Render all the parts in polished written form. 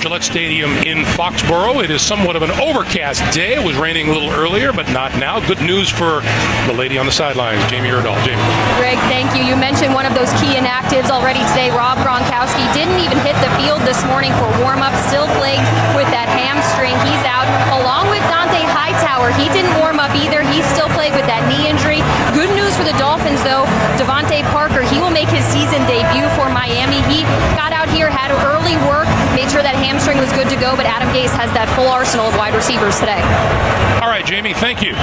Gillette Stadium in Foxborough. It is somewhat of an overcast day. It was raining a little earlier, but not now. Good news for the lady on the sidelines, Jamie Erdahl. Jamie. Greg, thank you. You mentioned one of those key inactives already today. Rob Gronkowski didn't even hit the field this morning for warm-up. Still plagued with that hamstring. He's out, along with Dante Hightower. He didn't warm up either. He's still plagued with that knee injury. Good news for the Dolphins, though. Devontae Parker, he will make his season debut for Miami. He got out here, had early work, made sure that hamstring was good to go, but Adam Gase has that full arsenal of wide receivers today. All right, Jamie, thank you.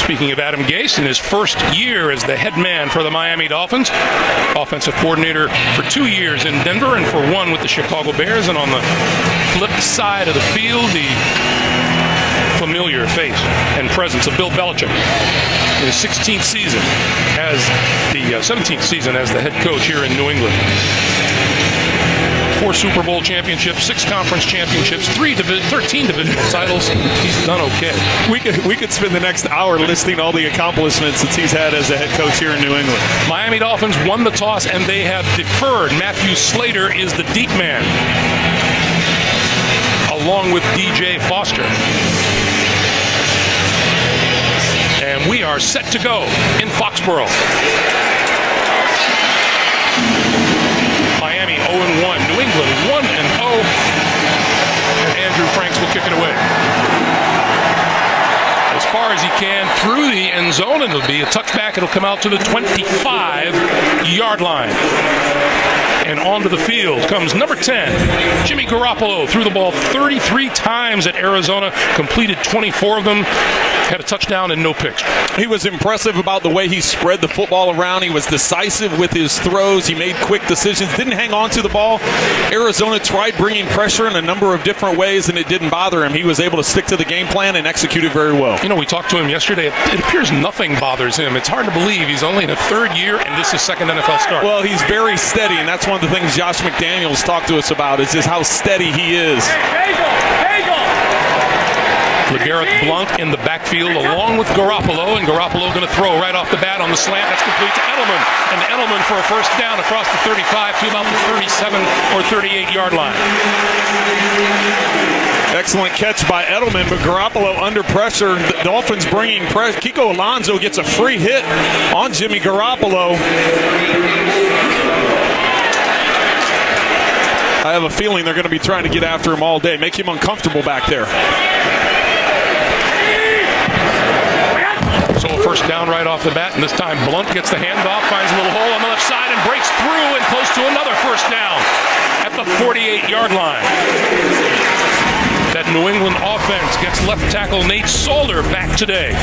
Speaking of Adam Gase, in his first year as the head man for the Miami Dolphins, offensive coordinator for 2 years in Denver and for 1 with the Chicago Bears, and on the flip side of the field, the familiar face and presence of Bill Belichick in his 16th season as the 17th season as the head coach here in New England. 4 Super Bowl championships, 6 conference championships, 13 divisional titles. He's done okay. We could spend the next hour listing all the accomplishments that he's had as a head coach here in New England. Miami Dolphins won the toss and they have deferred. Matthew Slater is the deep man, along with DJ Foster. And we are set to go in Foxborough. Miami 0-1, New England 1-0, and Andrew Franks will kick it away. As far as he can through the end zone, and it'll be a touchback. It'll come out to the 25-yard line. And onto the field comes number 10, Jimmy Garoppolo. Threw the ball 33 times at Arizona, completed 24 of them, had a touchdown and no picks. He was impressive about the way he spread the football around. He was decisive with his throws. He made quick decisions, didn't hang on to the ball. Arizona tried bringing pressure in a number of different ways, and it didn't bother him. He was able to stick to the game plan and execute it very well. You know, we talked to him yesterday. It appears nothing bothers him. It's hard to believe he's only in a 3rd year, and this is his 2nd NFL start. Well, he's very steady, and that's one of the things Josh McDaniels talked to us about, is just how steady he is. LeGarrette Blount in the backfield along with Garoppolo, and Garoppolo going to throw right off the bat on the slant. That's complete to Edelman, and Edelman for a first down across the 35 to about the 37 or 38-yard line. Excellent catch by Edelman, but Garoppolo under pressure. The Dolphins bringing pressure. Kiko Alonso gets a free hit on Jimmy Garoppolo. I have a feeling they're going to be trying to get after him all day, make him uncomfortable back there. So a first down right off the bat, and this time Blount gets the handoff, finds a little hole on the left side, and breaks through and close to another first down at the 48-yard line. That New England offense gets left tackle Nate Solder back today.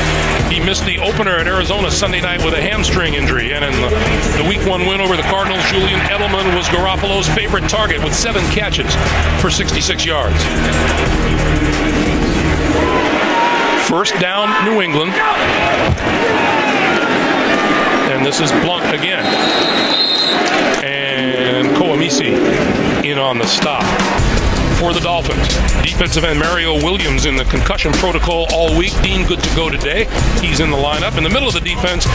He missed the opener at Arizona Sunday night with a hamstring injury, and in the Week 1 win over the Cardinals, Julian Edelman was Garoppolo's favorite target with 7 catches for 66 yards. First down, New England. And this is Blount again. And Koamisi in on the stop for the Dolphins. Defensive end Mario Williams in the concussion protocol all week. Dean good to go today. He's in the lineup. In the middle of the defense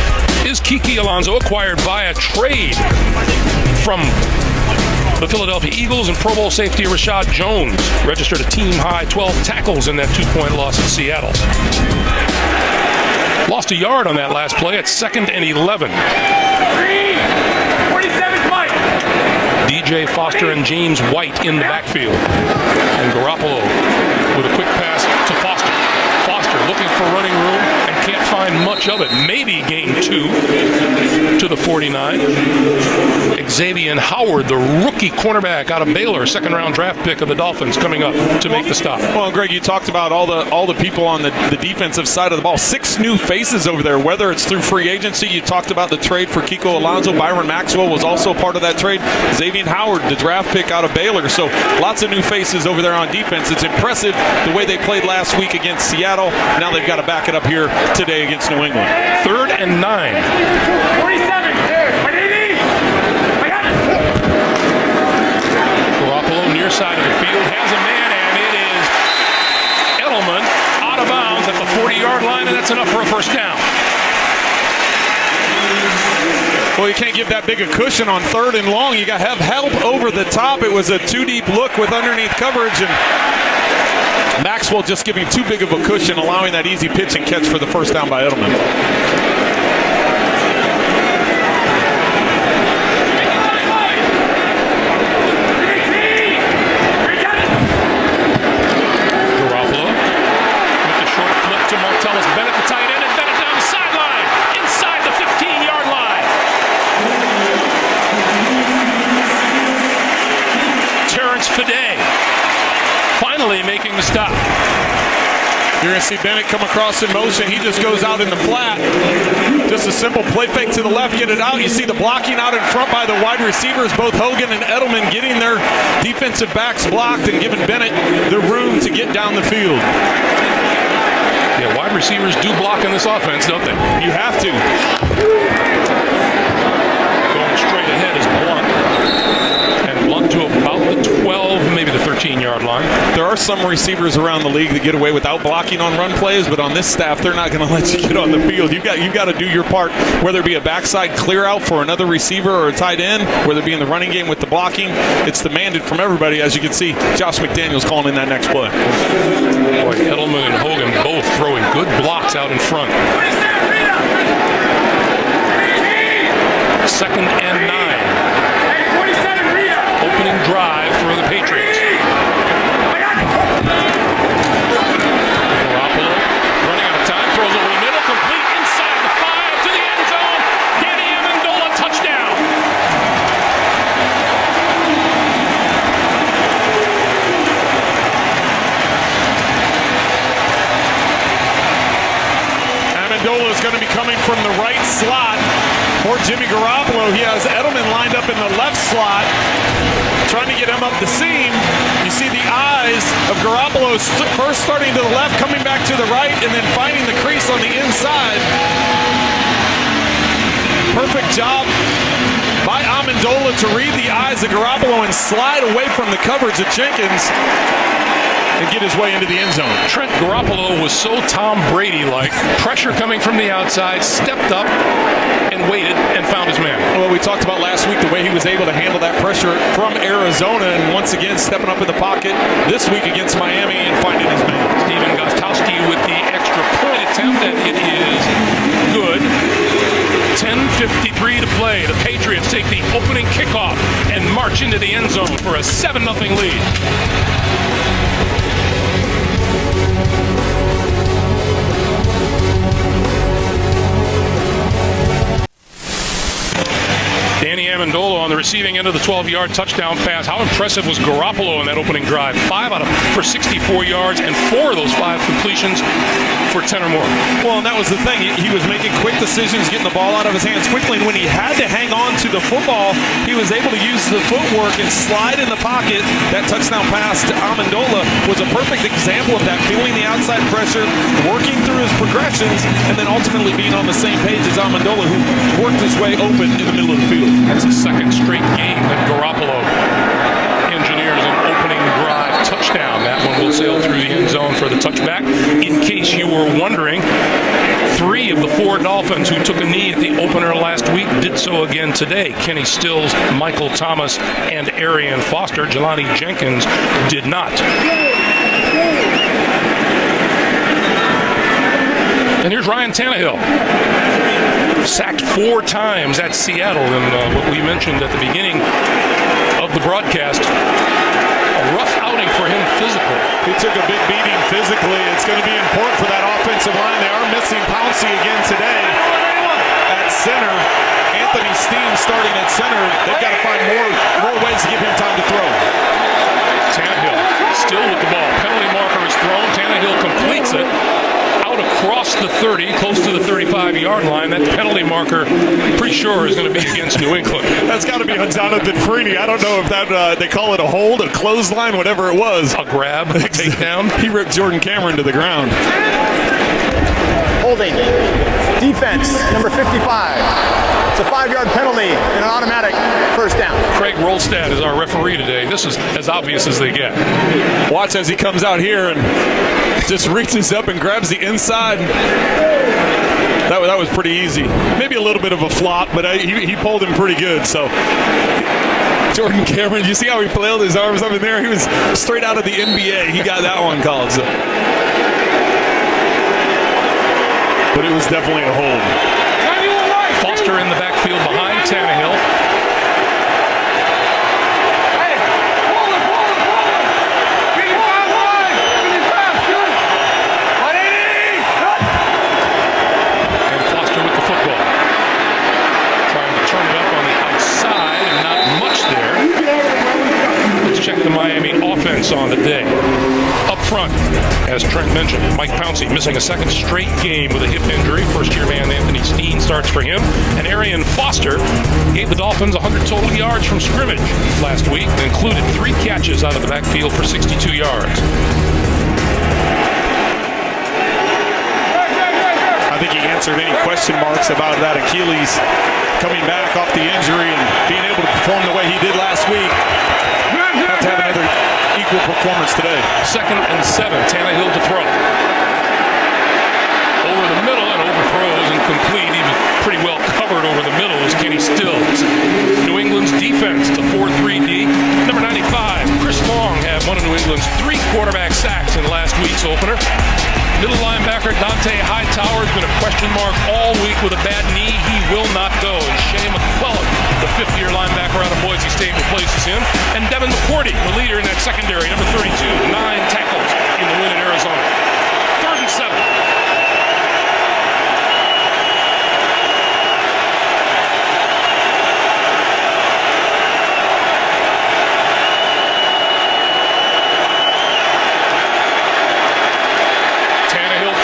is Kiki Alonso, acquired via trade from the Philadelphia Eagles, and Pro Bowl safety Rashad Jones registered a team-high 12 tackles in that 2-point loss in Seattle. Lost a yard on that last play at 2nd and 11. 47 Mike. DJ Foster and James White in the backfield. And Garoppolo with a quick pass to Foster. Foster looking for running room and can't find much of it. Maybe gain 2 to the 49. Xavier Howard, the rookie cornerback out of Baylor, 2nd-round draft pick of the Dolphins, coming up to make the stop. Well, Greg, you talked about all the people on the defensive side of the ball. 6 new faces over there, whether it's through free agency. You talked about the trade for Kiko Alonso. Byron Maxwell was also part of that trade. Xavier Howard, the draft pick out of Baylor. So lots of new faces over there on defense. It's impressive the way they played last week against Seattle. Now they've got to back it up here today against New England. 3rd and 9. 47. Garoppolo near side of the field has a man, and it is Edelman out of bounds at the 40-yard line, and that's enough for a first down. Well, you can't give that big a cushion on 3rd and long. You got to have help over the top. It was a too deep look with underneath coverage, and Maxwell just giving too big of a cushion, allowing that easy pitch and catch for the first down by Edelman. Finally making the stop. You're going to see Bennett come across in motion. He just goes out in the flat. Just a simple play fake to the left, get it out. You see the blocking out in front by the wide receivers, both Hogan and Edelman getting their defensive backs blocked and giving Bennett the room to get down the field. Yeah, wide receivers do block in this offense, don't they? You have to. Going straight ahead is Blunt. And Blunt to about the 12, maybe the 13-yard line. There are some receivers around the league that get away without blocking on run plays, but on this staff, they're not going to let you get on the field. You've got to do your part, whether it be a backside clear out for another receiver or a tight end, whether it be in the running game with the blocking. It's demanded from everybody. As you can see, Josh McDaniels calling in that next play. Boy, Edelman and Hogan both throwing good blocks out in front. 2nd and 9. Opening drive for the Patriots. Garoppolo running out of time, throws over the middle, complete inside the 5 to the end zone. Danny Amendola, touchdown. Amendola is going to be coming from the right slot for Jimmy Garoppolo. He has Edelman lined up in the left slot, trying to get him up the seam. You see the eyes of Garoppolo first starting to the left, coming back to the right, and then finding the crease on the inside. Perfect job by Amendola to read the eyes of Garoppolo and slide away from the coverage of Jenkins and get his way into the end zone. Trent Garoppolo was so Tom Brady-like. Pressure coming from the outside, stepped up and waited and found his man. Well, we talked about last week the way he was able to handle that pressure from Arizona, and once again stepping up in the pocket this week against Miami and finding his man. Steven Gostkowski with the extra point attempt, and it is good. 10:53 to play. The Patriots take the opening kickoff and march into the end zone for a 7-0 lead. Danny Amendola on the receiving end of the 12-yard touchdown pass. How impressive was Garoppolo in that opening drive? 5 out of for 64 yards, and 4 of those 5 completions for 10 or more. Well, and that was the thing. He was making quick decisions, getting the ball out of his hands quickly, and when he had to hang on to the football, he was able to use the footwork and slide in the pocket. That touchdown pass to Amendola was a perfect example of that, feeling the outside pressure, working through his progressions, and then ultimately being on the same page as Amendola, who worked his way open in the middle of the field. That's a second straight game that Garoppolo engineers an opening drive touchdown. That one will sail through the end zone for the touchback. In case you were wondering, 3 of the 4 Dolphins who took a knee at the opener last week did so again today. Kenny Stills, Michael Thomas, and Arian Foster. Jelani Jenkins did not. And here's Ryan Tannehill. Sacked 4 times at Seattle in what we mentioned at the beginning of the broadcast. A rough outing for him physically. He took a big beating physically. It's going to be important for that offensive line. They are missing Pouncey again today at center. Anthony Steen starting at center. They've got to find more ways to give him time to throw. Tannehill still with the ball. Penalty marker is thrown. Tannehill completes it. Across the 30, close to the 35-yard line. That penalty marker, pretty sure, is going to be against New England. That's got to be on Jonathan Freeney. I don't know if that they call it a hold, a clothesline, whatever it was. A grab, a takedown. He ripped Jordan Cameron to the ground. Holding. Defense, number 55. It's a 5-yard penalty and an automatic first down. Craig Rolstad is our referee today. This is as obvious as they get. Watch as he comes out here and just reaches up and grabs the inside. That was pretty easy. Maybe a little bit of a flop, but he pulled him pretty good. So Jordan Cameron, you see how he flailed his arms up in there? He was straight out of the NBA. He got that one called. So. But it was definitely a hold. Foster in the backfield behind Tannehill. And Foster with the football. Trying to turn it up on the outside and not much there. Let's check the Miami offense on the day. Up front, as Trent mentioned, Mike Pouncey missing a second straight game with a hip injury. First-year man Anthony Steen starts for him. And Arian Foster gave the Dolphins 100 total yards from scrimmage last week and included 3 catches out of the backfield for 62 yards. I think he answered any question marks about that Achilles coming back off the injury and being able to perform the way he did last week. Have to have another equal performance today. 2nd and 7, Tannehill to throw. Over the middle and overthrows incomplete. He was pretty well covered over the middle as Kenny Stills. New England's defense, the 4-3-D. Number 95, Chris Long had one of New England's 3 quarterback sacks in last week's opener. Middle linebacker Dante Hightower has been a question mark all week with a bad knee. He will not go. And Shea McClellan, the 5th-year linebacker out of Boise State, replaces him. And Devin McCourty, the leader in that secondary, number 32, 9 tackles in the win in Arizona. 3rd and 7.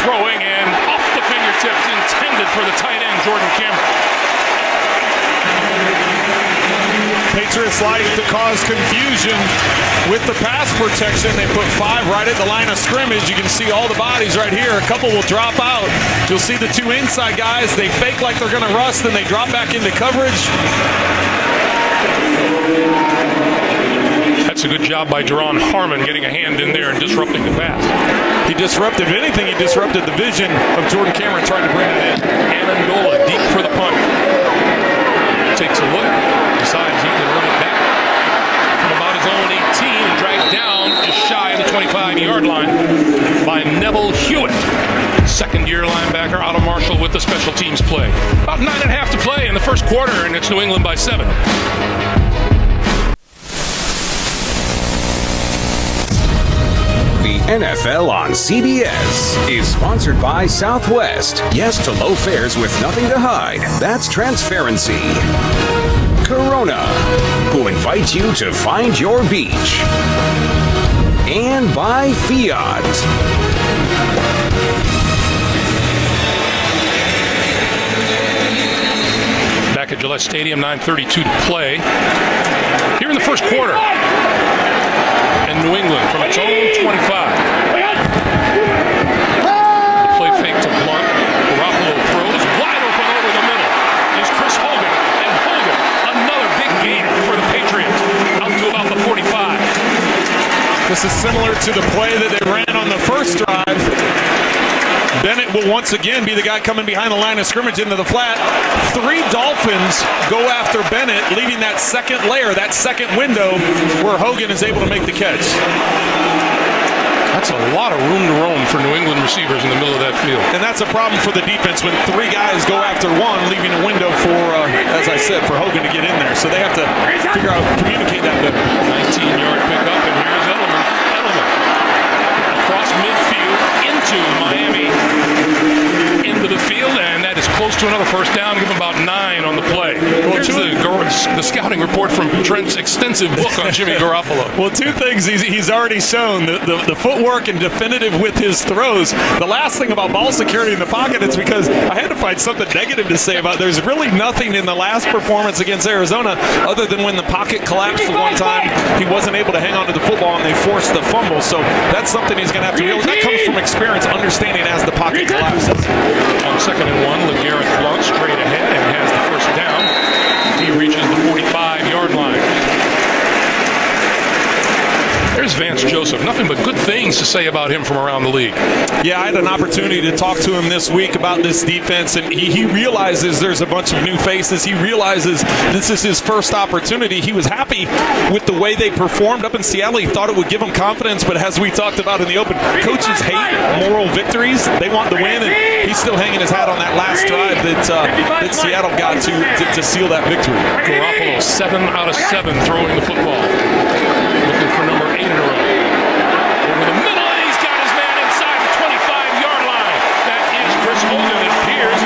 Throwing and off the fingertips, intended for the tight end, Jordan Cameron. Patriots like to cause confusion with the pass protection. They put 5 right at the line of scrimmage. You can see all the bodies right here. A couple will drop out. You'll see the 2 inside guys. They fake like they're going to rush, then they drop back into coverage. That's a good job by Jerron Harmon getting a hand in there and disrupting the pass. He disrupted, if anything, he disrupted the vision of Jordan Cameron trying to bring it in. Amendola deep for the punt. Takes a look, decides he can run it back from about his own 18 and dragged down just shy of the 25-yard line by Neville Hewitt. 2nd-year linebacker out of Marshall with the special teams play. About 9.5 to play in the first quarter, and it's New England by 7. The NFL on CBS is sponsored by Southwest. Yes to low fares with nothing to hide. That's transparency. Corona, who invites you to find your beach. And by Fiat. Back at Gillette Stadium, 9:32 to play. Here in the first quarter. And New England from its own 25. The play fake to Blunt. Garoppolo throws wide open over the middle. Is Chris Hogan. And Hogan, another big gain for the Patriots. Out to about the 45. This is similar to the play that they ran on the first drive. Bennett will once again be the guy coming behind the line of scrimmage into the flat. 3 Dolphins go after Bennett, leaving that second layer, that second window where Hogan is able to make the catch. That's a lot of room to roam for New England receivers in the middle of that field. And that's a problem for the defense when 3 guys go after one, leaving a window for, as I said, for Hogan to get in there. So they have to figure out how to communicate that better. 19-yard pickup, and here's Edelman. Across midfield into Miami, into the field, and that is close to another first down. Give him about 9 on the play. Here's the scouting report from Trent's extensive book on Jimmy Garoppolo. Well, 2 things he's already shown. The footwork and definitive with his throws. The last thing about ball security in the pocket, it's because I had to find something negative to say about it. There's really nothing in the last performance against Arizona other than when the pocket collapsed the one time. He wasn't able to hang on to the football and they forced the fumble. So that's something he's going to have to realize. That comes from experience, understanding as the pocket collapses. On 2nd and 1, LeGarrette Blount straight ahead and has the first down. He reaches the 45-yard line. There's Vance Joseph. impressive. Nothing but good things to say about him from around the league. Yeah, I had an opportunity to talk to him this week about this defense, and he realizes there's a bunch of new faces. He realizes this is his first opportunity. He was happy with the way they performed up in Seattle. He thought it would give him confidence, but as we talked about in the open, coaches hate moral victories. They want the win, and he's still hanging his hat on that last drive that Seattle got to seal that victory. Garoppolo, 7 out of 7 throwing the football. Looking for number 8 in a row. Over the middle, and he's got his man inside the 25-yard line. That is Chris Hogan. It appears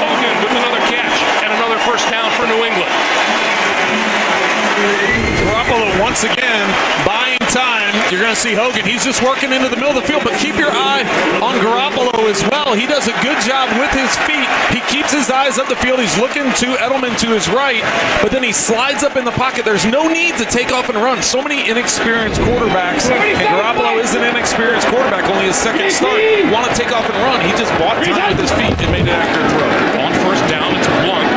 Hogan with another catch and another first down for New England. Garoppolo once again buying time. You're going to see Hogan. He's just working into the middle of the field, but keep your eye on Garoppolo as well. He does a good job with his feet. He keeps his eyes up the field. He's looking to Edelman to his right, but then he slides up in the pocket. There's no need to take off and run. So many inexperienced quarterbacks, and Garoppolo is an inexperienced quarterback, only his second start. Want to take off and run. He just bought time with his feet and made an accurate throw. On first down, it's Blunt.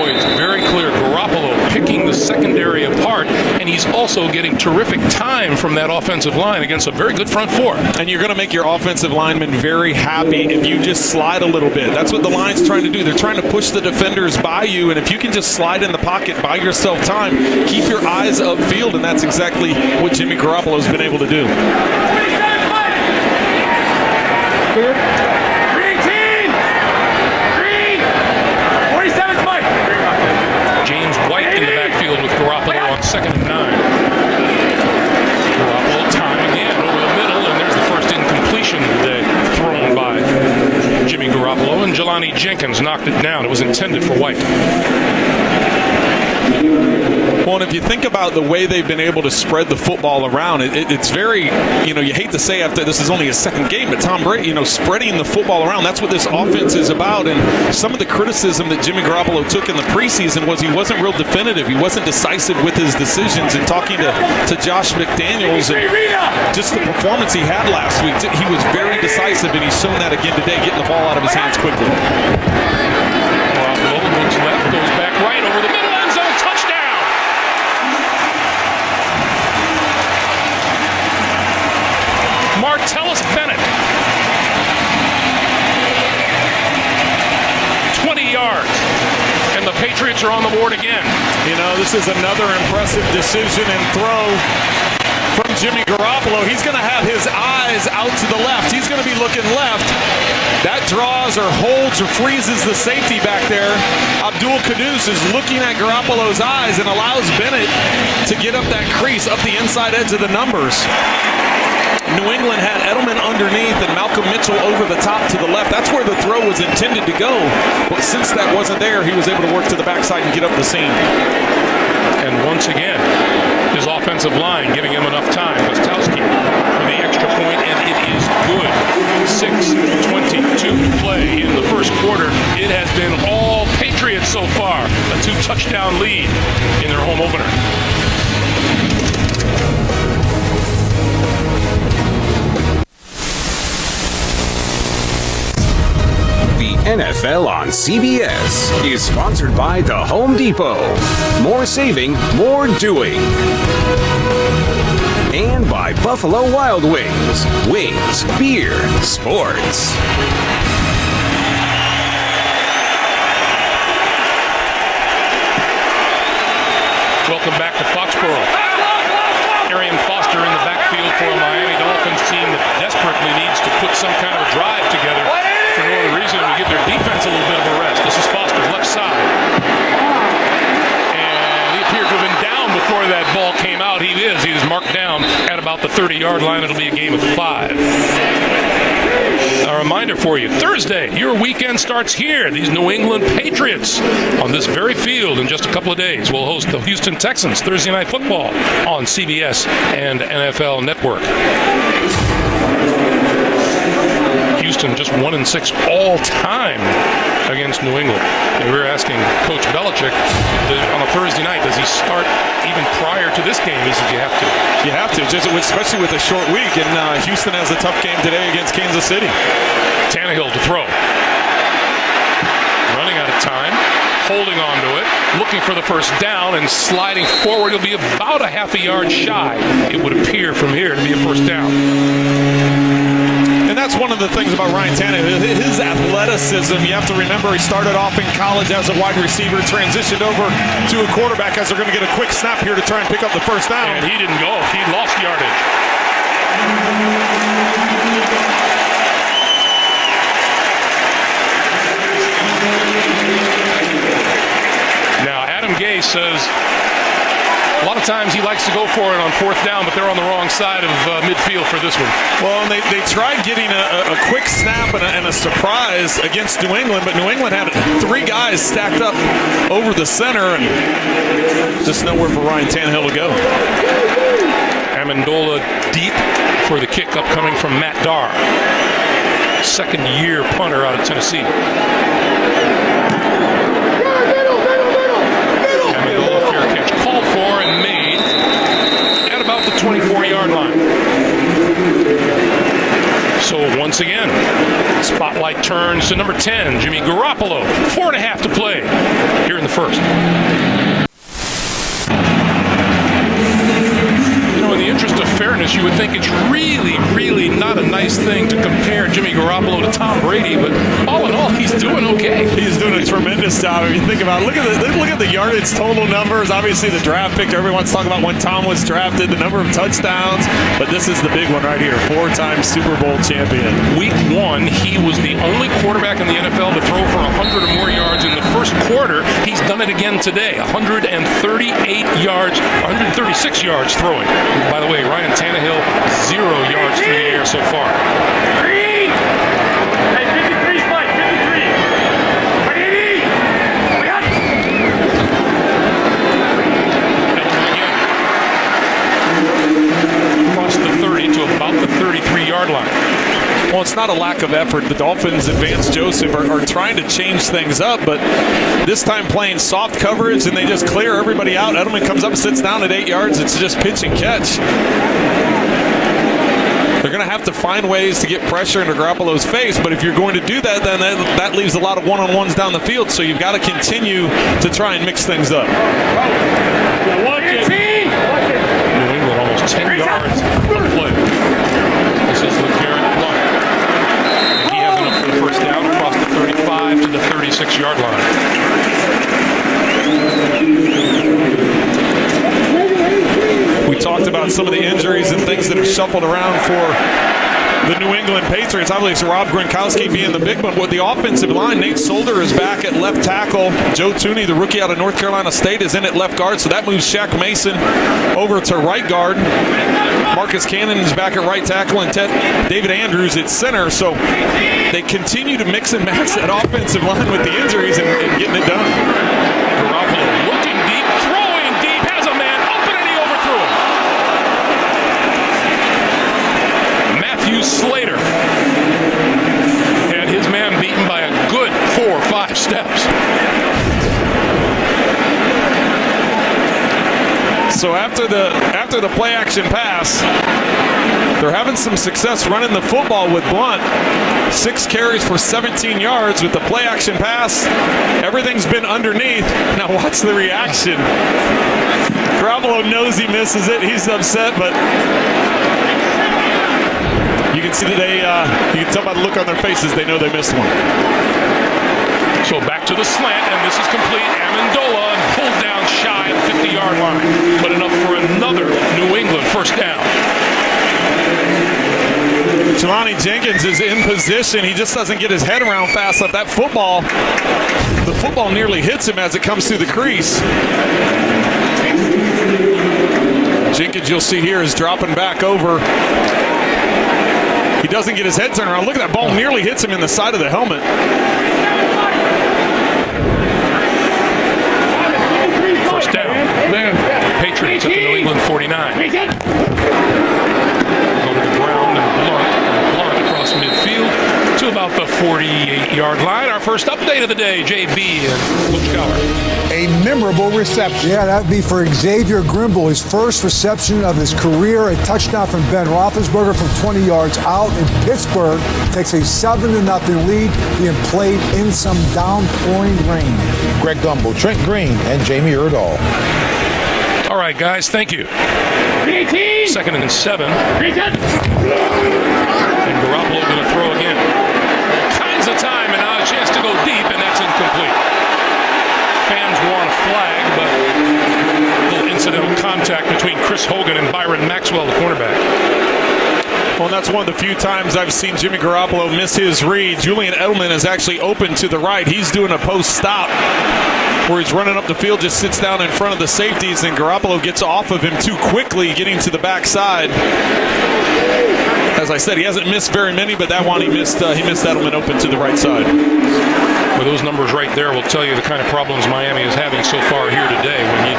Boy, it's very clear. Garoppolo picking the secondary apart, and he's also getting terrific time from that offensive line against a very good front four. And you're going to make your offensive linemen very happy if you just slide a little bit. That's what the line's trying to do. They're trying to push the defenders by you, and if you can just slide in the pocket, buy yourself time, keep your eyes upfield, and that's exactly what Jimmy Garoppolo's been able to do. James White in the backfield with Garoppolo on 2nd and 9. Garoppolo time again over the middle, and there's the first incompletion of the day thrown by Jimmy Garoppolo, and Jelani Jenkins knocked it down. It was intended for White. Well, and if you think about the way they've been able to spread the football around, it's very, you hate to say after this is only his second game, but Tom Brady, spreading the football around, that's what this offense is about. And some of the criticism that Jimmy Garoppolo took in the preseason was he wasn't real definitive. He wasn't decisive with his decisions. And talking to Josh McDaniels and just the performance he had last week, he was very decisive, and he's shown that again today, getting the ball out of his hands quickly. Garoppolo looks left, goes back right over the middle. Martellus Bennett, 20 yards, and the Patriots are on the board again. This is another impressive decision and throw from Jimmy Garoppolo. He's going to have his eyes out to the left. He's going to be looking left. That draws or holds or freezes the safety back there. Abdul Kudus is looking at Garoppolo's eyes and allows Bennett to get up that crease, up the inside edge of the numbers. New England had Edelman underneath and Malcolm Mitchell over the top to the left. That's where the throw was intended to go. But since that wasn't there, he was able to work to the backside and get up the seam. And once again, his offensive line giving him enough time. Gostowski for the extra point, and it is good. 6:22 to play in the first quarter. It has been all Patriots so far. A 2-touchdown lead in their home opener. NFL on CBS is sponsored by The Home Depot. More saving, more doing. And by Buffalo Wild Wings. Wings, beer, sports. Welcome back to Foxborough. Arian Foster in the backfield for a Miami Dolphins team that desperately needs to put some kind of a drive together for no other reason than to give their defense a little bit of a rest. This is Foster's left side. And he appeared to have been down before that ball came out. He is marked down at about the 30-yard line. It'll be a game of 5. A reminder for you, Thursday, your weekend starts here. These New England Patriots on this very field in just a couple of days will host the Houston Texans Thursday Night Football on CBS and NFL Network. Houston just 1-6 all time against New England. And we were asking Coach Belichick on a Thursday night, does he start even prior to this game? He said you have to. You have to, especially with a short week. And Houston has a tough game today against Kansas City. Tannehill to throw. Running out of time. holding on to it, looking for the first down, and sliding forward. He'll be about a half a yard shy, it would appear from here, to be a first down. And that's one of the things about Ryan Tannehill, his athleticism. You have to remember he started off in college as a wide receiver, transitioned over to a quarterback as they're going to get a quick snap here to try and pick up the first down. And he didn't go. He lost yardage. Now, Adam Gay says a lot of times he likes to go for it on fourth down, but they're on the wrong side of midfield for this one. Well, and they tried getting a quick snap and a surprise against New England, but New England had 3 guys stacked up over the center, and just nowhere for Ryan Tannehill to go. Amendola deep for the kick upcoming from Matt Darr, second-year punter out of Tennessee. Amendola, fair catch called for and made at about the 24-yard line. So once again, spotlight turns to number 10, Jimmy Garoppolo. 4.5 to play here in the first. In the interest of fairness, you would think it's really, really not a nice thing to compare Jimmy Garoppolo to Tom Brady, but all in all, he's doing okay. He's doing a tremendous job. If you think about it, look at the yardage total numbers. Obviously, the draft pick. Everyone's talking about when Tom was drafted, the number of touchdowns, but this is the big one right here. 4-time Super Bowl champion. Week 1, he was the only quarterback in the NFL to throw for 100 or more yards in the first quarter. He's done it again today. 138 yards, 136 yards throwing. By the way, Ryan Tannehill, 0 yards through the air so far. 3! Hey, 53, Spike, 53! We got it! Again. Across the 30 to about the 33-yard line. Well, it's not a lack of effort. The Dolphins, Advanced Joseph, are trying to change things up, but this time playing soft coverage, and they just clear everybody out. Edelman comes up, sits down at 8 yards. It's just pitch and catch. They're going to have to find ways to get pressure into Garoppolo's face, but if you're going to do that, then that leaves a lot of one-on-ones down the field, so you've got to continue to try and mix things up. Watch it! New England almost 10 yards on the play. This is LeGarrette Blount. He has enough for the first down across the 35 to the 36-yard line. We talked about some of the injuries and things that have shuffled around for the New England Patriots. Obviously, Rob Gronkowski being the big one. With the offensive line, Nate Solder is back at left tackle. Joe Thuney, the rookie out of North Carolina State, is in at left guard, so that moves Shaq Mason over to right guard. Marcus Cannon is back at right tackle, and David Andrews at center. So they continue to mix and match that offensive line with the injuries and getting it done. Garoppolo looking deep, throwing deep, has a man open, and he overthrew him. Matthew Slater had his man beaten by a good 4 or 5 steps. So after the play action pass, they're having some success running the football with Blount. 6 carries for 17 yards with the play action pass. Everything's been underneath. Now watch the reaction. Garoppolo knows he misses it. He's upset, but you can see that you can tell by the look on their faces they know they missed one. So back to the slant, and this is complete. Amendola pulled down shy of the 50-yard line, but enough for another New England first down. Jelani Jenkins is in position. He just doesn't get his head around fast enough. That football, the football nearly hits him as it comes through the crease. Jenkins, you'll see here, is dropping back over. He doesn't get his head turned around. Look at that ball, nearly hits him in the side of the helmet. First down. Patriots at the New England 49. Go to the ground and Blount across midfield to about the 48-yard line. Our our first update of the day, JB and Luke Schauer. A memorable reception. Yeah, that would be for Xavier Grimble, his first reception of his career, a touchdown from Ben Roethlisberger from 20 yards out in Pittsburgh. Takes a 7-0 lead, being played in some downpouring rain. Greg Gumbel, Trent Green, and Jamie Erdahl. All right, guys, thank you. 2nd and 7. And Garoppolo going to throw again. All kinds of time, and now a chance to go deep, and that's incomplete. Fans want a flag, but a little incidental contact between Chris Hogan and Byron Maxwell, the cornerback. Well, and that's one of the few times I've seen Jimmy Garoppolo miss his read. Julian Edelman is actually open to the right. He's doing a post stop where he's running up the field, just sits down in front of the safeties, and Garoppolo gets off of him too quickly, getting to the backside. As I said, he hasn't missed very many, but that one he missed Edelman open to the right side. Well, those numbers right there will tell you the kind of problems Miami is having so far here today. When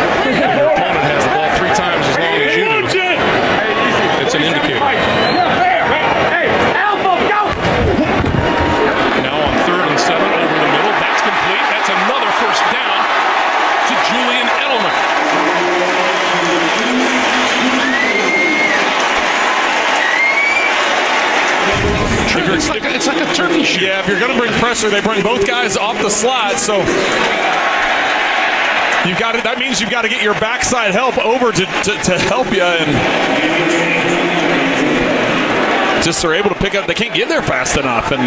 your opponent has the ball 3 times as long as you do, it's an indicator. Now on 3rd and 7 over the middle, that's complete. That's another first down to Julian Edelman. It's like a turkey shoot. Yeah, if you're going to bring pressure, they bring both guys off the slot, so you've got to, that means you've got to get your backside help over to help you, and just they're able to pick up. They can't get there fast enough, and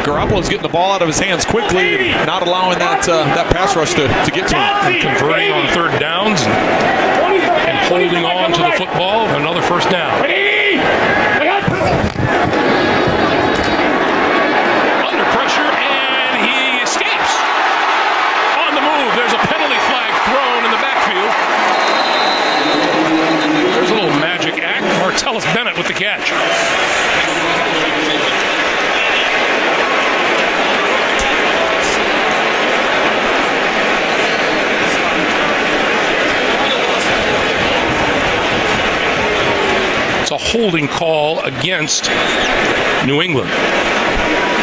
Garoppolo's getting the ball out of his hands quickly, not allowing that pass rush to get to him. And converting on 3rd downs and holding on to the football. Another first down. Under pressure, and he escapes. On the move, there's a penalty flag thrown in the backfield. There's a little magic act. Martellus Bennett with the catch. It's a holding call against New England.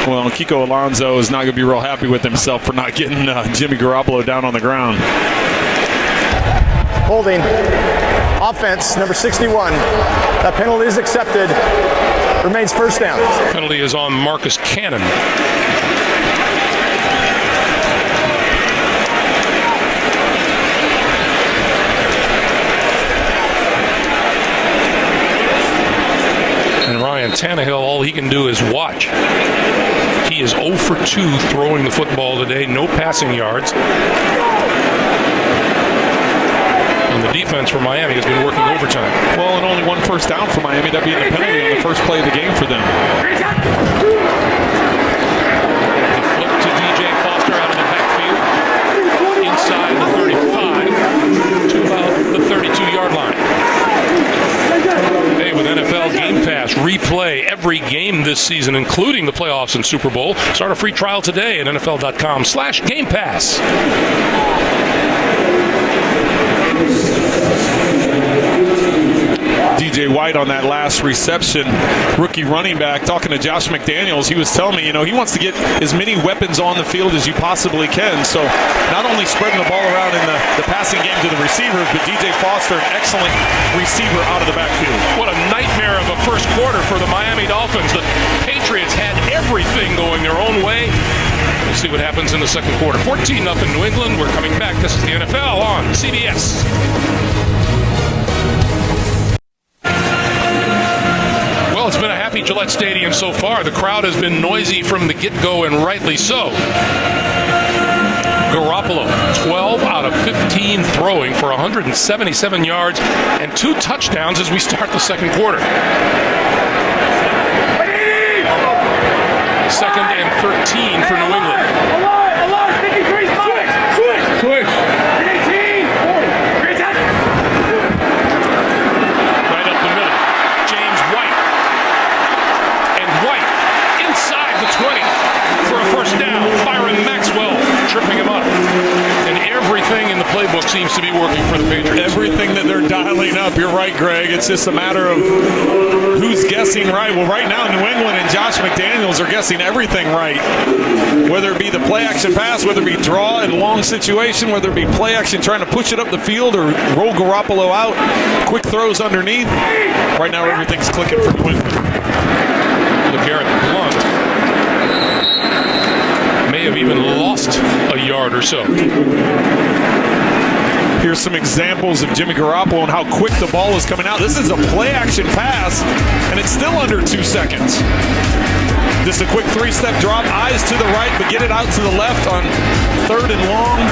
Well, Kiko Alonso is not going to be real happy with himself for not getting Jimmy Garoppolo down on the ground. Holding. Offense, number 61. That penalty is accepted. Remains first down. Penalty is on Marcus Cannon. And Ryan Tannehill, all he can do is watch. He is 0 for 2 throwing the football today, no passing yards. And the defense for Miami has been working overtime. Well, and only 1 first down for Miami. That being the penalty on the first play of the game for them. They flip to DJ Foster out of the backfield, inside the 35 to about the 32-yard line. Hey, with NFL Game Pass, replay every game this season, including the playoffs and Super Bowl. Start a free trial today at NFL.com/Game Pass. DJ White on that last reception, rookie running back, talking to Josh McDaniels. He was telling me, he wants to get as many weapons on the field as you possibly can. So not only spreading the ball around in the passing game to the receivers, but DJ Foster, an excellent receiver out of the backfield. What a nightmare of a first quarter for the Miami Dolphins. The Patriots had everything going their own way. We'll see what happens in the second quarter. 14-0 New England. We're coming back. This is the NFL on CBS. Well, it's been a happy Gillette Stadium so far. The crowd has been noisy from the get-go, and rightly so. Garoppolo, 12 out of 15 throwing for 177 yards and 2 touchdowns as we start the second quarter. 2nd and 13 for New England. Switch. Right up the middle. James White. And White inside the 20 for a first down. Byron Maxwell tripping him up. And everything in the playbook seems to be working certainly for the Patriots. Everything that they're dialing up, you're right, Greg. It's just a matter of who's guessing right. Well, right now, New England and Josh McDaniels are guessing everything right. Whether it be the play-action pass, whether it be draw and long situation, whether it be play-action trying to push it up the field or roll Garoppolo out, quick throws underneath. Right now, everything's clicking for New England. LeGarrette Blount may have even lost a yard or so. Here's some examples of Jimmy Garoppolo and how quick the ball is coming out. This is a play-action pass, and it's still under 2 seconds. Just a quick 3-step drop, eyes to the right, but get it out to the left on 3rd and long.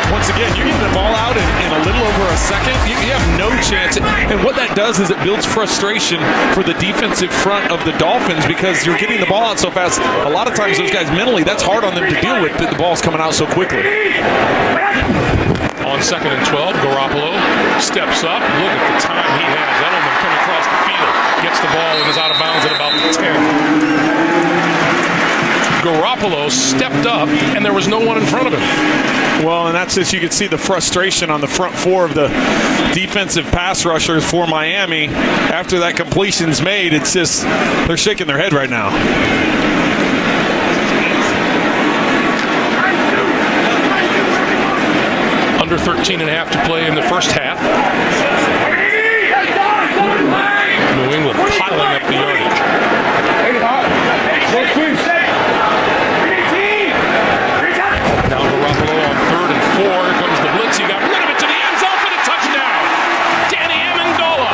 Once again, you're getting the ball out in a little over a second. You have no chance. And what that does is it builds frustration for the defensive front of the Dolphins because you're getting the ball out so fast. A lot of times those guys mentally, that's hard on them to deal with, that the ball's coming out so quickly. On 2nd and 12, Garoppolo steps up. Look at the time he has. Edelman coming across the field. Gets the ball and is out of bounds at about the 10. Garoppolo stepped up, and there was no one in front of him. Well, and that's just, you can see the frustration on the front four of the defensive pass rushers for Miami. After that completion's made, it's just, they're shaking their head right now. Under 13 and a half to play in the first half. New England piling up the yardage. Now Garoppolo on 3rd and 4. Here comes the blitz. He got rid of it to the end zone for the touchdown. Danny Amendola.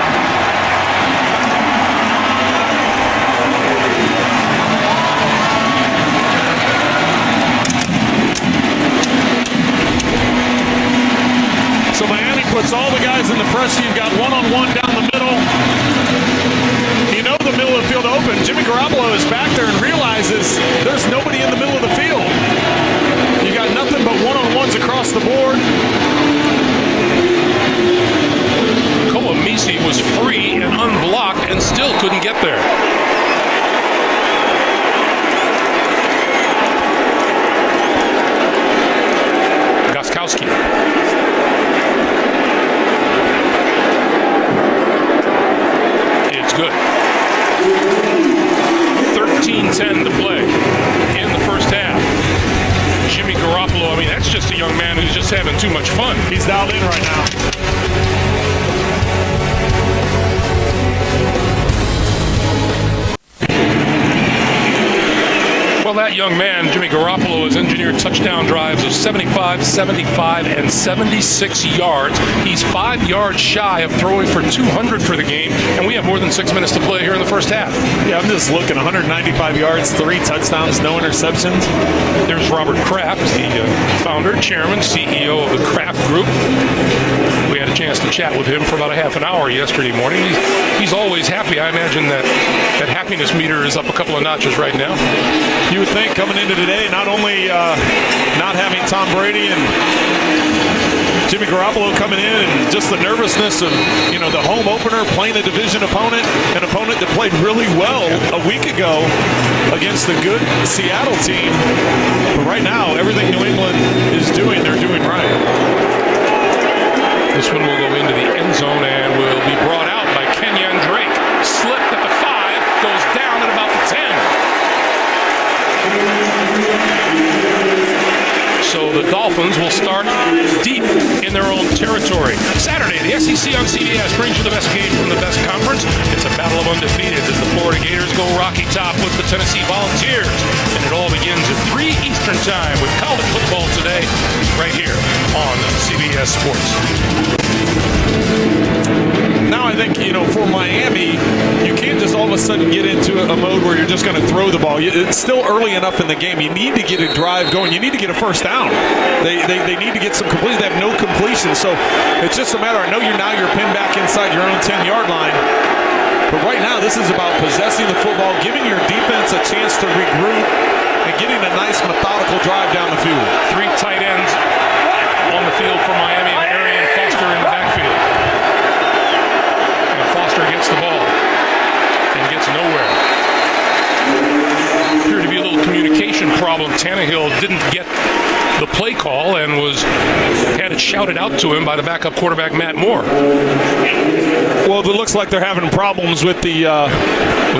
So Miami puts all the guys in the press. You've got one-on-one down the middle. You know the middle of the field open. Jimmy Garoppolo is back there and realizes there's nobody in the middle of the field. You got nothing but one-on-ones across the board. Kolomisi was free and unblocked and still couldn't get there. Gostkowski. It's good. 13-10 to play in the first half. Jimmy Garoppolo, I mean, that's just a young man who's just having too much fun. He's dialed in right now. Well, that young man, Jimmy Garoppolo, has engineered touchdown drives of 75, 75, and 76 yards. He's 5 yards shy of throwing for 200 for the game, and we have more than 6 minutes to play here in the first half. Yeah, I'm just looking. 195 yards, 3 touchdowns, no interceptions. There's Robert Kraft, the founder, chairman, CEO of the Kraft Group. We had a chance to chat with him for about a half an hour yesterday morning. He's always happy. I imagine that happiness meter is up a couple of notches right now. You would think coming into today, not only not having Tom Brady and Jimmy Garoppolo coming in and just the nervousness of, the home opener, playing a division opponent, an opponent that played really well a week ago against the good Seattle team. But right now, everything New England is doing, they're doing right. This one will go into the end zone and will be brought out by Kenyon Drake. Slipped at the 5, goes down at about the 10. So the Dolphins will start deep in their own territory. Saturday, the SEC on CBS brings you the best game from the best conference. It's a battle of undefeateds as the Florida Gators go Rocky Top with the Tennessee Volunteers. And it all begins at 3 Eastern Time with college football today, right here on CBS Sports. Now I think, for Miami, you can't just all of a sudden get into a mode where you're just going to throw the ball. It's still early enough in the game. You need to get a drive going. You need to get a first down. They need to get some completion. They have no completion. So it's just a matter. I know you're pinned back inside your own 10-yard line. But right now, this is about possessing the football, giving your defense a chance to regroup, and getting a nice methodical drive down the field. 3 tight ends on the field for Miami, and Arian Foster in the backfield. And Foster gets the ball and gets nowhere. Appeared to be a little communication problem. Tannehill didn't get the play call and had it shouted out to him by the backup quarterback Matt Moore. Well, it looks like they're having problems with the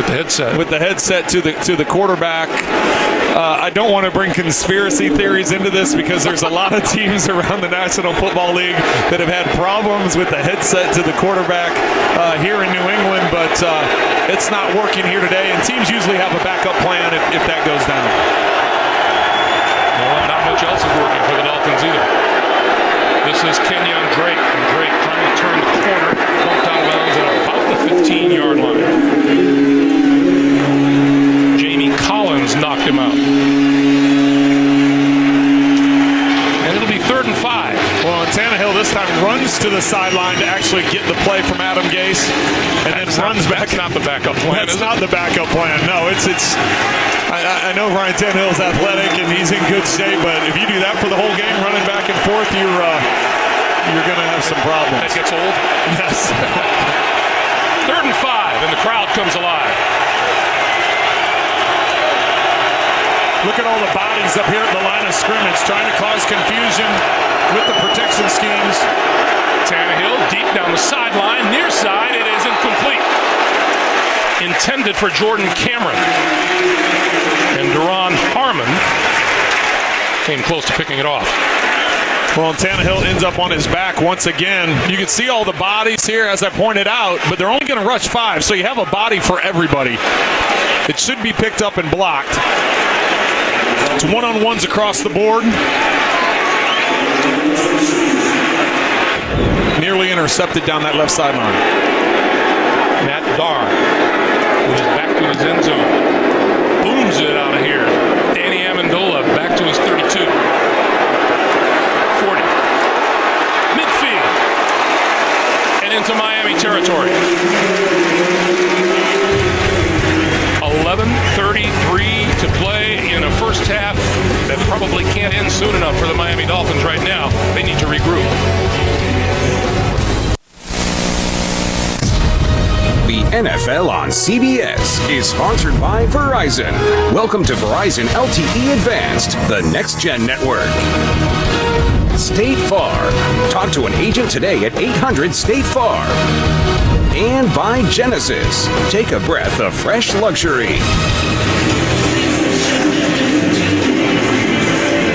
headset. With the headset to the quarterback. I don't want to bring conspiracy theories into this because there's a lot of teams around the National Football League that have had problems with the headset to the quarterback here in New England, but it's not working here today, and teams usually have a backup plan if that goes down. Well, not much else is working for the Dolphins either. This is Kenyon Drake, and Drake trying to turn the corner, bumped out of bounds at about the 15-yard line. Jamie Collins knocked him out. And it'll be 3rd and 5. Well, and Tannehill this time runs to the sideline to actually get the play from Adam Gase, and then runs back. That's not the backup plan. That's not the backup plan. No, it's. I know Ryan Tannehill's athletic and he's in good shape, but if you do that for the whole game, running back and forth, you're going to have some problems. That gets old. Yes. 3rd and 5, and the crowd comes alive. Look at all the bodies up here at the line of scrimmage, trying to cause confusion with the protection schemes. Tannehill deep down the sideline, near side, it is incomplete. Intended for Jordan Cameron. And Duron Harmon came close to picking it off. Well, and Tannehill ends up on his back once again. You can see all the bodies here, as I pointed out, but they're only going to rush 5, so you have a body for everybody. It should be picked up and blocked. It's one-on-ones across the board. Nearly intercepted down that left sideline. Matt Darr, who is back to his end zone, booms it out of here. Danny Amendola back to his 32. 40. Midfield. And into Miami territory. 11:33 to play in a first half that probably can't end soon enough for the Miami Dolphins right now. They need to regroup. The NFL on CBS is sponsored by Verizon. Welcome to Verizon LTE Advanced, the next-gen network. State Farm. Talk to an agent today at 800-STATE-FARM. And by Genesis. Take a breath of fresh luxury.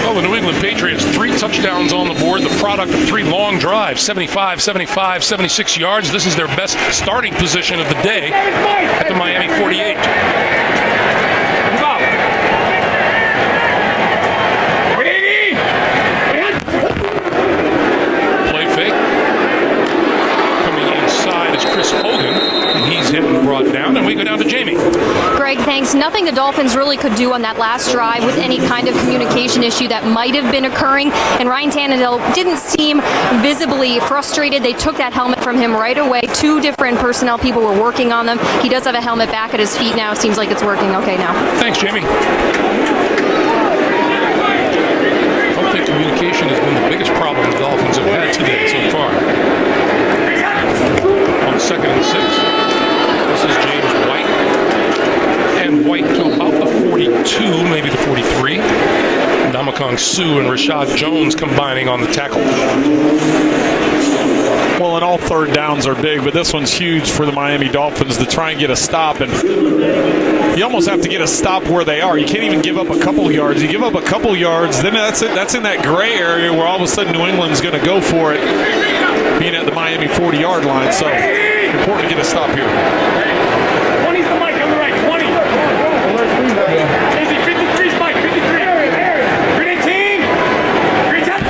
Well, the New England Patriots, 3 touchdowns on the board, the product of 3 long drives, 75, 75, 76 yards. This is their best starting position of the day at the Miami 48. Play fake. Coming inside is Chris Hogan, and he's hit and brought down, and we go down to Jamie. Greg, thanks. Nothing the Dolphins really could do on that last drive with any kind of communication issue that might have been occurring. And Ryan Tannehill didn't seem visibly frustrated. They took that helmet from him right away. 2 different personnel people were working on them. He does have a helmet back at his feet now. Seems like it's working okay now. Thanks, Jamie. I don't think communication has been the biggest problem the Dolphins have had today so far. On 2nd and 6. This is James White. And White to about the 42, maybe the 43. Ndamukong Suh and Rashad Jones combining on the tackle. Well, and all 3rd downs are big, but this one's huge for the Miami Dolphins to try and get a stop. And you almost have to get a stop where they are. You can't even give up a couple yards. You give up a couple yards, then that's it. That's in that gray area where all of a sudden New England's going to go for it, being at the Miami 40-yard line. So important to get a stop here. 20's the mic on the right. 20. Easy. 53's mic. 53. Green team. Green tap.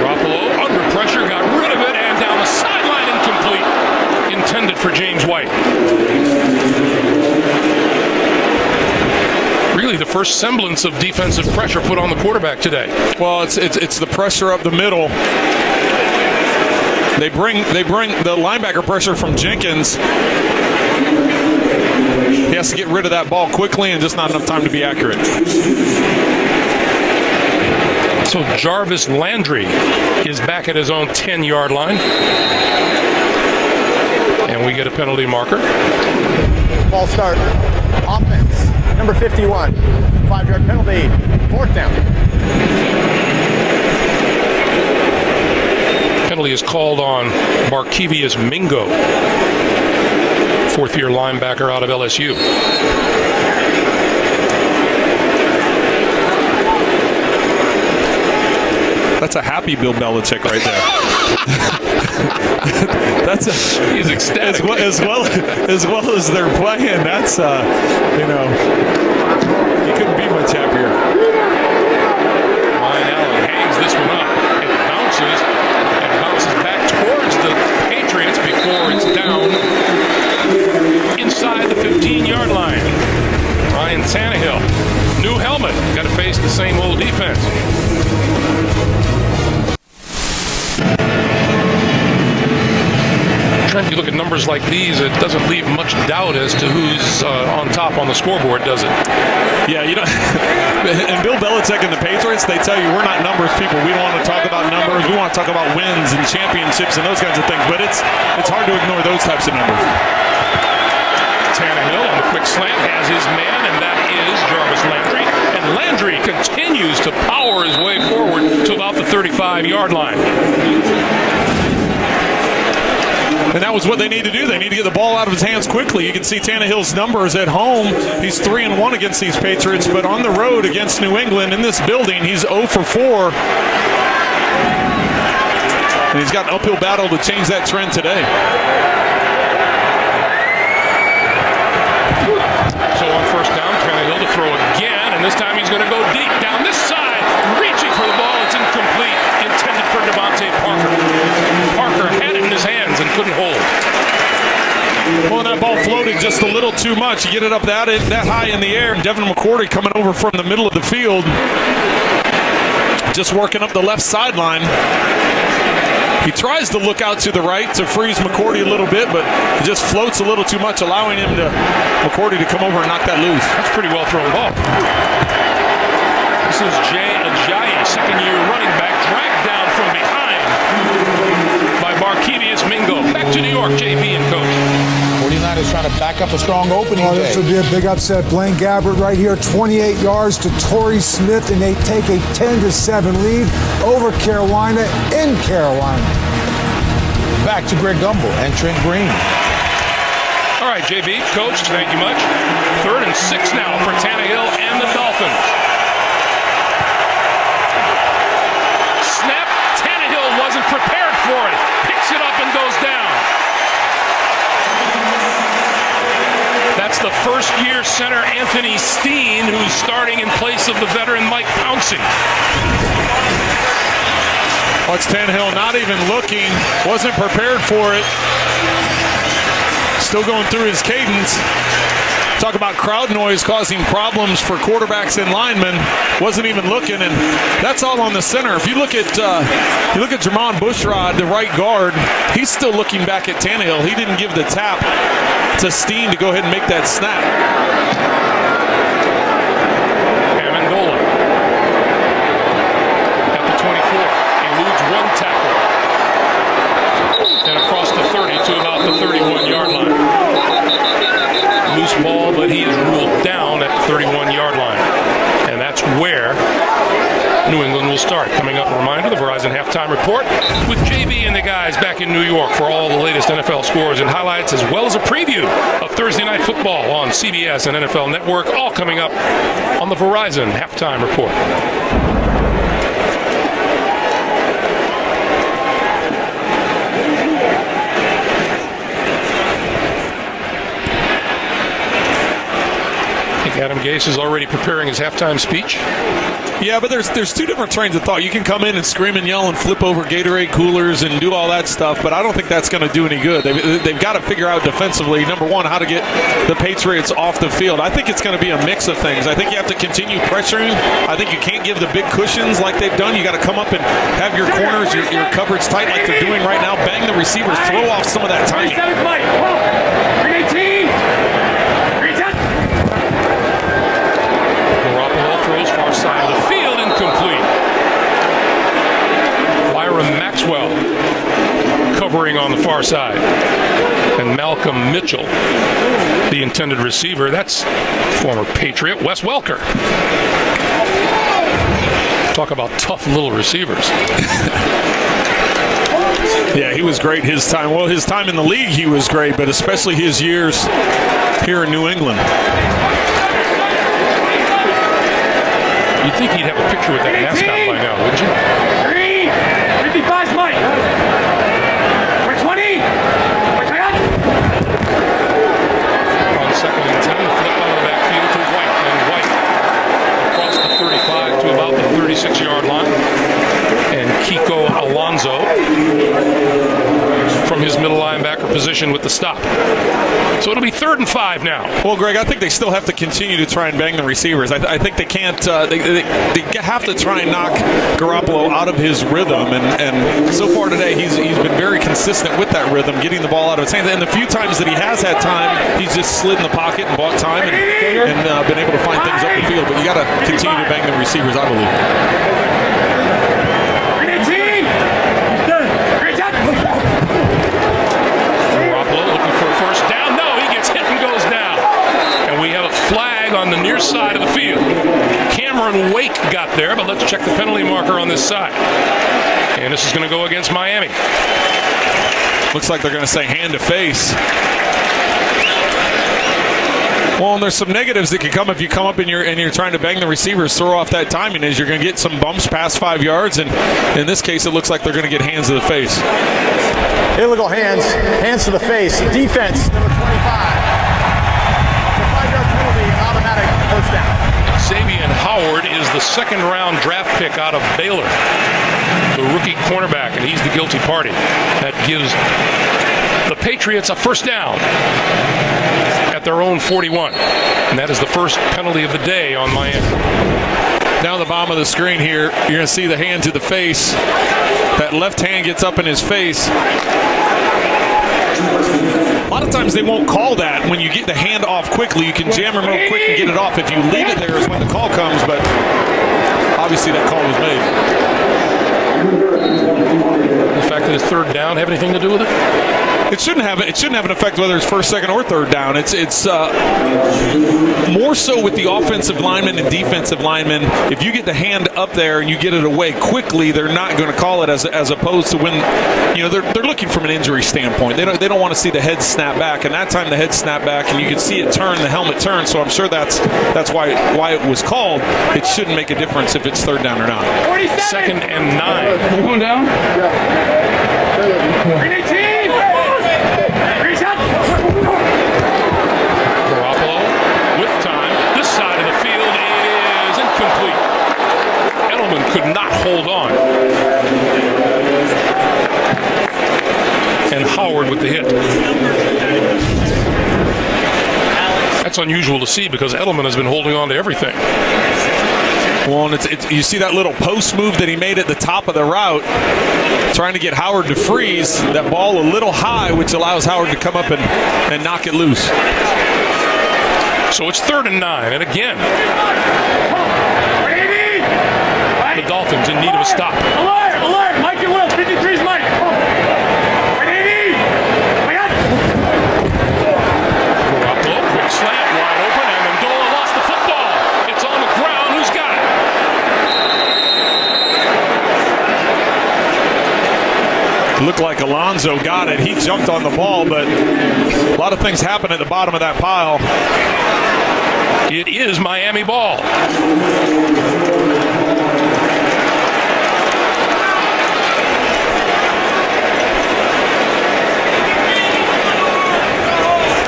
Garoppolo under pressure, got rid of it, and down the sideline, incomplete. Intended for James White. Really the first semblance of defensive pressure put on the quarterback today. Well, it's the pressure up the middle. They bring the linebacker pressure from Jenkins. He has to get rid of that ball quickly and just not enough time to be accurate. So Jarvis Landry is back at his own 10-yard line. And we get a penalty marker. Ball start. Offense. number 51. 5-yard penalty, 4th down. Penalty is called on Markevius Mingo, 4th-year linebacker out of LSU. That's a happy Bill Belichick right there. He's ecstatic. As well as they're playing. That's he couldn't be much happier. Ryan Allen hangs this one up. It bounces back towards the Patriots before it's down inside the 15-yard line. Ryan Tannehill, new helmet, got to face the same old defense. Trent, you look at numbers like these, it doesn't leave much doubt as to who's on top on the scoreboard, does it? Yeah, and Bill Belichick and the Patriots, they tell you we're not numbers people. We don't want to talk about numbers. We want to talk about wins and championships and those kinds of things. But it's hard to ignore those types of numbers. Tannehill on the quick slant has his man, and that is Jarvis Landry. And Landry continues to power his way forward to about the 35-yard line. And that was what they need to do. They need to get the ball out of his hands quickly. You can see Tannehill's numbers at home. He's 3-1 against these Patriots, but on the road against New England in this building, he's 0 for 4. And he's got an uphill battle to change that trend today. So on first down, Tannehill to throw again, and this time he's going to go deep down this side, reaching for the ball. It's incomplete, intended for Devontae Parker. Parker had it in his hands and couldn't hold. Well, that ball floated just a little too much. You get it up that high in the air, and Devin McCourty coming over from the middle of the field, just working up the left sideline. He tries to look out to the right to freeze McCourty a little bit, but it just floats a little too much, allowing McCourty to come over and knock that loose. That's a pretty well thrown ball. This is Jay Ajayi, second-year running back, dragged down from behind by Markevius Mingo. Back to New York, JB and coach. 49ers trying to back up a strong opening day. This would be a big upset. Blaine Gabbert right here, 28 yards to Torrey Smith, and they take a 10-7 lead over Carolina in Carolina. Back to Greg Gumbel and Trent Green. All right, JB, coach, thank you much. 3rd and 6 now for Tannehill and the Dolphins. Snap, Tannehill wasn't prepared for it. Picks it up and goes down. That's the first-year center Anthony Steen, who's starting in place of the veteran Mike Pouncey. Watch Tannehill not even looking, wasn't prepared for it. Still going through his cadence. Talk about crowd noise causing problems for quarterbacks and linemen. Wasn't even looking, and that's all on the center. If you look at Jermon Bushrod, the right guard, he's still looking back at Tannehill. He didn't give the tap to Steen to go ahead and make that snap. Amendola at the 24, eludes one tackle, and across the 30 to about the 31-yard line. Loose ball, but he is ruled down at the 31-yard line. And that's where New England will start. Coming up, a reminder, the Verizon Halftime Report with JB and the guys back in New York for all the latest NFL scores and highlights, as well as a preview of Thursday Night Football on CBS and NFL Network, all coming up on the Verizon Halftime Report. Adam Gase is already preparing his halftime speech. Yeah, but there's two different trains of thought. You can come in and scream and yell and flip over Gatorade coolers and do all that stuff, but I don't think that's going to do any good. They've got to figure out defensively, number one, how to get the Patriots off the field. I think it's going to be a mix of things. I think you have to continue pressuring. I think you can't give the big cushions like they've done. You got to come up and have your corners, your coverage tight like they're doing right now. Bang the receivers, throw off some of that timing. 37th play. 318. 310. Throws far side of the field, incomplete. Lyra Maxwell covering on the far side. And Malcolm Mitchell the intended receiver. That's former Patriot Wes Welker. Talk about tough little receivers. Yeah, he was great his time. Well, his time in the league, he was great, but especially his years here in New England. You'd think he'd have a picture with that mascot by now, wouldn't you? 55's Mike. We're 20. We're tired. On 2nd and 10, the flip out of the backfield to White. And White across the 35 to about the 36-yard line. And Kiko Alonso from his middle linebacker position with the stop. So it'll be 3rd and 5 now. Well, Greg, I think they still have to continue to try and bang the receivers. I think they can't. They have to try and knock Garoppolo out of his rhythm. And so far today, he's been very consistent with that rhythm, getting the ball out of his hands. And the few times that he has had time, he's just slid in the pocket and bought time and been able to find things up the field. But you got to continue to bang the receivers, I believe. On the near side of the field. Cameron Wake got there, but let's check the penalty marker on this side. And this is going to go against Miami. Looks like they're going to say hand to face. Well, and there's some negatives that can come if you come up and you're trying to bang the receivers, throw off that timing, is you're going to get some bumps past 5 yards, and in this case, it looks like they're going to get hands to the face. Illegal hands to the face. Defense, number 25. First down. Xavier Howard is the 2nd-round draft pick out of Baylor, the rookie cornerback, and he's the guilty party. That gives the Patriots a first down at their own 41, and that is the first penalty of the day on Miami. Down the bottom of the screen here, you're going to see the hand to the face. That left hand gets up in his face. A lot of times they won't call that when you get the hand off quickly. You can jam him real quick and get it off. If you leave it there is when the call comes, but obviously that call was made. The fact that it's 3rd down have anything to do with it? It shouldn't have an effect whether it's 1st, 2nd, or 3rd down. It's more so with the offensive linemen and defensive linemen. If you get the hand up there and you get it away quickly, they're not going to call it as opposed to when they're looking from an injury standpoint. They don't want to see the head snap back, and that time the head snapped back and you could see it turn, the helmet turn. So I'm sure that's why it was called. It shouldn't make a difference if it's 3rd down or not. 2nd and 9. You going down? Green 18. Garoppolo with time. This side of the field is incomplete. Edelman could not hold on. And Howard with the hit. That's unusual to see because Edelman has been holding on to everything. Well, and you see that little post move that he made at the top of the route, trying to get Howard to freeze. That ball a little high, which allows Howard to come up and knock it loose. So it's 3rd and 9, and again, the Dolphins in need of a stop. Alert! Alert! Mike and Will. 53's Mike. Garoppolo, quick slant, wide open, and Amendola lost the football. It's on the ground. Who's got it? Looked like Alonso got it. He jumped on the ball, but a lot of things happen at the bottom of that pile. It is Miami ball.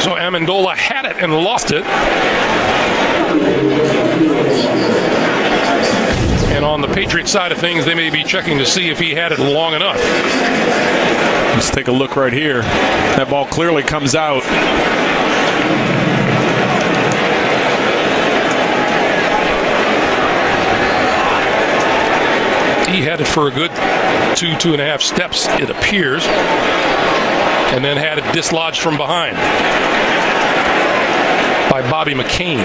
So Amendola had it and lost it. And on the Patriots side of things, they may be checking to see if he had it long enough. Let's take a look right here. That ball clearly comes out. He had it for a good 2.5 steps, it appears, and then had it dislodged from behind by Bobby McCain.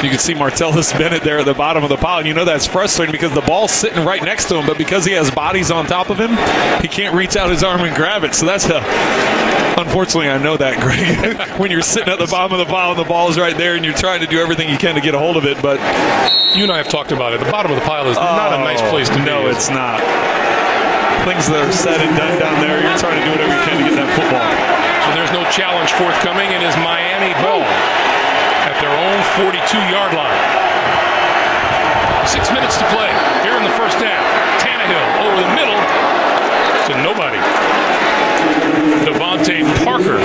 You can see Martellus Bennett there at the bottom of the pile, and you know that's frustrating because the ball's sitting right next to him, but because he has bodies on top of him, he can't reach out his arm and grab it. So that's unfortunately, I know that, Greg. When you're sitting at the bottom of the pile and the ball's right there and you're trying to do everything you can to get a hold of it, but you and I have talked about it. The bottom of the pile is not a nice place to be. No, it's not. Things that are said and done down there, you're trying to do whatever you can to get that football. So there's no challenge forthcoming. It is Miami ball at their own 42-yard line. 6 minutes to play here in the first half. Tannehill over the middle to nobody. Devontae Parker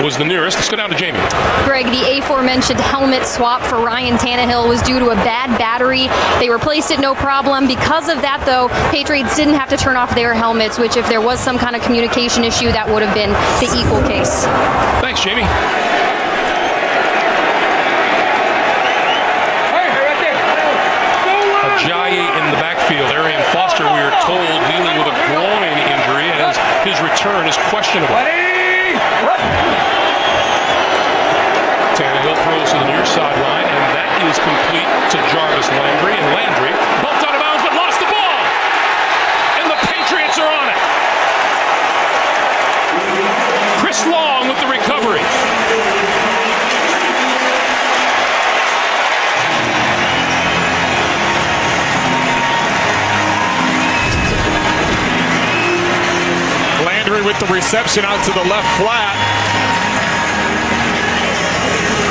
was the nearest. Let's go down to Jamie. Greg, the aforementioned helmet swap for Ryan Tannehill was due to a bad battery. They replaced it no problem. Because of that, though, Patriots didn't have to turn off their helmets, which if there was some kind of communication issue, that would have been the equal case. Thanks, Jamie. Ajayi in the backfield. Arian Foster, we are told, dealing with a groin injury as his return is questionable. Tannehill throws to the near sideline, and that is complete to Jarvis Landry. And Landry bumped out of bounds, but lost the ball. And the Patriots are on it. Chris Long with the recovery. Landry with the reception out to the left flat.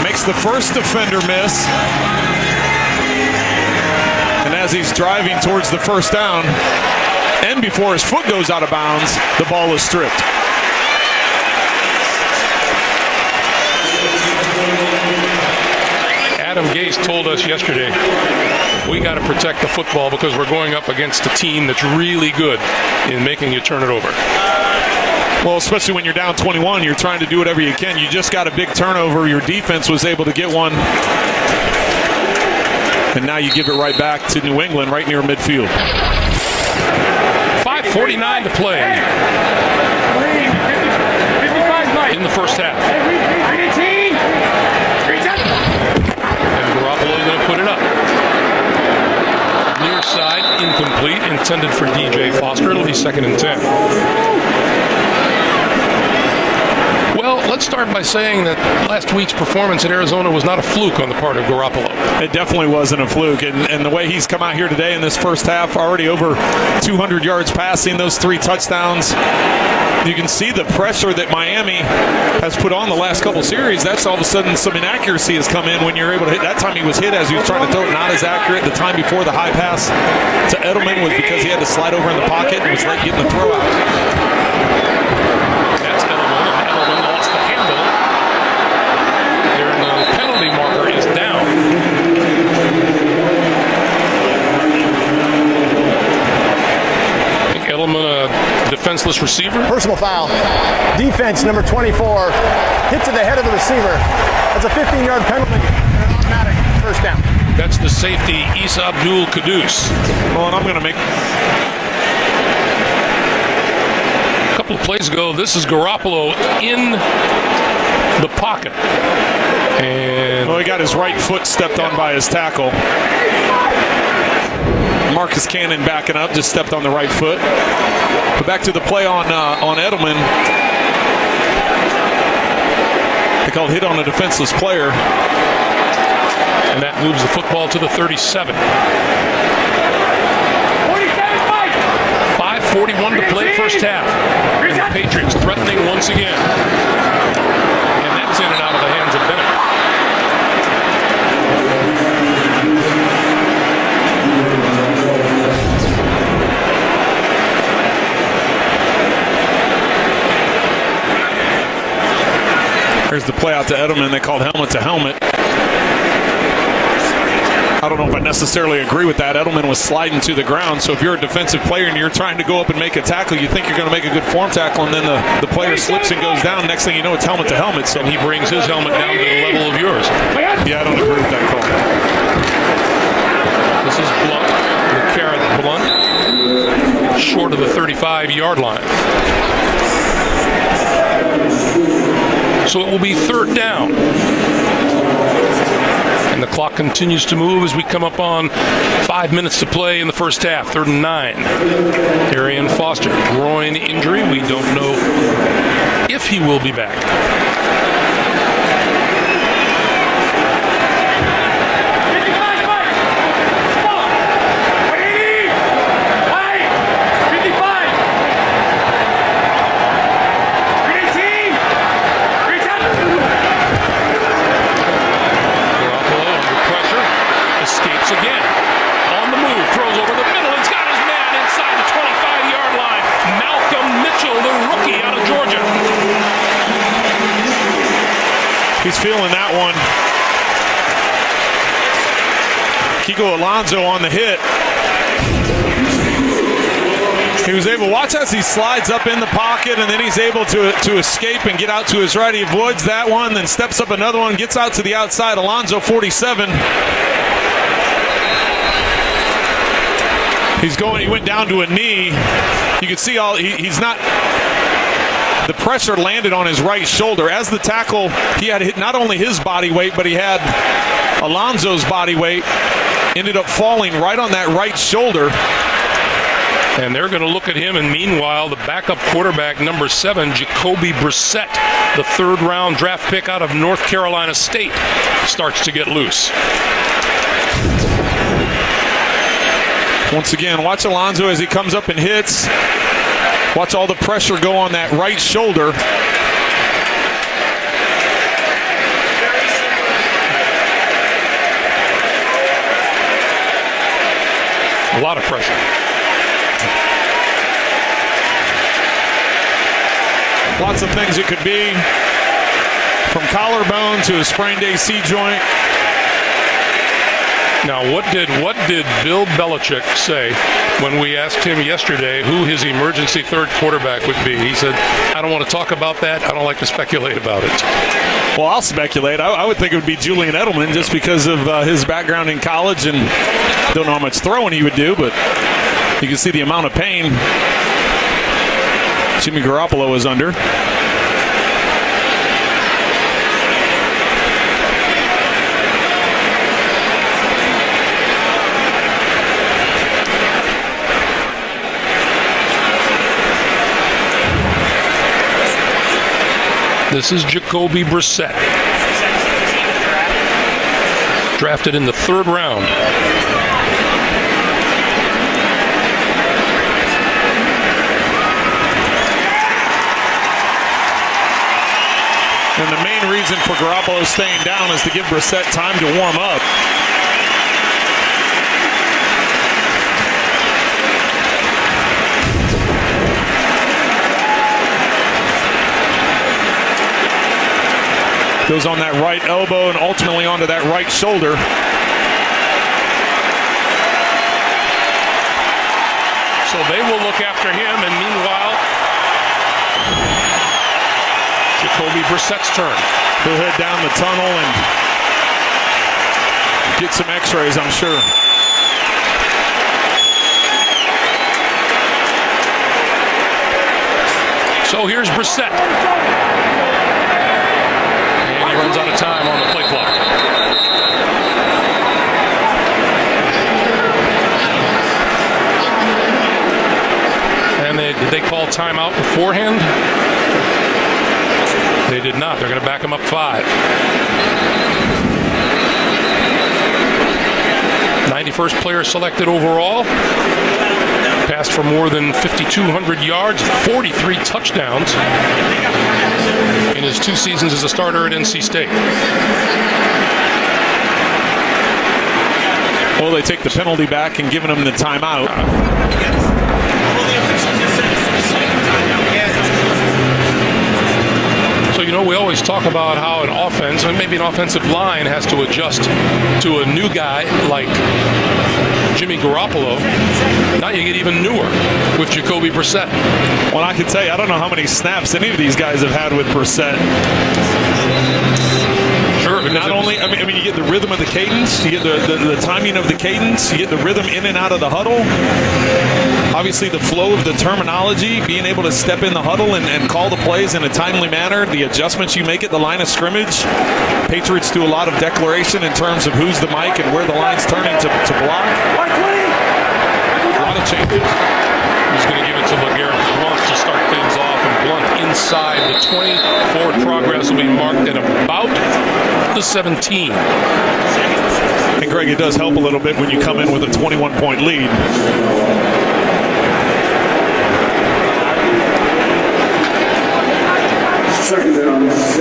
Makes the first defender miss. And as he's driving towards the first down, and before his foot goes out of bounds, the ball is stripped. Adam Gase told us yesterday, we got to protect the football because we're going up against a team that's really good in making you turn it over. Well, especially when you're down 21, you're trying to do whatever you can. You just got a big turnover. Your defense was able to get one. And now you give it right back to New England, right near midfield. 5:49 to play in the first half. And Garoppolo going to put it up. Near side, incomplete, intended for DJ Foster. It'll be 2nd and 10. Well, let's start by saying that last week's performance at Arizona was not a fluke on the part of Garoppolo. It definitely wasn't a fluke. And the way he's come out here today in this first half, already over 200 yards passing, those 3 touchdowns. You can see the pressure that Miami has put on the last couple series. That's all of a sudden some inaccuracy has come in when you're able to hit. That time he was hit as he was trying to throw it, not as accurate. The time before the high pass to Edelman was because he had to slide over in the pocket and was late getting the throw out. That's Edelman, and Edelman lost the handle. There, the penalty marker is down. I think Edelman, a defenseless receiver. Personal foul. Defense, number 24. Hit to the head of the receiver. That's a 15-yard penalty and an automatic first down. That's the safety, Isa Abdul Kudus. Well, and I'm going to make... A couple of plays ago, this is Garoppolo in the pocket. And well, he got his right foot stepped on by his tackle. Marcus Cannon backing up, just stepped on the right foot. But back to the play on Edelman. They called hit on a defenseless player. And that moves the football to the 37. 5:41 to play first half. And the Patriots threatening once again. And that's in and out of the hands of Bennett. There's the play out to Edelman. They called helmet to helmet. I don't know if I necessarily agree with that. Edelman was sliding to the ground, so if you're a defensive player and you're trying to go up and make a tackle, you think you're going to make a good form tackle, and then the player slips and goes down. Next thing you know, it's helmet to helmet. So and he brings his helmet down to the level of yours. Yeah, I don't agree with that call. This is Blunt, the carrot Blunt, short of the 35-yard line. So it will be 3rd down. And And the clock continues to move as we come up on 5 minutes to play in the first half. 3rd and 9. Arian Foster, groin injury. We don't know if he will be back. Again, on the move, throws over the middle, and got his man inside the 25-yard line. Malcolm Mitchell, the rookie out of Georgia. He's feeling that one. Kiko Alonso on the hit. He was able, watch as he slides up in the pocket, and then he's able to escape and get out to his right. He avoids that one, then steps up another one, gets out to the outside. Alonso, 47. He went down to a knee. You can see he's not, the pressure landed on his right shoulder. As the tackle, he had hit not only his body weight, but he had Alonso's body weight. Ended up falling right on that right shoulder. And they're going to look at him, and meanwhile, the backup quarterback, number 7, Jacoby Brissett, the 3rd-round draft pick out of North Carolina State, starts to get loose. Once again, watch Alonso as he comes up and hits. Watch all the pressure go on that right shoulder. A lot of pressure. Lots of things it could be. From collarbone to a sprained AC joint. Now, what did Bill Belichick say when we asked him yesterday who his emergency 3rd quarterback would be? He said, I don't want to talk about that. I don't like to speculate about it. Well, I'll speculate. I would think it would be Julian Edelman just because of his background in college, and don't know how much throwing he would do, but you can see the amount of pain Jimmy Garoppolo is under. This is Jacoby Brissett, drafted in the 3rd round. And the main reason for Garoppolo staying down is to give Brissett time to warm up. Goes on that right elbow and ultimately onto that right shoulder. So they will look after him, and meanwhile, Jacoby Brissett's turn. He'll head down the tunnel and get some x-rays, I'm sure. So here's Brissett. He runs out of time on the play clock. And did they call timeout beforehand? They did not. They're going to back him up 5. 91st player selected overall. Passed for more than 5,200 yards, 43 touchdowns in his 2 seasons as a starter at NC State. Well, they take the penalty back and giving him the timeout. So, we always talk about how an offense, and maybe an offensive line, has to adjust to a new guy like Jimmy Garoppolo. Now you get even newer with Jacoby Brissett. Well, I can tell you, I don't know how many snaps any of these guys have had with Brissett. Sure. Not only, I mean, you get the rhythm of the cadence, you get the timing of the cadence, you get the rhythm in and out of the huddle. obviously the flow of the terminology, being able to step in the huddle and call the plays in a timely manner, the adjustments you make at the line of scrimmage. Patriots do a lot of declaration in terms of who's the mic and where the line's turning to block. A lot of changes. He's going to give it to LeGarrette Blount to start things off, and Blount inside the 20. Forward progress will be marked at about the 17. And Greg, it does help a little bit when you come in with a 21-point lead. Second down, 6.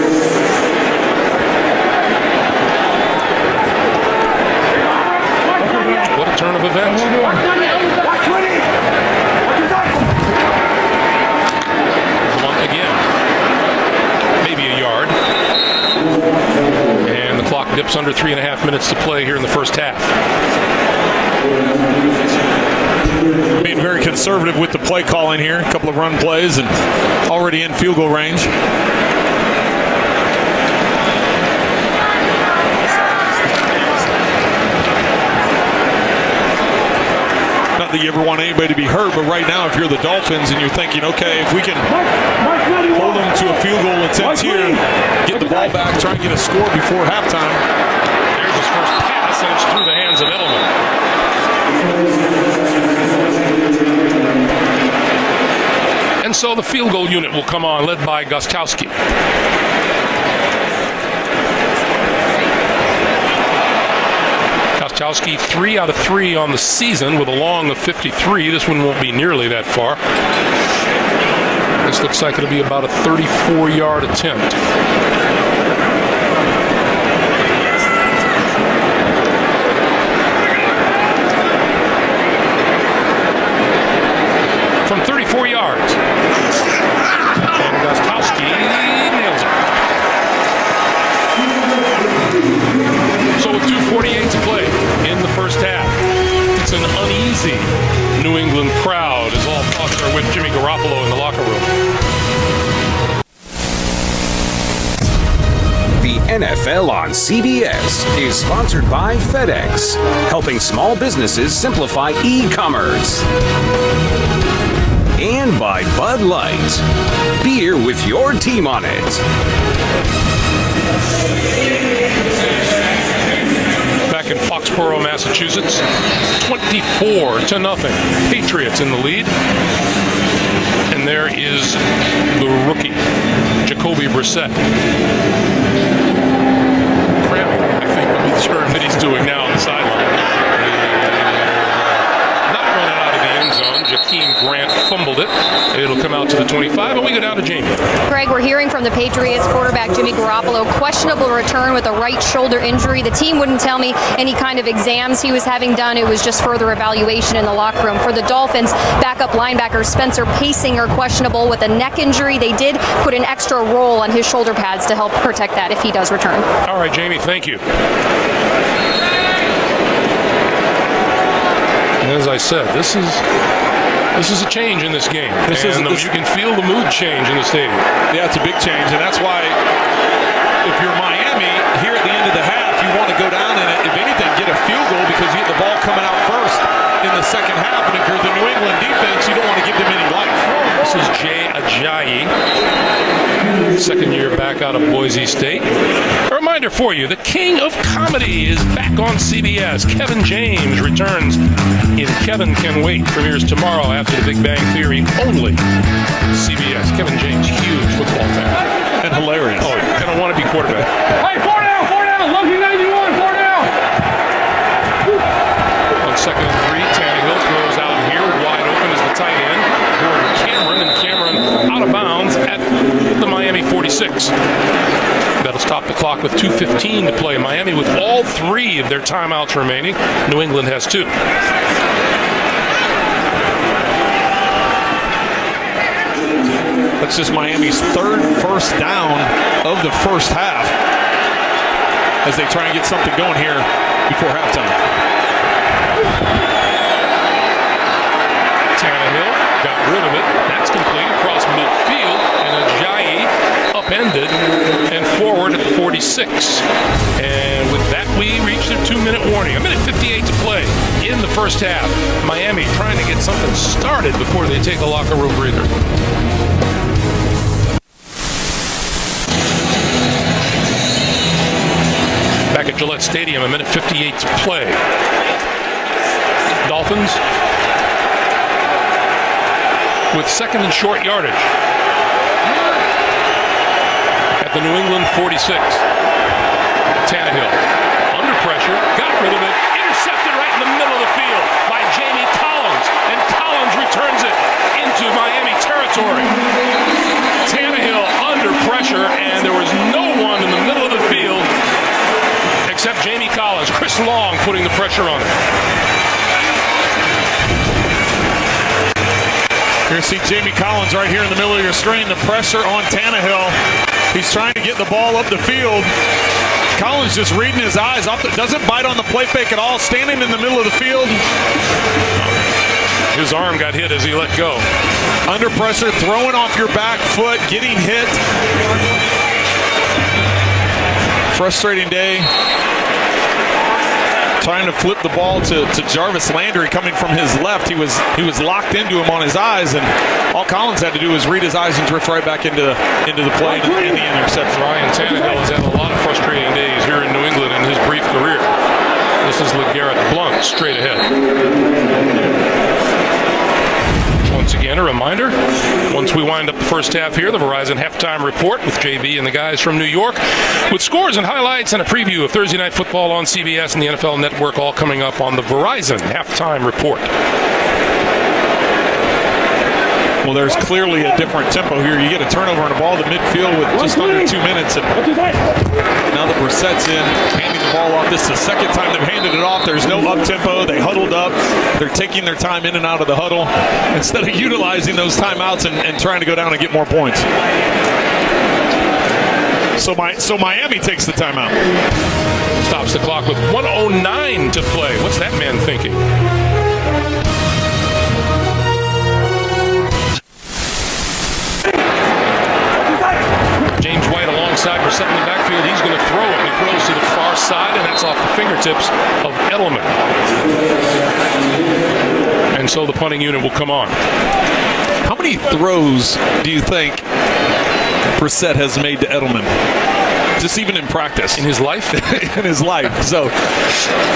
What a turn of events. Blount again. Maybe a yard. And the clock dips under 3.5 minutes to play here in the first half. Being very conservative with the play calling here. A couple of run plays and already in field goal range. Not that you ever want anybody to be hurt, but right now if you're the Dolphins and you're thinking, okay, if we can hold them to a field goal attempt here, get the ball back, try and get a score before halftime. There's his first pass, and it's through the hands of Edelman. And so the field goal unit will come on, led by Gostkowski. Gostkowski 3 out of 3 on the season with a long of 53. This one won't be nearly that far. This looks like it'll be about a 34-yard attempt. From 34 yards. And Gostkowski nails it. So with 2:48 to play in the first half, it's an uneasy New England crowd as all thoughts are with Jimmy Garoppolo in the locker room. The NFL on CBS is sponsored by FedEx, helping small businesses simplify e-commerce. And by Bud Light, beer with your team on it. Back in Foxborough, Massachusetts, 24-0. Patriots in the lead. And there is the rookie, Jacoby Brissett. Cramming, I think, would be the term that he's doing now on the sideline. Not running out of the end zone. Jakeem Grant fumbled it. It'll come out to the 25, and we go down to Jamie. Greg, we're hearing from the Patriots quarterback Jimmy Garoppolo, questionable return with a right shoulder injury. The team wouldn't tell me any kind of exams he was having done. It was just further evaluation in the locker room. For the Dolphins, backup linebacker Spencer Pasinger questionable with a neck injury. They did put an extra roll on his shoulder pads to help protect that if he does return. All right, Jamie, thank you. And as I said, this is a change in this game. You can feel the mood change in the stadium. Yeah, it's a big change, and that's why if you're Miami, here at the end of the half, you want to go down and, if anything, get a field goal because you get the ball coming out first in the second half, and if you're the New England defense, you don't want to give them any life. This is Jay Ajayi, second year back out of Boise State. A reminder for you, the king of comedy is back on CBS. Kevin James returns in Kevin Can Wait. Premieres tomorrow after The Big Bang Theory, only CBS. Kevin James, huge football fan. And hilarious. Oh, gonna want to be quarterback. Hey, 4 down, Lucky 91, 4 down. On 2nd and 3, Tannehill throws out here, wide open is the tight end, Gordon Cameron, and Cameron out of bounds at the Miami 46. That'll stop the clock with 2:15 to play. Miami with all 3 of their timeouts remaining. New England has 2. That's just Miami's third first down of the first half as they try and get something going here before halftime. Tannehill got rid of it. That's complete across midfield, and Ajayi upended and forward at the 46. And with that, we reach their 2-minute warning. 1:58 to play in the first half. Miami trying to get something started before they take a locker room breather. Back at Gillette Stadium, a minute 58 to play. Dolphins with second and short yardage at the New England 46. Tannehill under pressure, got rid of it, intercepted right in the middle of the field by Jamie Collins, and Collins returns it into Miami territory. Tannehill under pressure, and there was no one in the middle of the field except Jamie Collins. Chris Long putting the pressure on him. You're going to see Jamie Collins right here in the middle of your screen. The pressure on Tannehill. He's trying to get the ball up the field. Collins just reading his eyes. Doesn't bite on the play fake at all. Standing in the middle of the field. His arm got hit as he let go. Under pressure, throwing off your back foot, getting hit. Frustrating day. Trying to flip the ball to Jarvis Landry coming from his left. He was locked into him on his eyes, and all Collins had to do was read his eyes and drift right back into the play and the interception. Ryan Tannehill has had a lot of frustrating days here in New England in his brief career. This is LeGarrette Blount straight ahead. Once again, a reminder, once we wind up the first half here, the Verizon Halftime Report with JB and the guys from New York, with scores and highlights and a preview of Thursday Night Football on CBS and the NFL Network, all coming up on the Verizon Halftime Report. Well, there's clearly a different tempo here. You get a turnover and a ball to midfield with just under 2 minutes. And now that Brissett's in, handing the ball off. This is the second time they've handed it off. There's no up-tempo. They huddled up. They're taking their time in and out of the huddle instead of utilizing those timeouts and trying to go down and get more points. So Miami takes the timeout. Stops the clock with 1:09 to play. What's that man thinking? James White alongside Brissett in the backfield. He's going to throw it. He throws to the far side, and that's off the fingertips of Edelman. And so the punting unit will come on. How many throws do you think Brissett has made to Edelman? Just even in practice. In his life? In his life. So,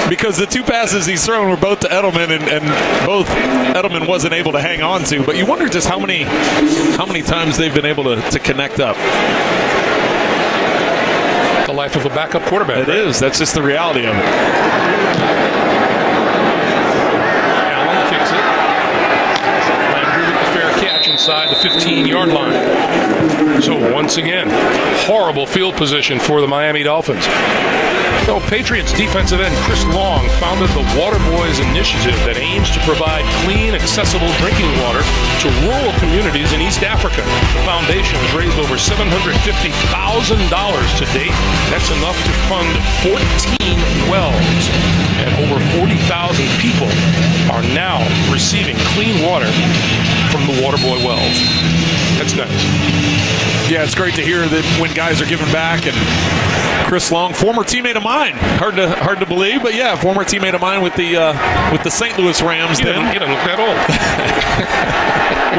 because the two passes he's thrown were both to Edelman, and both Edelman wasn't able to hang on to. But you wonder just how many times they've been able to connect up. The life of a backup quarterback. It is. That's just the reality of it. Allen kicks it. Landry with the fair catch inside the 15-yard line. So once again, horrible field position for the Miami Dolphins. So Patriots defensive end Chris Long founded the Water Boys initiative that aims to provide clean, accessible drinking water to rural communities in East Africa. The foundation has raised over $750,000 to date. That's enough to fund 14 wells. And over 40,000 people are now receiving clean water from the Water Boy wells. That's nice. Yeah, it's great to hear that when guys are giving back. And Chris Long, former teammate of mine, hard to believe, but yeah, former teammate of mine with the St. Louis Rams. He doesn't look that old.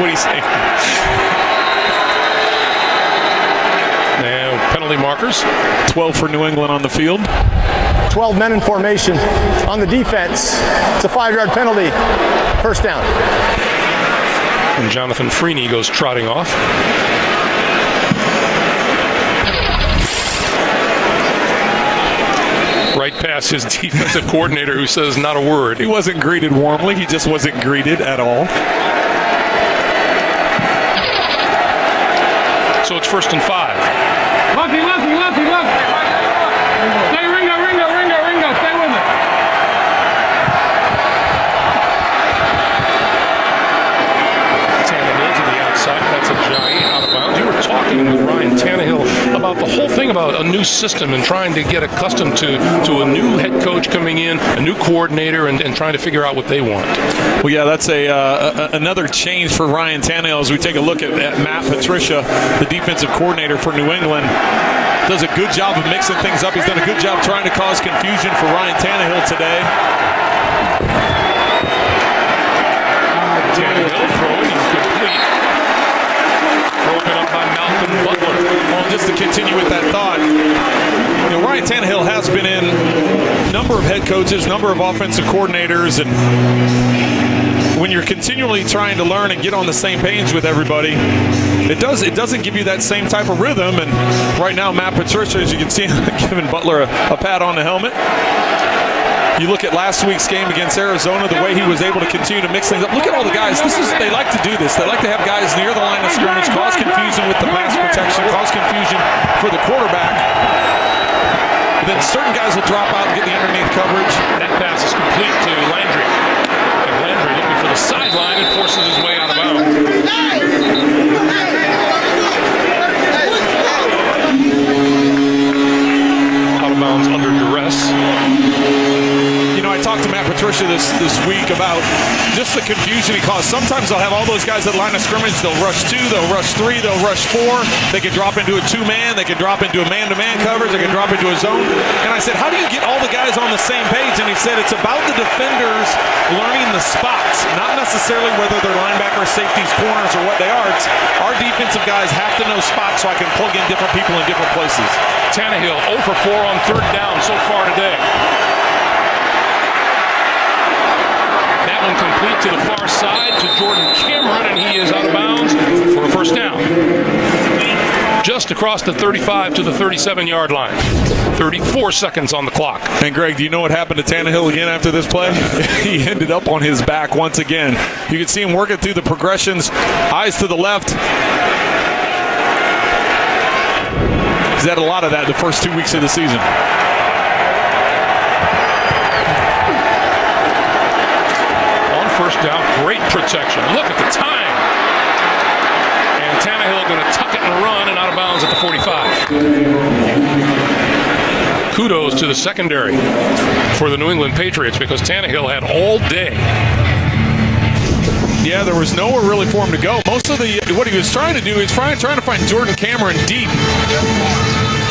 What do you say? Now penalty markers. 12 for New England on the field. 12 men in formation on the defense. It's a 5-yard penalty. First down. And Jonathan Freeney goes trotting off. Right past his defensive coordinator, who says not a word. He wasn't greeted warmly. He just wasn't greeted at all. So it's 1st and 5. Lefty. Stay Ringo. Stay with it. Tannehill to the outside. That's a giant out of bounds. You were talking with Ryan Tannehill about the whole thing about a new system and trying to get accustomed to a new head coach coming in, a new coordinator, and trying to figure out what they want. Well, yeah, that's another change for Ryan Tannehill as we take a look at Matt Patricia, the defensive coordinator for New England. Does a good job of mixing things up. He's done a good job trying to cause confusion for Ryan Tannehill today. Tannehill throwing incomplete. Broken up by Malcolm Butler. Well, just to continue with that thought, Ryan Tannehill has been in a number of head coaches, number of offensive coordinators, and when you're continually trying to learn and get on the same page with everybody, it doesn't give you that same type of rhythm. And right now, Matt Patricia, as you can see, giving Butler a pat on the helmet. You look at last week's game against Arizona, the way he was able to continue to mix things up. Look at all the guys. They like to do this. They like to have guys near the line of scrimmage, cause confusion with the pass protection, cause confusion for the quarterback. But then certain guys will drop out and get the underneath coverage. That pass is complete to Landry. And Landry looking for the sideline and forces his way out of bounds. Out of bounds under duress. I talked to Matt Patricia this week about just the confusion he caused. Sometimes they'll have all those guys at line of scrimmage. They'll rush 2, they'll rush 3, they'll rush 4. They can drop into a 2-man. They can drop into a man-to-man coverage. They can drop into a zone. And I said, how do you get all the guys on the same page? And he said, it's about the defenders learning the spots, not necessarily whether they're linebackers, safeties, corners, or what they are. It's our defensive guys have to know spots so I can plug in different people in different places. Tannehill 0 for 4 on third down so far today. That one complete to the far side to Jordan Cameron, and he is out of bounds for a first down. Just across the 35 to the 37-yard line. 34 seconds on the clock. And Greg, do you know what happened to Tannehill again after this play? He ended up on his back once again. You can see him working through the progressions, eyes to the left. He's had a lot of that the first 2 weeks of the season. First down, great protection. Look at the time. And Tannehill going to tuck it and run and out of bounds at the 45. Kudos to the secondary for the New England Patriots because Tannehill had all day. Yeah, there was nowhere really for him to go. Most of what he was trying to do is trying to find Jordan Cameron deep.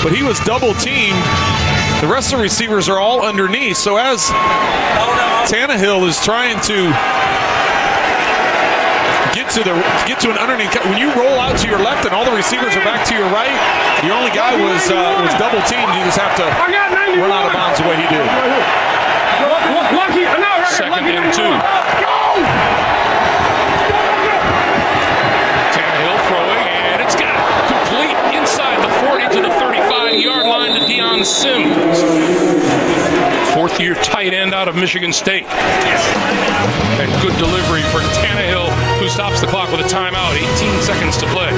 But he was double teamed. The rest of the receivers are all underneath. So as Tannehill is trying to get to an underneath, when you roll out to your left and all the receivers are back to your right, your only guy was double teamed. You just have to run out of bounds the way he did. Second and 2. Tannehill throwing, and it's got complete inside the 40 to the 35-yard line to Deion Sims. Fourth-year tight end out of Michigan State. And good delivery for Tannehill, who stops the clock with a timeout. 18 seconds to play.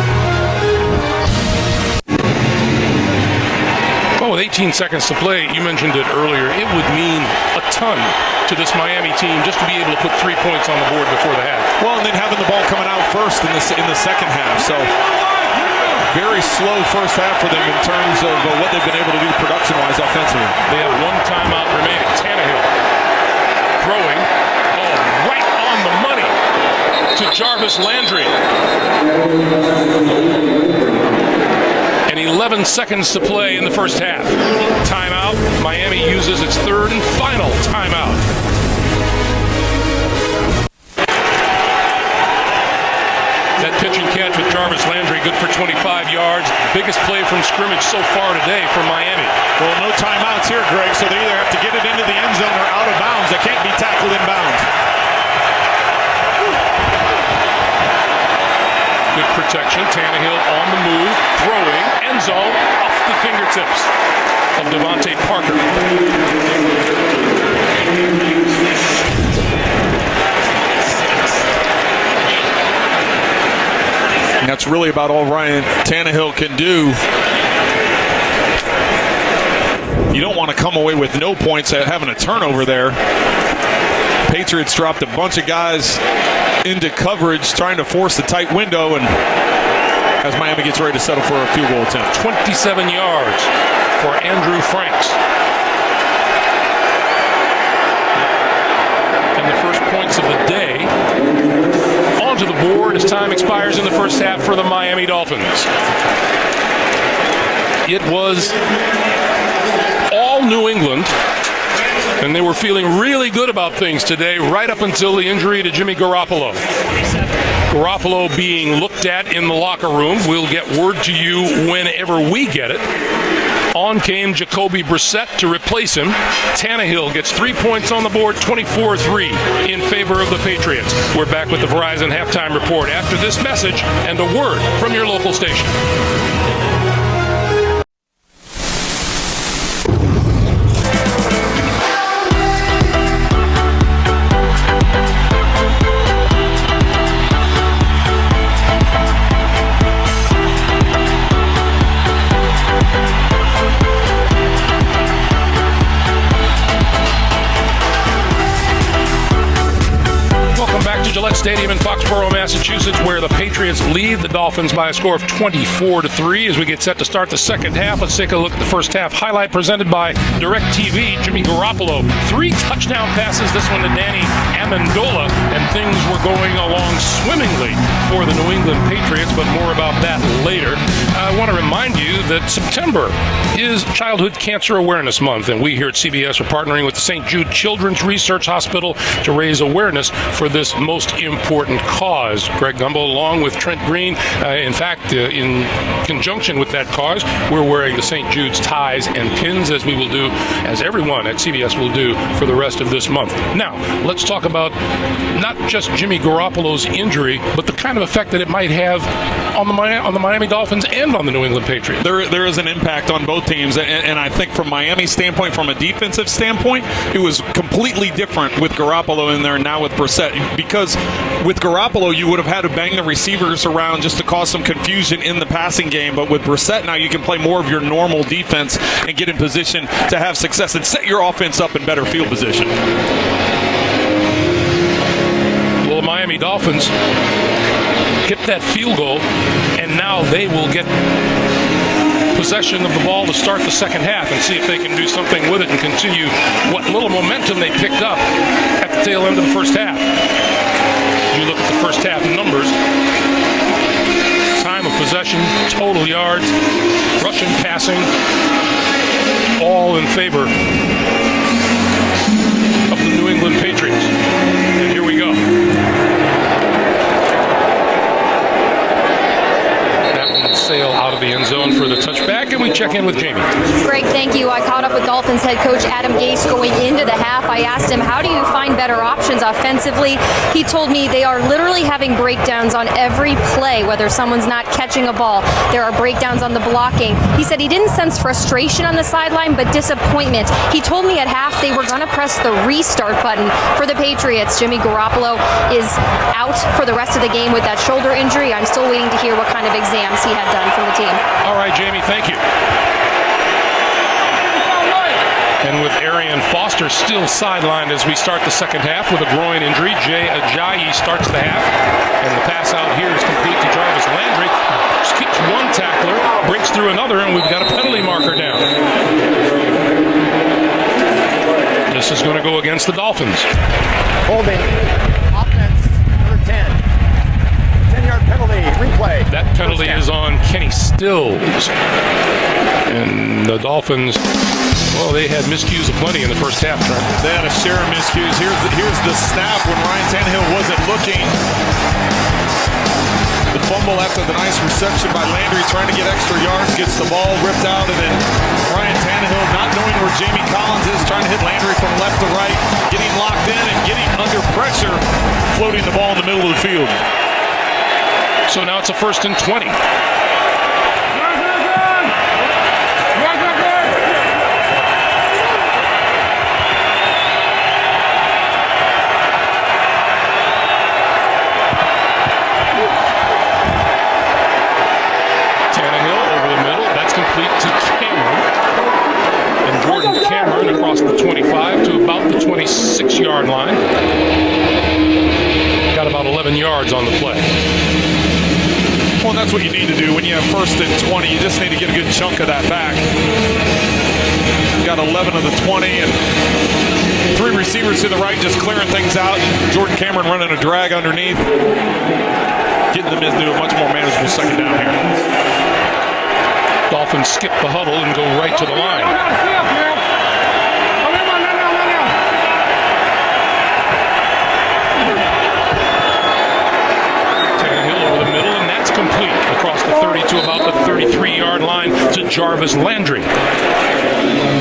Well, with 18 seconds to play, you mentioned it earlier, it would mean a ton to this Miami team just to be able to put 3 points on the board before the half. Well, and then having the ball coming out first in the second half. So very slow first half for them in terms of what they've been able to do production-wise offensively. They have one timeout remaining. Tannehill throwing, right on the money to Jarvis Landry. And 11 seconds to play in the first half. Timeout. Miami uses its third and final timeout. That pitch and catch with Jarvis Landry, good for 25 yards. Biggest play from scrimmage so far today for Miami. Well, no timeouts here, Greg, so they either have to get it into the end zone or out of bounds. They can't be tackled in bounds. Good protection. Tannehill on the move, throwing, end zone, off the fingertips of Devontae Parker. And that's really about all Ryan Tannehill can do. You don't want to come away with no points at having a turnover there. Patriots dropped a bunch of guys into coverage trying to force the tight window, and as Miami gets ready to settle for a field goal attempt. 27 yards for Andrew Franks. And the first points of the day onto the board as time expires in the first half for the Miami Dolphins. It was all New England And they were feeling really good about things today, right up until the injury to Jimmy Garoppolo. Garoppolo being looked at in the locker room. We'll get word to you whenever we get it. On came Jacoby Brissett to replace him. Tannehill gets 3 points on the board, 24-3 in favor of the Patriots. We're back with the Verizon Halftime Report after this message and a word from your local station. Gillette Stadium in Foxborough, Massachusetts, where the Patriots lead the Dolphins by a score of 24-3 as we get set to start the second half. Let's take a look at the first half highlight presented by DirecTV. Jimmy Garoppolo, 3 touchdown passes, this one to Danny Amendola, and things were going along swimmingly for the New England Patriots, but more about that later. I want to remind you that September is Childhood Cancer Awareness Month, and we here at CBS are partnering with the St. Jude Children's Research Hospital to raise awareness for this most important cause. Greg Gumbel, along with Trent Green, in conjunction with that cause, we're wearing the St. Jude's ties and pins, as we will do, as everyone at CBS will do for the rest of this month. Now, let's talk about not just Jimmy Garoppolo's injury, but the kind of effect that it might have on the Miami Dolphins and on the New England Patriots. There is an impact on both teams, and I think from Miami's standpoint, from a defensive standpoint, it was completely different with Garoppolo in there and now with Brissett, because with Garoppolo, you would have had to bang the receivers around just to cause some confusion in the passing game. But with Brissett, now you can play more of your normal defense and get in position to have success and set your offense up in better field position. Well, the Miami Dolphins hit that field goal, and now they will get possession of the ball to start the second half and see if they can do something with it and continue what little momentum they picked up at the tail end of the first half. You look at the first half numbers, time of possession, total yards, rushing, passing, all in favor of the New England Patriots. And here we go. That one will sail out of the end zone for the touchback, and we check in with Jamie. Greg, thank you. I caught up with Dolphins head coach Adam Gase going into the half. I asked him, how do you find better options offensively? He told me they are literally having breakdowns on every play, whether someone's not catching a ball. There are breakdowns on the blocking. He said he didn't sense frustration on the sideline, but disappointment. He told me at half they were going to press the restart button for the Patriots. Jimmy Garoppolo is out for the rest of the game with that shoulder injury. I'm still waiting to hear what kind of exams he had done from the team. All right, Jamie, thank you. And with Arian Foster still sidelined as we start the second half with a groin injury, Jay Ajayi starts the half. And the pass out here is complete to Jarvis Landry. Skips one tackler, breaks through another, and we've got a penalty marker down. This is going to go against the Dolphins. Holding. Offense, number 10. 10-yard penalty. Replay. That penalty is on Kenny Stills. And the Dolphins, well, they had miscues aplenty in the first half, Trent. They had a share of miscues. Here's the snap when Ryan Tannehill wasn't looking. The fumble after the nice reception by Landry, trying to get extra yards, gets the ball ripped out, and then Ryan Tannehill, not knowing where Jamie Collins is, trying to hit Landry from left to right, getting locked in and getting under pressure, floating the ball in the middle of the field. So now it's a 1st and 20. Across the 25 to about the 26-yard line. Got about 11 yards on the play. Well, that's what you need to do when you have 1st and 20. You just need to get a good chunk of that back. Got 11 of the 20 and 3 receivers to the right just clearing things out. Jordan Cameron running a drag underneath. Getting them into a much more manageable second down here. Dolphins skip the huddle and go right to the line. Jarvis Landry.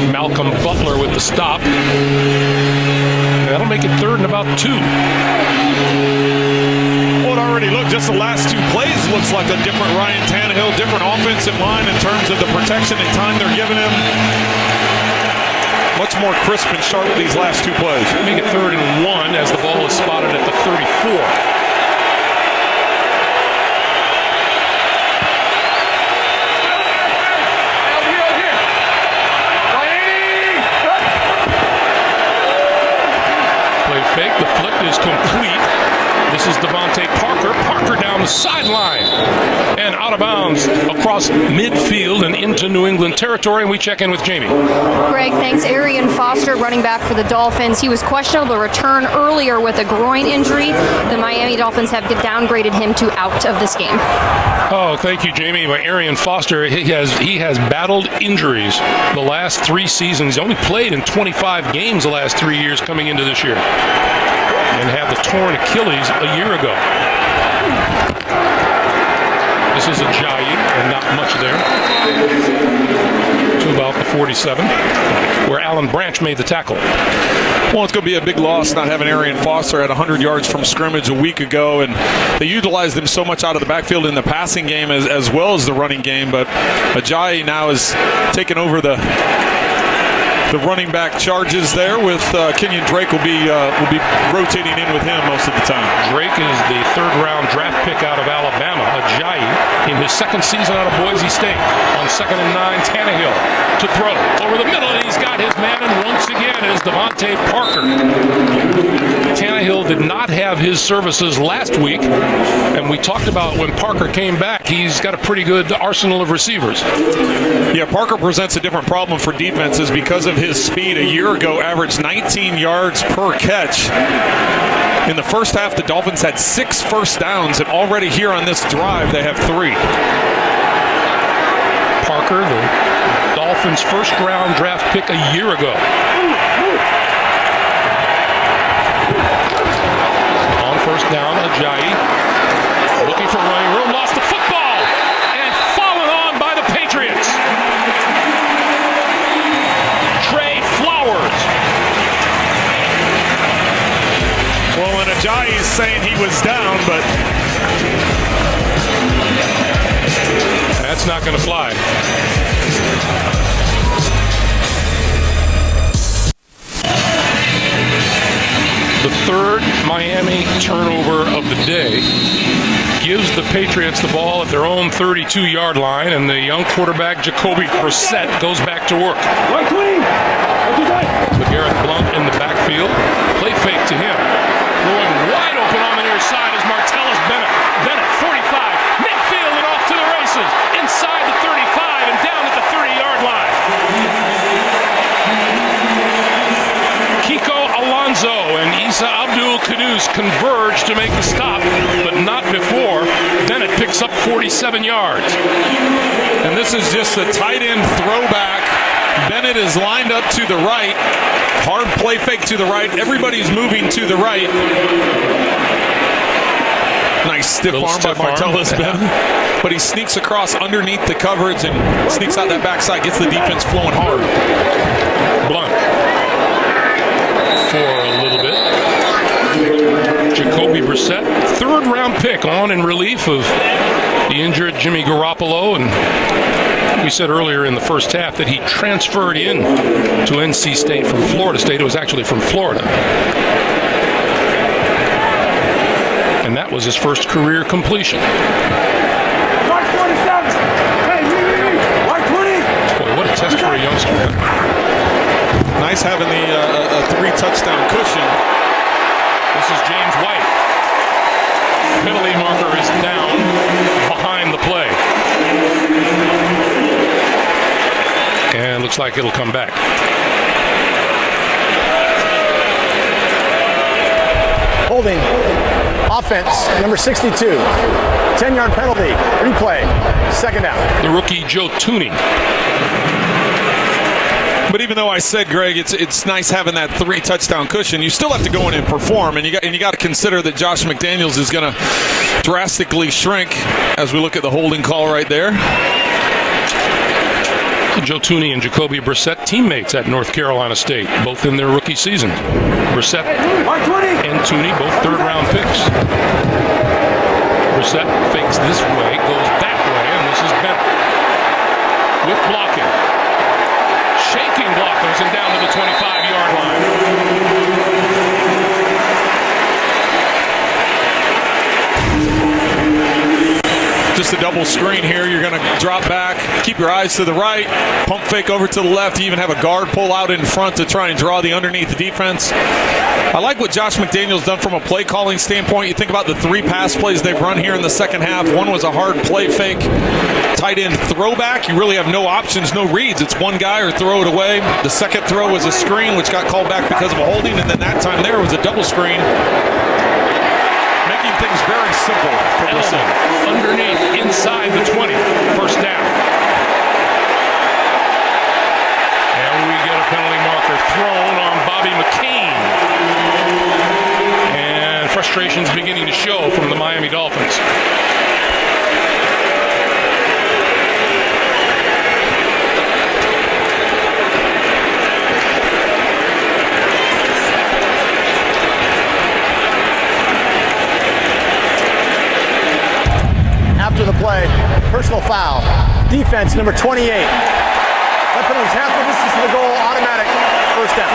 Malcolm Butler with the stop. That'll make it 3rd and about 2. Well, it already looked, just the last 2 plays looks like a different Ryan Tannehill, different offensive line in terms of the protection and time they're giving him. Much more crisp and sharp these last 2 plays. Make it 3rd and 1 as the ball is spotted at the 34. Fake. The flip is complete. This is Devontae Parker. Parker down the sideline and out of bounds across midfield and into New England territory. And we check in with Jamie. Greg, thanks. Arian Foster, running back for the Dolphins. He was questionable to return earlier with a groin injury. The Miami Dolphins have downgraded him to out of this game. Oh, thank you, Jamie. Arian Foster, he has battled injuries the last 3 seasons. He's only played in 25 games the last 3 years coming into this year, and had the torn Achilles a year ago. This is Ajayi, and not much there. To about the 47, where Alan Branch made the tackle. Well, it's going to be a big loss not having Arian Foster at 100 yards from scrimmage a week ago, and they utilized him so much out of the backfield in the passing game as well as the running game, but Ajayi now has taken over the running back charges there with Kenyon Drake will be rotating in with him most of the time. Drake is the 3rd-round draft pick out of Alabama. Ajayi in his 2nd season out of Boise State. On 2nd and 9, Tannehill to throw over the middle, and he's got his man, and once again is Devontae Parker. Tannehill did not have his services last week, and we talked about when Parker came back, he's got a pretty good arsenal of receivers. Yeah, Parker presents a different problem for defenses because of his speed. A year ago, averaged 19 yards per catch. In the first half, the Dolphins had 6 first downs, and already here on this drive, they have 3. Parker, the Dolphins' 1st-round draft pick a year ago. On 1st down, Ajayi looking for running room, lost the football, and fallen on by the Patriots. Well, and Ajayi is saying he was down, but that's not going to fly. The 3rd Miami turnover of the day gives the Patriots the ball at their own 32-yard line, and the young quarterback Jacoby Brissett goes back to work. LeGarrette Blount in the backfield. Play fake to him. Going wide open on the near side is Martellus Bennett. Bennett, 45, midfield and off to the races. Inside the 35 and down at the 30-yard line. Kiko Alonso and Isa Abdul Kudus converge to make the stop, but not before. Bennett picks up 47 yards. And this is just a tight end throwback. Bennett is lined up to the right. Hard play fake to the right. Everybody's moving to the right. Nice stiff arm by Martellus Bennett. But he sneaks across underneath the coverage and sneaks out that backside, gets the defense flowing hard. Blunt for a little bit. Jacoby Brissett, 3rd-round pick, on in relief of the injured Jimmy Garoppolo, and we said earlier in the first half that he transferred in to NC State from Florida State. It was actually from Florida. And that was his first career completion. Mark 47. Hey, Mark 20. Boy, what a test for a youngster. Nice having the a 3-touchdown cushion. This is James White. Penalty marker is down behind the play. And looks like it'll come back. Holding. Offense, number 62. 10-yard penalty. Replay. 2nd down. The rookie Joe Tooney. But even though I said, Greg, it's nice having that 3-touchdown cushion, you still have to go in and perform, and you got to consider that Josh McDaniels is going to drastically shrink as we look at the holding call right there. Joe Thuney and Jacoby Brissett, teammates at North Carolina State, both in their rookie season. Brissett and Thuney, both third-round picks. Brissett fakes this way, goes that way, and this is Bennett with blocking. Shaking blockers and down to the 25-yard line. Just a double screen here. You're going to drop back, keep your eyes to the right, pump fake over to the left. You even have a guard pull out in front to try and draw the underneath the defense. I like what Josh McDaniels done from a play calling standpoint. You think about the 3 pass plays they've run here in the second half. One was a hard play fake, tight end throwback. You really have no options, no reads. It's one guy or throw it away. The second throw was a screen, which got called back because of a holding, and then that time there was a double screen. Making things very simple for Brissett. Underneath, inside the 20, first down. And we get a penalty marker thrown on Bobby McCain. And frustration's beginning to show from the Miami Dolphins. After the play, personal foul. Defense, number 28. That penalty's half the distance to the goal, automatic first down.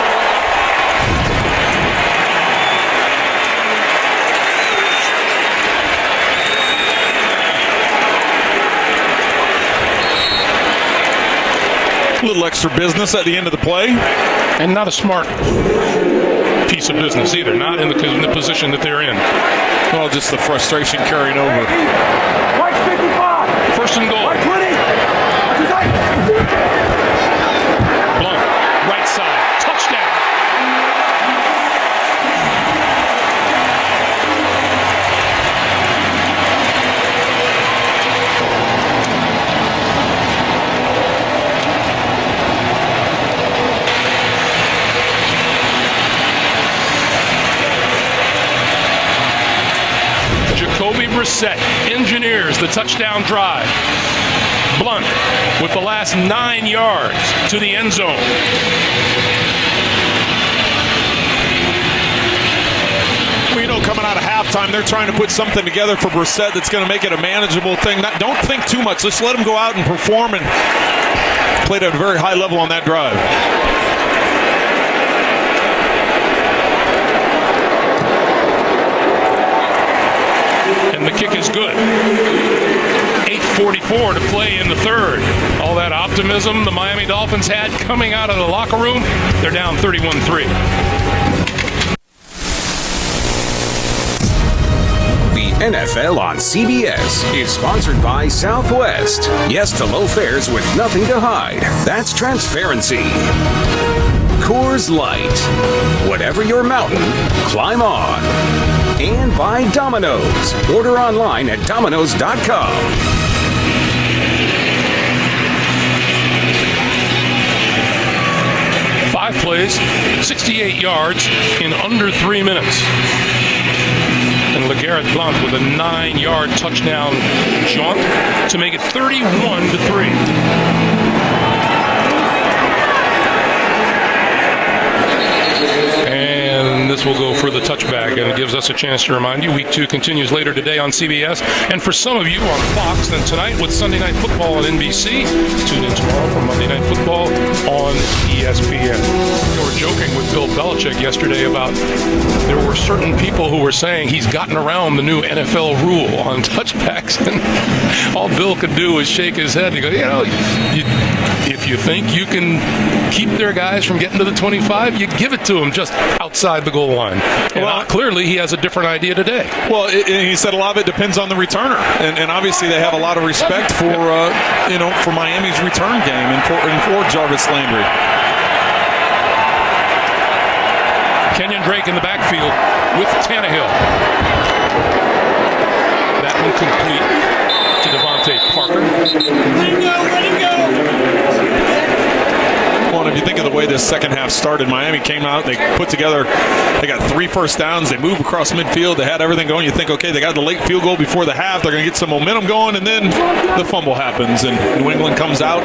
A little extra business at the end of the play. And not a smart piece of business either, not in the position that they're in. Well, just the frustration carrying over. First and goal. Blunt, right side, touchdown. Jacoby Brissett engineers the touchdown drive. Blunt with the last 9 yards to the end zone. Well, you know, coming out of halftime, they're trying to put something together for Brissett that's going to make it a manageable thing. Don't think too much. Just let him go out and perform, and played at a very high level on that drive. And the kick is good. 8:44 to play in the third. All that optimism the Miami Dolphins had coming out of the locker room, they're down 31-3. The NFL on CBS is sponsored by Southwest. Yes to low fares with nothing to hide. That's transparency. Coors Light. Whatever your mountain, climb on. And by Domino's. Order online at Domino's.com. 5 plays, 68 yards in under 3 minutes. And LeGarrette Blount with a 9-yard touchdown jaunt to make it 31-3. And this will go for the touchback, and it gives us a chance to remind you, Week 2 continues later today on CBS, and for some of you on Fox, then tonight with Sunday Night Football on NBC. Tune in tomorrow for Monday Night Football on ESPN. We were joking with Bill Belichick yesterday about there were certain people who were saying he's gotten around the new NFL rule on touchbacks, and all Bill could do was shake his head and go, if you think you can keep their guys from getting to the 25, you give it to them just outside the goal line. And clearly he has a different idea today. Well, he said a lot of it depends on the returner, and obviously they have a lot of respect for for Miami's return game and for Jarvis Landry. Kenyon Drake in the backfield with Tannehill. That one complete to Devontae Parker. Well, if you think of of the way this second half started. Miami came out, they put together, they got 3 first downs, they moved across midfield, they had everything going. You think, okay, they got the late field goal before the half, they're going to get some momentum going, and then the fumble happens, and New England comes out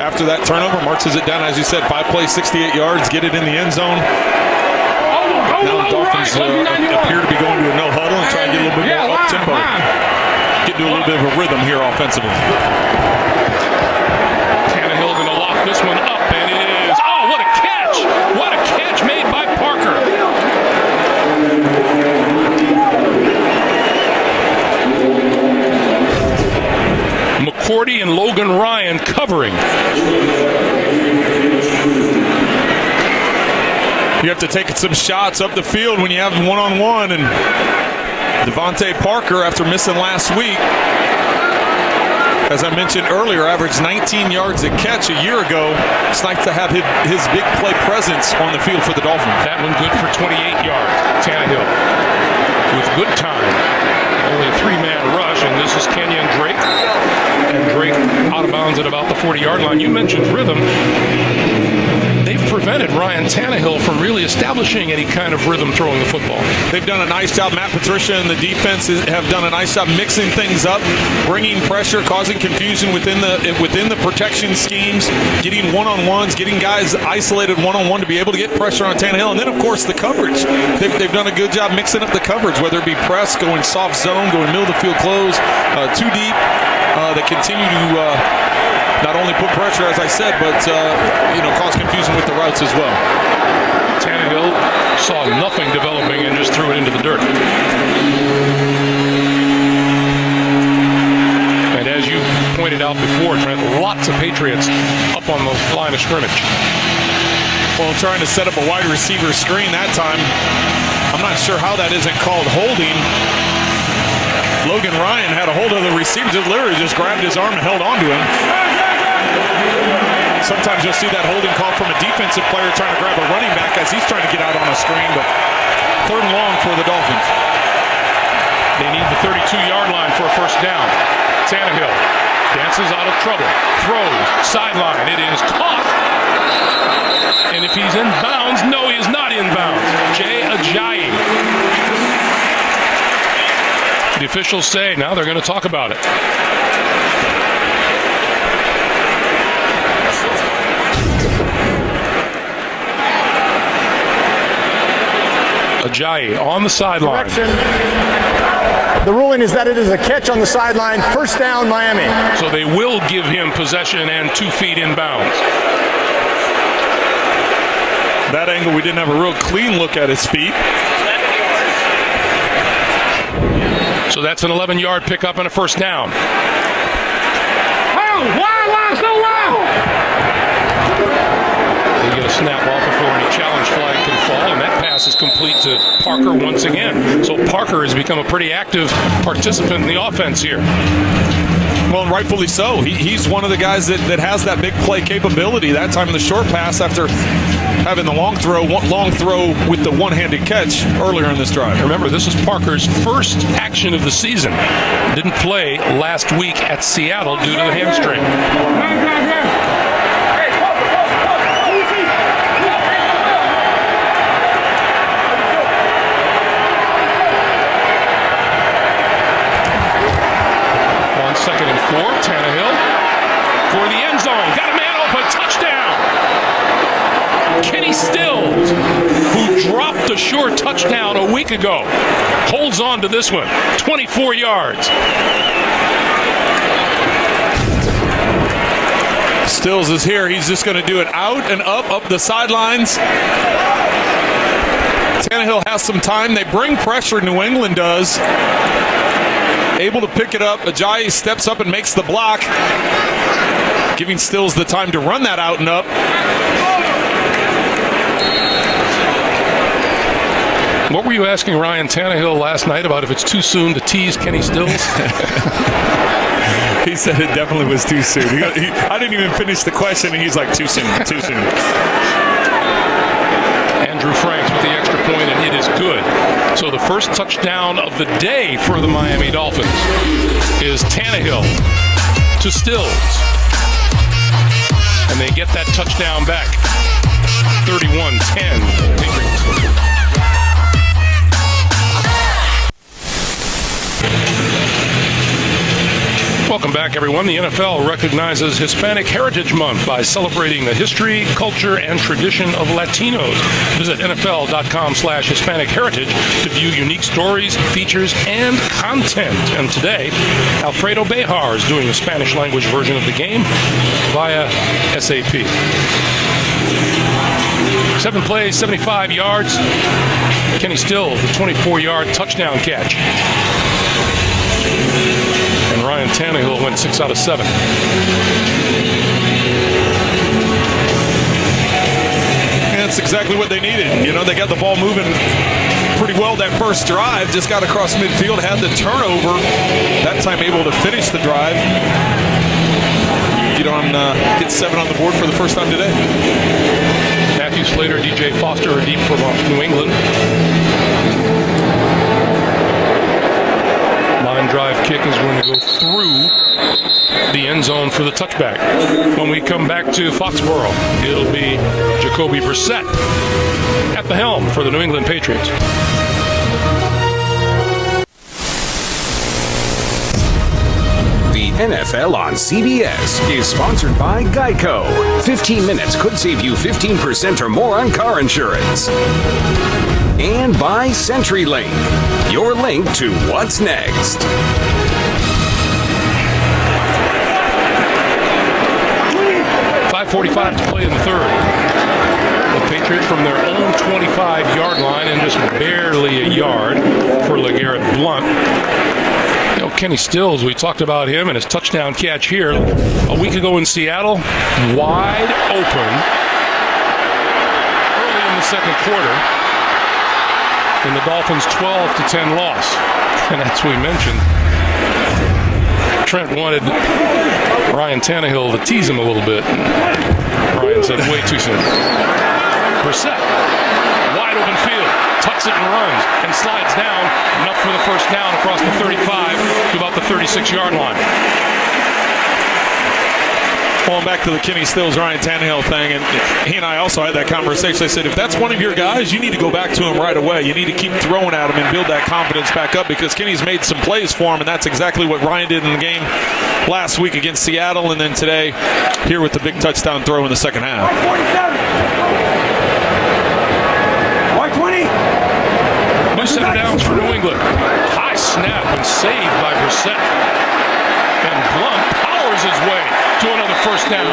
after that turnover, marches it down, as you said, 5 plays, 68 yards, get it in the end zone. Now the Dolphins appear to be going to a no huddle and try to get a little bit more up tempo. Get to a little bit of a rhythm here offensively. Tannehill going to lock this one up, and it is. Oh, what a catch! What a catch made by Parker. McCourty and Logan Ryan covering. You have to take some shots up the field when you have one-on-one, and Devontae Parker, after missing last week, as I mentioned earlier, averaged 19 yards a catch a year ago. It's nice to have his big play presence on the field for the Dolphins. That one good for 28 yards. Tannehill with good time. Only a 3-man rush, and this is Kenyon Drake. And Drake out of bounds at about the 40-yard line. You mentioned rhythm. They've prevented Ryan Tannehill from really establishing any kind of rhythm throwing the football. They've done a nice job. Matt Patricia and the defense have done a nice job mixing things up, bringing pressure, causing confusion within the protection schemes, getting one-on-ones, getting guys isolated one-on-one to be able to get pressure on Tannehill. And then, of course, the coverage. They've done a good job mixing up the coverage, whether it be press, going soft zone, going middle of the field close, too deep. They continue to not only put pressure, as I said, but cause confusion with the routes as well. Tannehill saw nothing developing and just threw it into the dirt. And as you pointed out before, Trent, lots of Patriots up on the line of scrimmage. Well, trying to set up a wide receiver screen that time. I'm not sure how that isn't called holding. Logan Ryan had a hold of the receiver, literally just grabbed his arm and held on to him. Sometimes you'll see that holding call from a defensive player trying to grab a running back as he's trying to get out on a screen, but 3rd and long for the Dolphins. They need the 32-yard line for a first down. Tannehill dances out of trouble, throws, sideline, it is caught. And if he's in bounds, no, he is not in bounds. Jay Ajayi. The officials say now they're going to talk about it. Ajayi on the sideline. The ruling is that it is a catch on the sideline. First down, Miami. So they will give him possession and 2 feet in bounds. That angle, we didn't have a real clean look at his feet. So that's an 11-yard pickup and a first down. They get a snap off before any challenge flag can fall, and that pass is complete to Parker once again. So Parker has become a pretty active participant in the offense here. Well, and rightfully so. He's one of the guys that has that big play capability. That time in the short pass after having the long throw with the one-handed catch earlier in this drive. Remember, this is Parker's first action of the season. Didn't play last week at Seattle due to the hamstring. On 2nd and 4, Tannehill for the end zone. Got a man open, touchdown! Kenny Stills, who dropped a short touchdown a week ago, holds on to this one, 24 yards. Stills is here. He's just going to do it out and up the sidelines. Tannehill has some time. They bring pressure, New England does. Able to pick it up. Ajayi steps up and makes the block, giving Stills the time to run that out and up. What were you asking Ryan Tannehill last night about if it's too soon to tease Kenny Stills? He said it definitely was too soon. I didn't even finish the question, and he's like, too soon, too soon. Andrew Franks with the extra point, and it is good. So the first touchdown of the day for the Miami Dolphins is Tannehill to Stills. And they get that touchdown back. 31-10. Patriots. Welcome back, everyone. The NFL recognizes Hispanic Heritage Month by celebrating the history, culture, and tradition of Latinos. Visit NFL.com/Hispanic Heritage to view unique stories, features, and content. And today, Alfredo Bejar is doing the Spanish language version of the game via SAP. 7 plays, 75 yards. Kenny Stills, the 24-yard touchdown catch. And Ryan Tannehill went 6 out of 7. And that's exactly what they needed. You know, they got the ball moving pretty well that first drive. Just got across midfield, had the turnover. That time able to finish the drive. Get 7 on the board for the first time today. Matthew Slater, DJ Foster are deep from New England. Line drive kick is going to go through the end zone for the touchback. When we come back to Foxborough, it'll be Jacoby Brissett at the helm for the New England Patriots. The NFL on CBS is sponsored by Geico. 15 minutes could save you 15% or more on car insurance. And by CenturyLink, your link to what's next. 5:45 to play in the third. The Patriots from their own 25-yard line and just barely a yard for LeGarrette Blount. You know, Kenny Stills, we talked about him and his touchdown catch here a week ago in Seattle. Wide open early in the second quarter. In the Dolphins' 12-10 loss. And as we mentioned, Trent wanted Ryan Tannehill to tease him a little bit. Ryan said, way too soon. Brissett, wide open field, tucks it and runs, and slides down, enough for the first down across the 35 to about the 36-yard line. Going back to the Kenny Stills, Ryan Tannehill thing, and he and I also had that conversation. I said, if that's one of your guys, you need to go back to him right away. You need to keep throwing at him and build that confidence back up because Kenny's made some plays for him, and that's exactly what Ryan did in the game last week against Seattle, and then today here with the big touchdown throw in the second half. 20. New set of downs for New England. High snap and saved by Brissett. And Blount powers his way to another first down.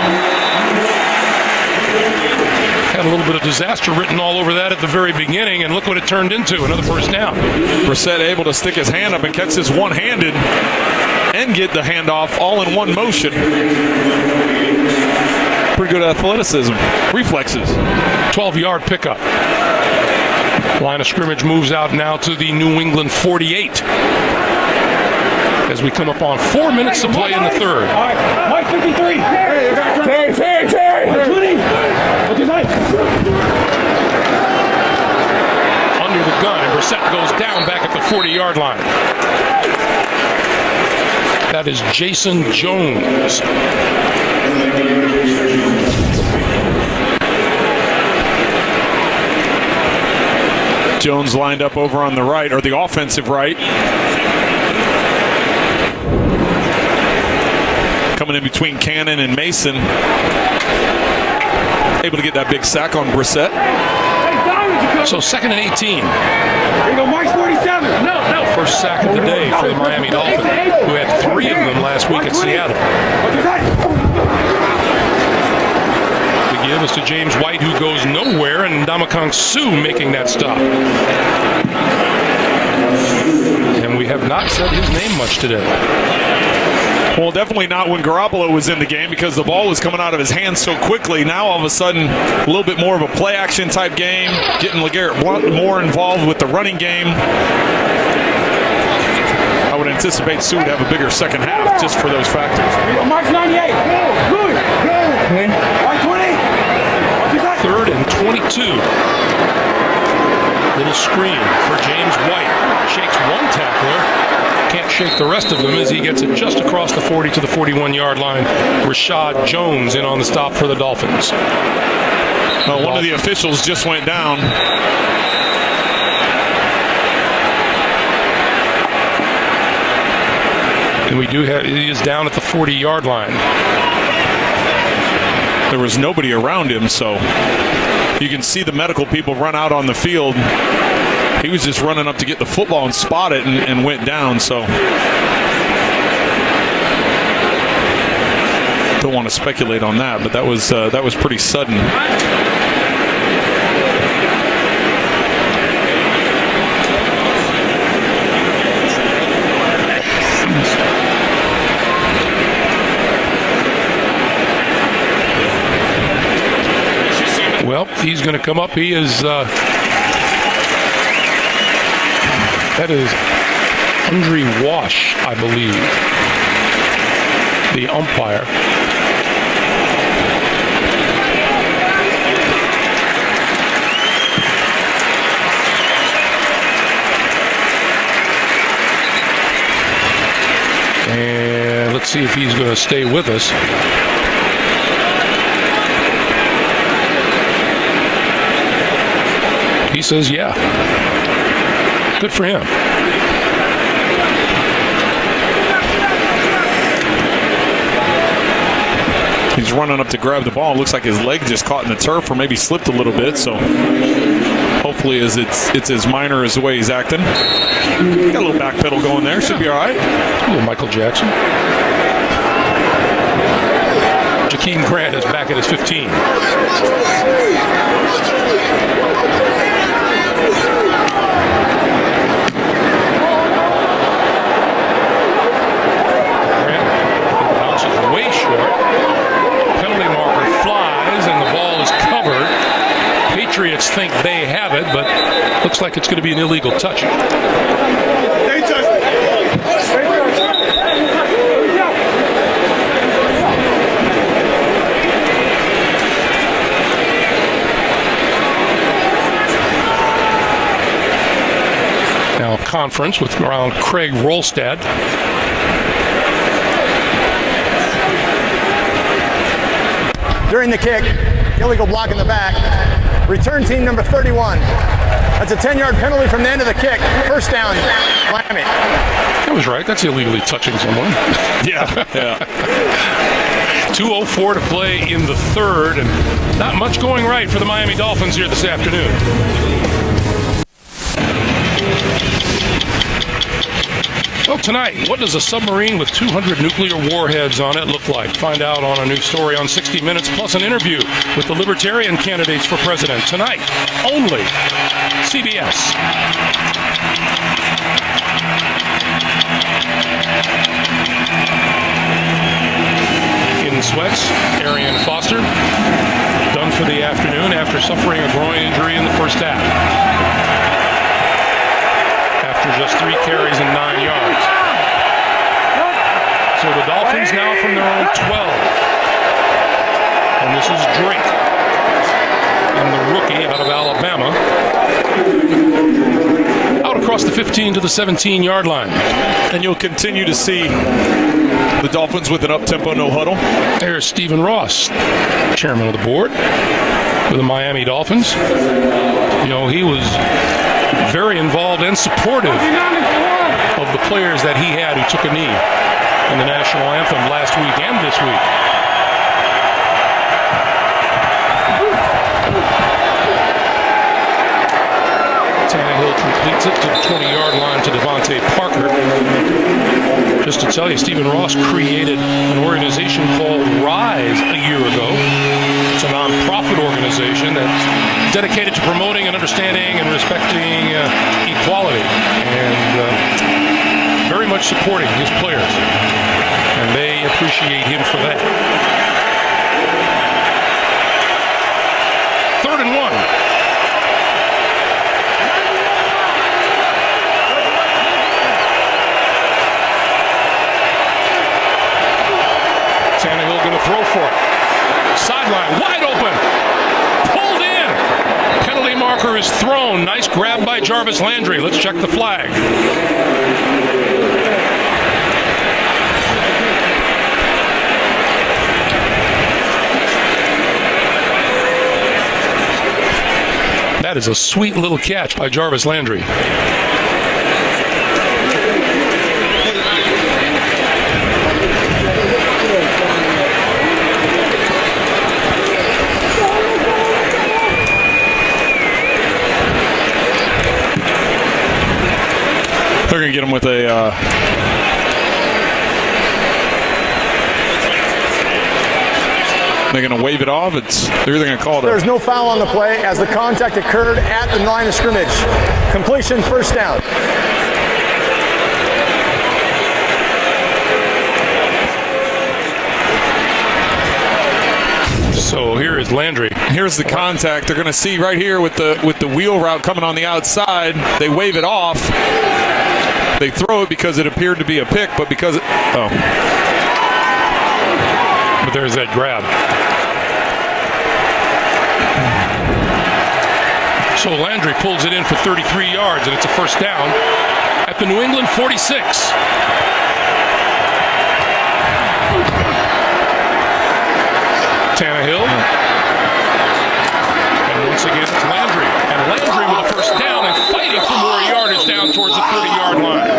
Had a little bit of disaster written all over that at the very beginning, and look what it turned into, another first down. Brissett able to stick his hand up and catch this one-handed and get the handoff all in one motion. Pretty good athleticism, reflexes. 12-yard pickup. Line of scrimmage moves out now to the New England 48. As we come up on 4 minutes to play in the third. All right, Mike 53. Terry. 20. Under the gun, and Brissett goes down back at the 40-yard line. That is Jason Jones. Jones lined up over on the right, or the offensive right. Coming in between Cannon and Mason. Able to get that big sack on Brissett. So 2nd and 18. Here you go, March 47. No. First sack of the day for the Miami Dolphins, who had 3 of them last week at Seattle. The give is to James White, who goes nowhere, and Ndamukong Suh making that stop. And we have not said his name much today. Well, definitely not when Garoppolo was in the game because the ball was coming out of his hands so quickly. Now, all of a sudden, a little bit more of a play-action type game, getting LeGarrette Blount more involved with the running game. I would anticipate Suh would have a bigger second half just for those factors. March 98. March 20. 3rd and 22. Little screen for James White. Shakes one tackler. Can't shake the rest of them as he gets it just across the 40 to the 41-yard line. Rashad Jones in on the stop for the Dolphins. One of the officials just went down. And he is down at the 40-yard line. There was nobody around him, so you can see the medical people run out on the field. He was just running up to get the football and spot it and went down, so don't want to speculate on that, but that was pretty sudden. Well, he's going to come up. He is, that is Andre Wash, I believe, the umpire. And let's see if he's going to stay with us. He says, yeah. Good for him. He's running up to grab the ball. It looks like his leg just caught in the turf or maybe slipped a little bit, so hopefully it's as minor as the way he's acting. Got a little back pedal going there. Should be all right. A little Michael Jackson. Jakeem Grant is back at his 15. Way short. Penalty marker flies and the ball is covered. Patriots think they have it, but looks like it's going to be an illegal touch. They touched it. Now a conference with around Craig Rolstad. During the kick, illegal block in the back. Return team number 31. That's a 10-yard penalty from the end of the kick. First down, Miami. That was right. That's illegally touching someone. Yeah. 2:04 to play in the third, and not much going right for the Miami Dolphins here this afternoon. Well, tonight, what does a submarine with 200 nuclear warheads on it look like? Find out on a new story on 60 Minutes, plus an interview with the Libertarian candidates for president. Tonight, only CBS. In sweats, Arian Foster, done for the afternoon after suffering a groin injury in the first half. Just 3 carries and 9 yards. So the Dolphins now from their own 12. And this is Drake, and the rookie out of Alabama, out across the 15 to the 17-yard line. And you'll continue to see the Dolphins with an up-tempo no huddle. There's Stephen Ross, chairman of the board with the Miami Dolphins. You know, he was very involved and supportive of the players that he had who took a knee in the national anthem last week and this week. Tannehill completes it to the 20-yard line to Devontae Parker. Just to tell you, Stephen Ross created an organization called RISE a year ago. It's a non-profit organization that's dedicated to promoting and understanding and respecting equality, and very much supporting his players, and they appreciate him for that. 3rd and 1. Tannehill going to throw for it. Sideline, wide open. Pulled in. Penalty marker is thrown. Nice grab by Jarvis Landry. Let's check the flag. That is a sweet little catch by Jarvis Landry. They're going to get him with a... they're going to wave it off. They're either going to call it. There's no foul on the play as the contact occurred at the line of scrimmage. Completion, first down. So here is Landry. Here's the contact. They're going to see right here with the wheel route coming on the outside. They wave it off. They throw it because it appeared to be a pick, but because it... Oh. But there's that grab. So Landry pulls it in for 33 yards, and it's a first down at the New England 46. Tannehill. And once again, it's Landry. And Landry with a first down and fighting for more yardage down towards the 30-yard line.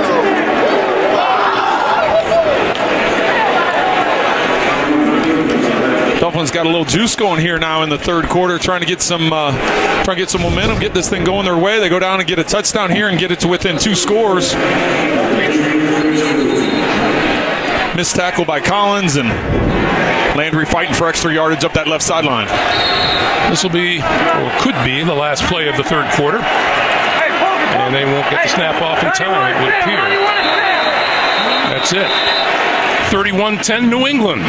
Dolphins got a little juice going here now in the third quarter, trying to get some momentum, get this thing going their way. They go down and get a touchdown here and get it to within 2 scores. Missed tackle by Collins, and Landry fighting for extra yardage up that left sideline. This will be, or could be, the last play of the third quarter. And they won't get the snap off in time, it would appear. That's it. 31-10 New England.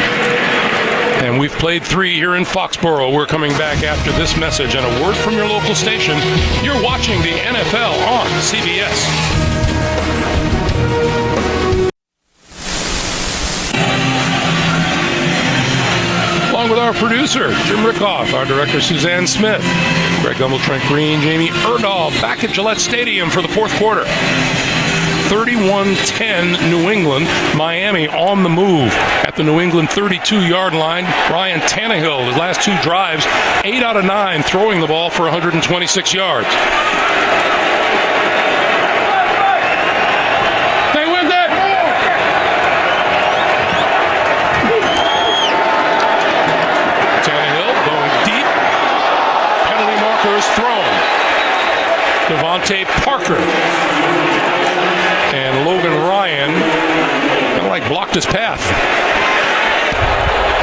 And we've played 3 here in Foxborough. We're coming back after this message and a word from your local station. You're watching the NFL on CBS. Along with our producer, Jim Rickoff, our director, Suzanne Smith, Greg Gumbel, Trent Green, Jamie Erdahl, back at Gillette Stadium for the fourth quarter. 31-10 New England. Miami on the move at the New England 32-yard line. Ryan Tannehill, his last 2 drives, 8 out of 9, throwing the ball for 126 yards. They win that! Tannehill going deep. Penalty marker is thrown. Devontae Parker. And Logan Ryan kind of like blocked his path.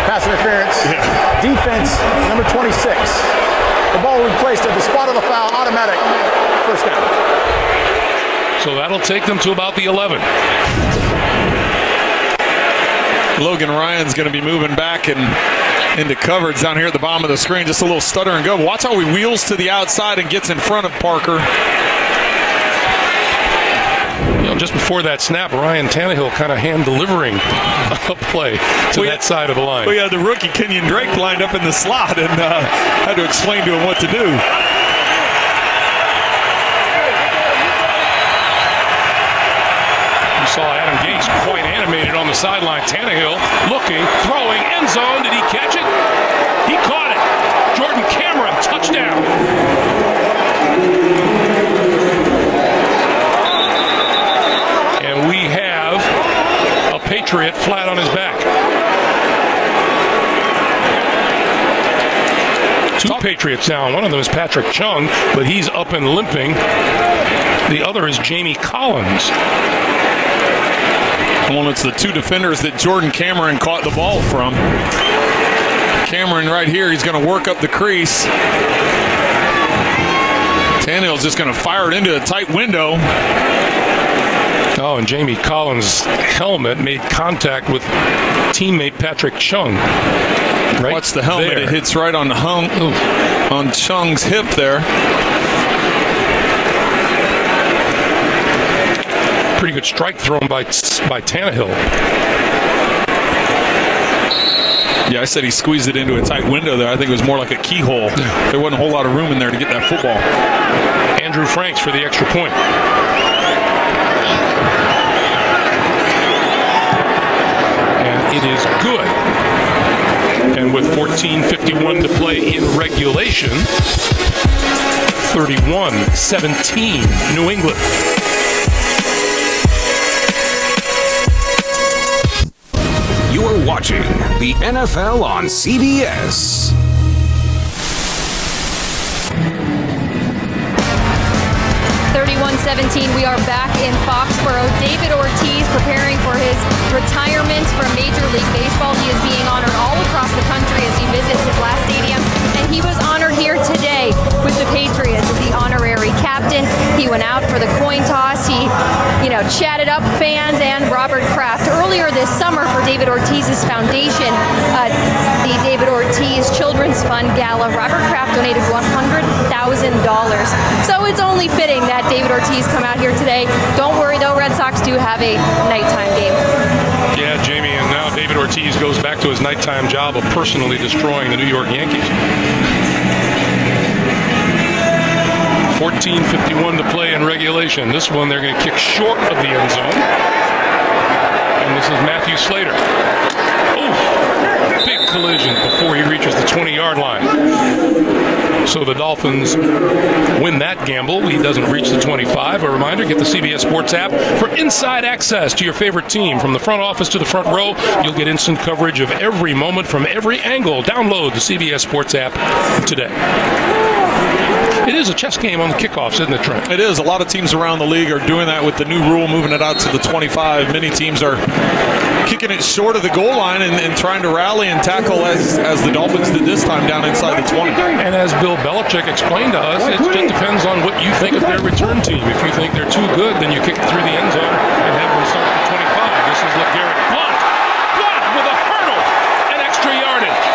Pass interference. Yeah. Defense, number 26. The ball will be placed at the spot of the foul, automatic. First down. So that'll take them to about the 11. Logan Ryan's going to be moving back and into coverage down here at the bottom of the screen. Just a little stutter and go. Watch how he wheels to the outside and gets in front of Parker. Just before that snap, Ryan Tannehill kind of hand-delivering a play to that side of the line. We had the rookie Kenyon Drake lined up in the slot and had to explain to him what to do. You saw Adam Gase quite animated on the sideline. Tannehill looking, throwing, end zone. Did he catch it? He caught it. Jordan Cameron, touchdown. We have a Patriot flat on his back. 2 Patriots now. One of them is Patrick Chung, but he's up and limping. The other is Jamie Collins. Well, it's the 2 defenders that Jordan Cameron caught the ball from. Cameron right here, he's going to work up the crease. Tannehill's just going to fire it into a tight window. Oh, and Jamie Collins' helmet made contact with teammate Patrick Chung. Right. Watch the helmet. There. It hits right on on Chung's hip there. Pretty good strike thrown by Tannehill. Yeah, I said he squeezed it into a tight window there. I think it was more like a keyhole. There wasn't a whole lot of room in there to get that football. Andrew Franks for the extra point. It is good. And with 14:51 to play in regulation, 31-17, New England. You are watching the NFL on CBS. We are back in Foxborough. David Ortiz preparing for his retirement from Major League Baseball. He is being honored all across the country as he visits his last stadiums, and he was honored here today with the Patriots as the honorary captain. He went out for the coin toss. He, chatted up fans and Robert Kraft. Earlier this summer for David Ortiz's foundation, the David Ortiz Children's Fund Gala, Robert Kraft donated $100,000. So it's only fitting that David Ortiz come out here today. Don't worry though, Red Sox do have a nighttime game. Yeah, Jamie, and now David Ortiz goes back to his nighttime job of personally destroying the New York Yankees. 14:51 to play in regulation. This one they're going to kick short of the end zone. And this is Matthew Slater. Oof, big collision before he reaches the 20-yard line. So the Dolphins win that gamble. He doesn't reach the 25. A reminder, get the CBS Sports app for inside access to your favorite team. From the front office to the front row, you'll get instant coverage of every moment from every angle. Download the CBS Sports app today. It is a chess game on the kickoffs, isn't it, Trent? It is. A lot of teams around the league are doing that with the new rule, moving it out to the 25. Many teams are kicking it short of the goal line and trying to rally and tackle as the Dolphins did this time down inside the 20. And as Bill Belichick explained to us, it just depends on what you think of their return team. If you think they're too good, then you kick it through the end zone and have them start at the 25. This is LeGarrette Blount with a hurdle and extra yardage.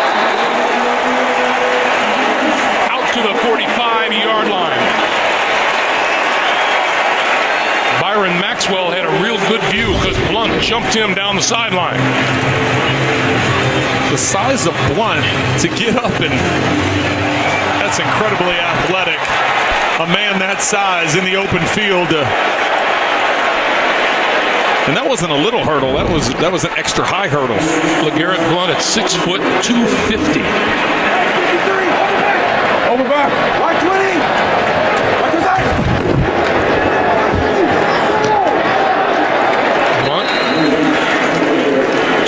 Out to the 45-yard line. Byron Maxwell had a real good view because Blount jumped him down the sideline. The size of Blount to get up, and that's incredibly athletic. A man that size in the open field. And that wasn't a little hurdle. That was an extra high hurdle. LeGarrette Blount at 6 foot 250. Over back. Right 20. Blount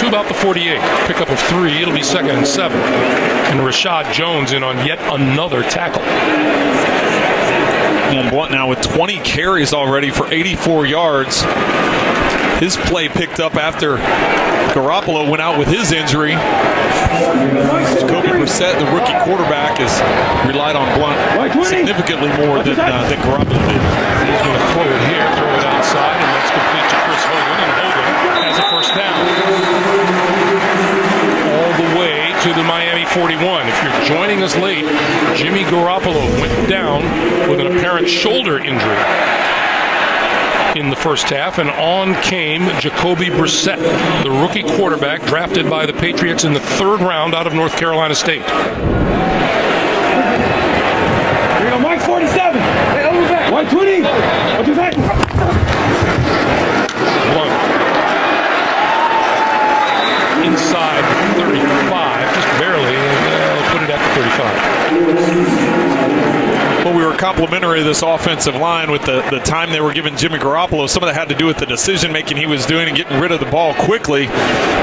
to about the 48. Pickup of 3. It'll be 2nd and 7. And Rashad Jones in on yet another tackle. And Blount now with 20 carries already for 84 yards. His play picked up after Garoppolo went out with his injury. Jacoby Brissett, the rookie quarterback, has relied on Blount significantly more than Garoppolo did. He's going to throw it here, throw it outside, and that's complete to Chris Hogan. And Hogan has a first down. All the way to the Miami 41. If you're joining us late, Jimmy Garoppolo went down with an apparent shoulder injury in the first half, and on came Jacoby Brissett, the rookie quarterback drafted by the Patriots in the 3rd round out of North Carolina State. Here we go, Mike 47. Hey, over back. 120. What is that? Blount. Inside 35, just barely. Put it at the 35. Well, we were complimentary of this offensive line with the time they were giving Jimmy Garoppolo. Some of that had to do with the decision-making he was doing and getting rid of the ball quickly.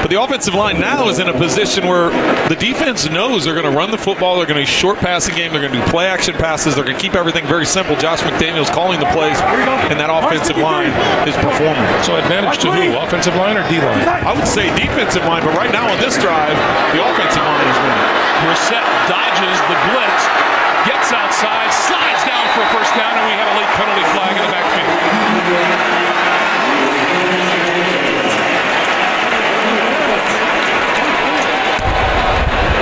But the offensive line now is in a position where the defense knows they're going to run the football, they're going to be short passing game, they're going to do play-action passes, they're going to keep everything very simple. Josh McDaniels calling the plays, and that offensive line is performing. So advantage to who? Offensive line or D-line? I would say defensive line, but right now on this drive, the offensive line is winning. Brissett dodges the blitz, gets outside, slides down for a first down, and we have a late penalty flag in the backfield.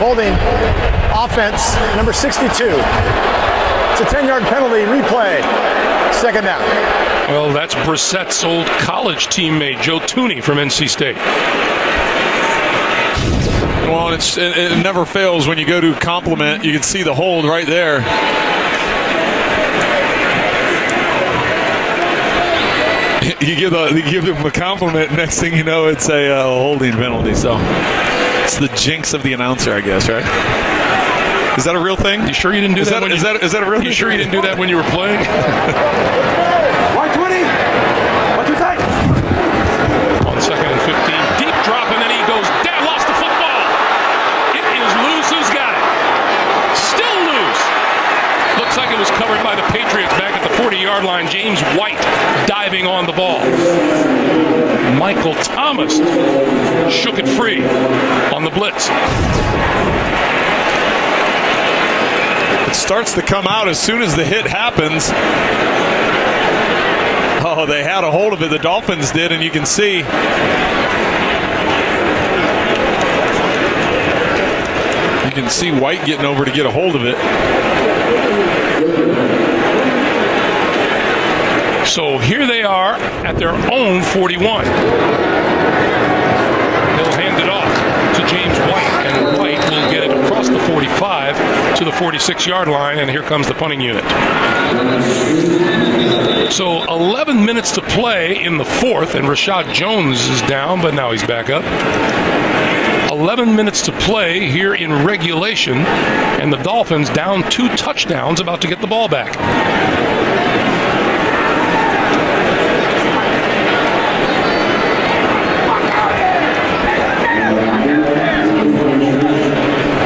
Holding offense, number 62. It's a 10-yard penalty, replay. 2nd down. Well, that's Brissett's old college teammate, Joe Tooney from NC State. Well, it never fails when you go to compliment. You can see the hold right there. You give them a compliment. Next thing you know, it's a holding penalty. So it's the jinx of the announcer, I guess, right? Is that a real thing? You sure you didn't do that? Is that a real thing? You sure you didn't do that when you were playing? 120. 125. On 2nd and 15, deep drop, and then he goes down, lost the football. It is loose. Who's got it? Still loose. Looks like it was covered by the Patriots back at the 40-yard line. James White diving on the ball. Michael Thomas shook it free on the blitz. It starts to come out as soon as the hit happens. Oh, they had a hold of it. The Dolphins did, and you can see. You can see White getting over to get a hold of it. So here they are at their own 41. They'll hand it off to James White, and White will get it across the 45 to the 46-yard line, and here comes the punting unit. So 11 minutes to play in the fourth, and Rashad Jones is down, but now he's back up. 11 minutes to play here in regulation, and the Dolphins down 2 touchdowns, about to get the ball back.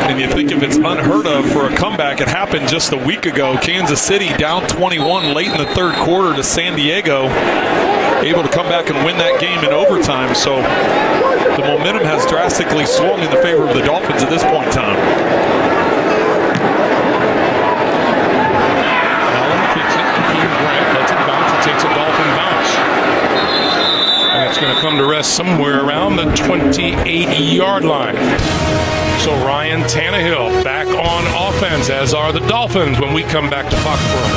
And you think if it's unheard of for a comeback, it happened just a week ago. Kansas City down 21 late in the third quarter to San Diego, able to come back and win that game in overtime. So the momentum has drastically swung in the favor of the Dolphins at this point in time. Allen kicks it. Keith Grant lets it bounce. It takes a Dolphin bounce. And it's going to come to rest somewhere around the 28-yard line. So Ryan Tannehill back on offense, as are the Dolphins, when we come back to Foxborough.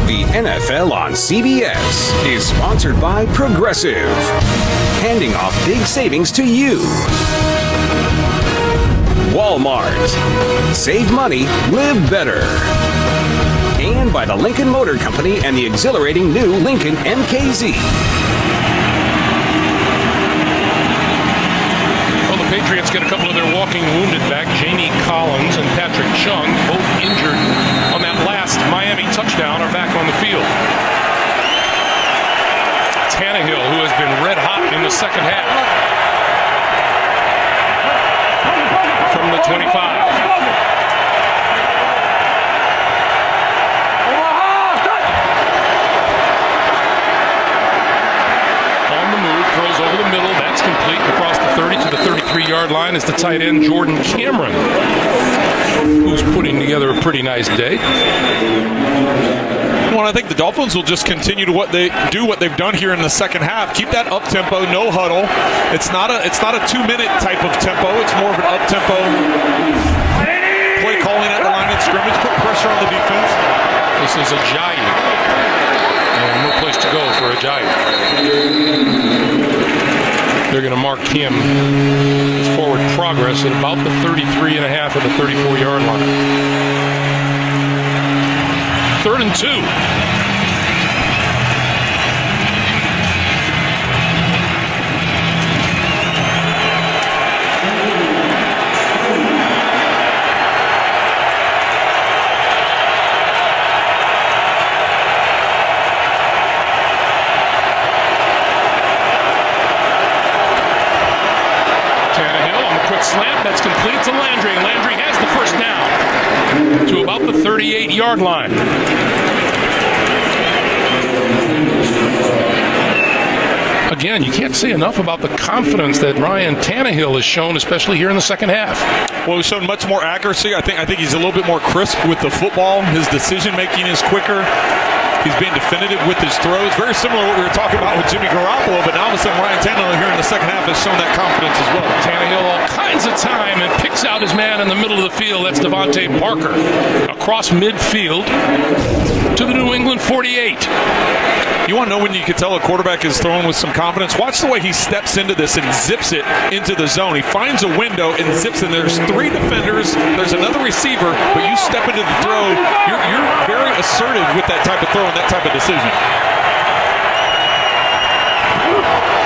The NFL on CBS is sponsored by Progressive, handing off big savings to you. Walmart. Save money, live better. And by the Lincoln Motor Company and the exhilarating new Lincoln MKZ. Well, the Patriots get a couple of their walking wounded back. Jamie Collins and Patrick Chung, both injured on that last Miami touchdown, are back on the field. Tannehill, who has been red hot in the second half. From the 25. Throws over the middle. That's complete. Across the 30 to the 33-yard line is the tight end, Jordan Cameron, who's putting together a pretty nice day. Well, I think the Dolphins will just continue to what they've done here in the second half. Keep that up tempo, no huddle. It's not a 2-minute type of tempo. It's more of an up tempo play calling at the line of scrimmage. Put pressure on the defense. This is Ajayi, and no place to go for Ajayi. They're going to mark him as forward progress at about the 33.5 or the 34-yard line. 3rd and 2. Slant, that's complete to Landry. Landry has the first down to about the 38-yard line. Again, you can't say enough about the confidence that Ryan Tannehill has shown, especially here in the second half. Well, he's shown much more accuracy. I think he's a little bit more crisp with the football. His decision-making is quicker. He's being definitive with his throws. Very similar to what we were talking about with Jimmy Garoppolo, but now all of a sudden Ryan Tannehill here in the second half has shown that confidence as well. Tannehill all kinds of time and picks out his man in the middle of the field. That's Devontae Parker. Across midfield to the New England 48. You want to know when you can tell a quarterback is throwing with some confidence? Watch the way he steps into this and zips it into the zone. He finds a window and zips in. There's 3 defenders. There's another receiver, but you step into the throw. You're very assertive with that type of throw and that type of decision.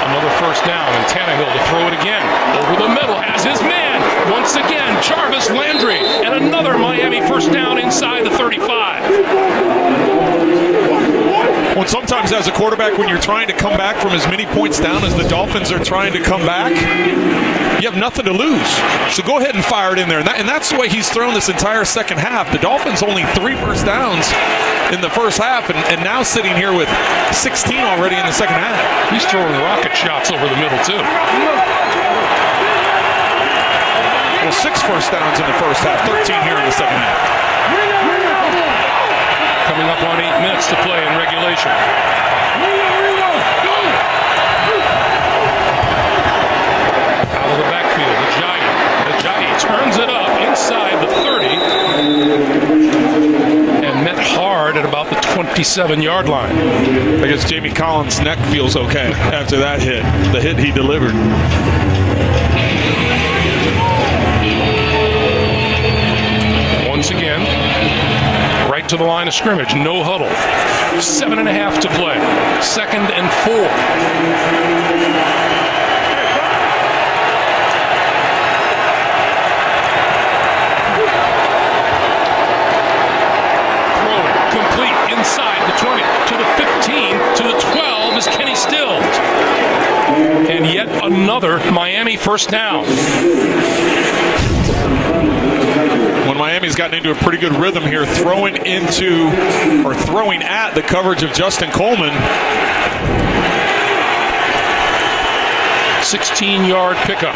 Another first down, and Tannehill to throw it again. Over the middle, has his man. Once again, Jarvis Landry. And another Miami first down inside the 35. Well, sometimes as a quarterback, when you're trying to come back from as many points down as the Dolphins are trying to come back, you have nothing to lose. So go ahead and fire it in there. And that's the way he's thrown this entire second half. The Dolphins only 3 first downs in the first half, and now sitting here with 16 already in the second half. He's throwing rocket shots over the middle, too. Well, 6 first downs in the first half, 13 here in the second half. Coming up on 8 minutes to play in regulation. Out of the backfield, Ajayi turns it up inside the 30 and met hard at about the 27-yard line. I guess Jamie Collins' neck feels okay after that hit, the hit he delivered. Once again, right to the line of scrimmage, no huddle. 7.5 to play. 2nd and 4. Inside the 20, to the 15, to the 12 is Kenny Stills. And yet another Miami first down. When Miami's gotten into a pretty good rhythm here, throwing at the coverage of Justin Coleman. 16-yard pickup.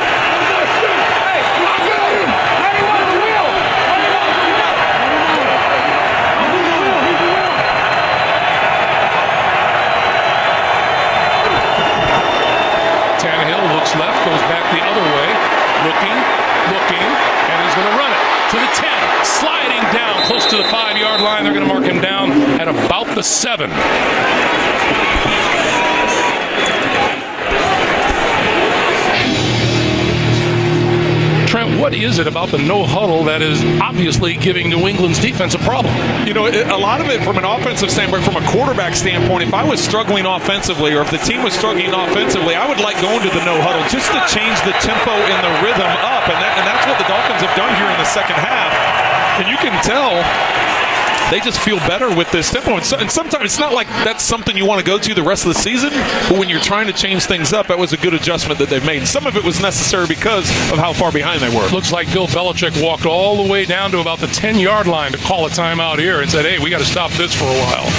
Left, goes back the other way, looking, and he's going to run it to the 10, sliding down close to the 5-yard line. They're going to mark him down at about the 7. Trent, what is it about the no huddle that is obviously giving New England's defense a problem? You know, a lot of it from an offensive standpoint, from a quarterback standpoint, if I was struggling offensively or if the team was struggling offensively, I would like going to the no huddle just to change the tempo and the rhythm up. And that's what the Dolphins have done here in the second half. And you can tell they just feel better with this tempo. And sometimes it's not like that's something you want to go to the rest of the season, but when you're trying to change things up, that was a good adjustment that they've made. Some of it was necessary because of how far behind they were. Looks like Bill Belichick walked all the way down to about the 10-yard line to call a timeout here and said, hey, we got to stop this for a while.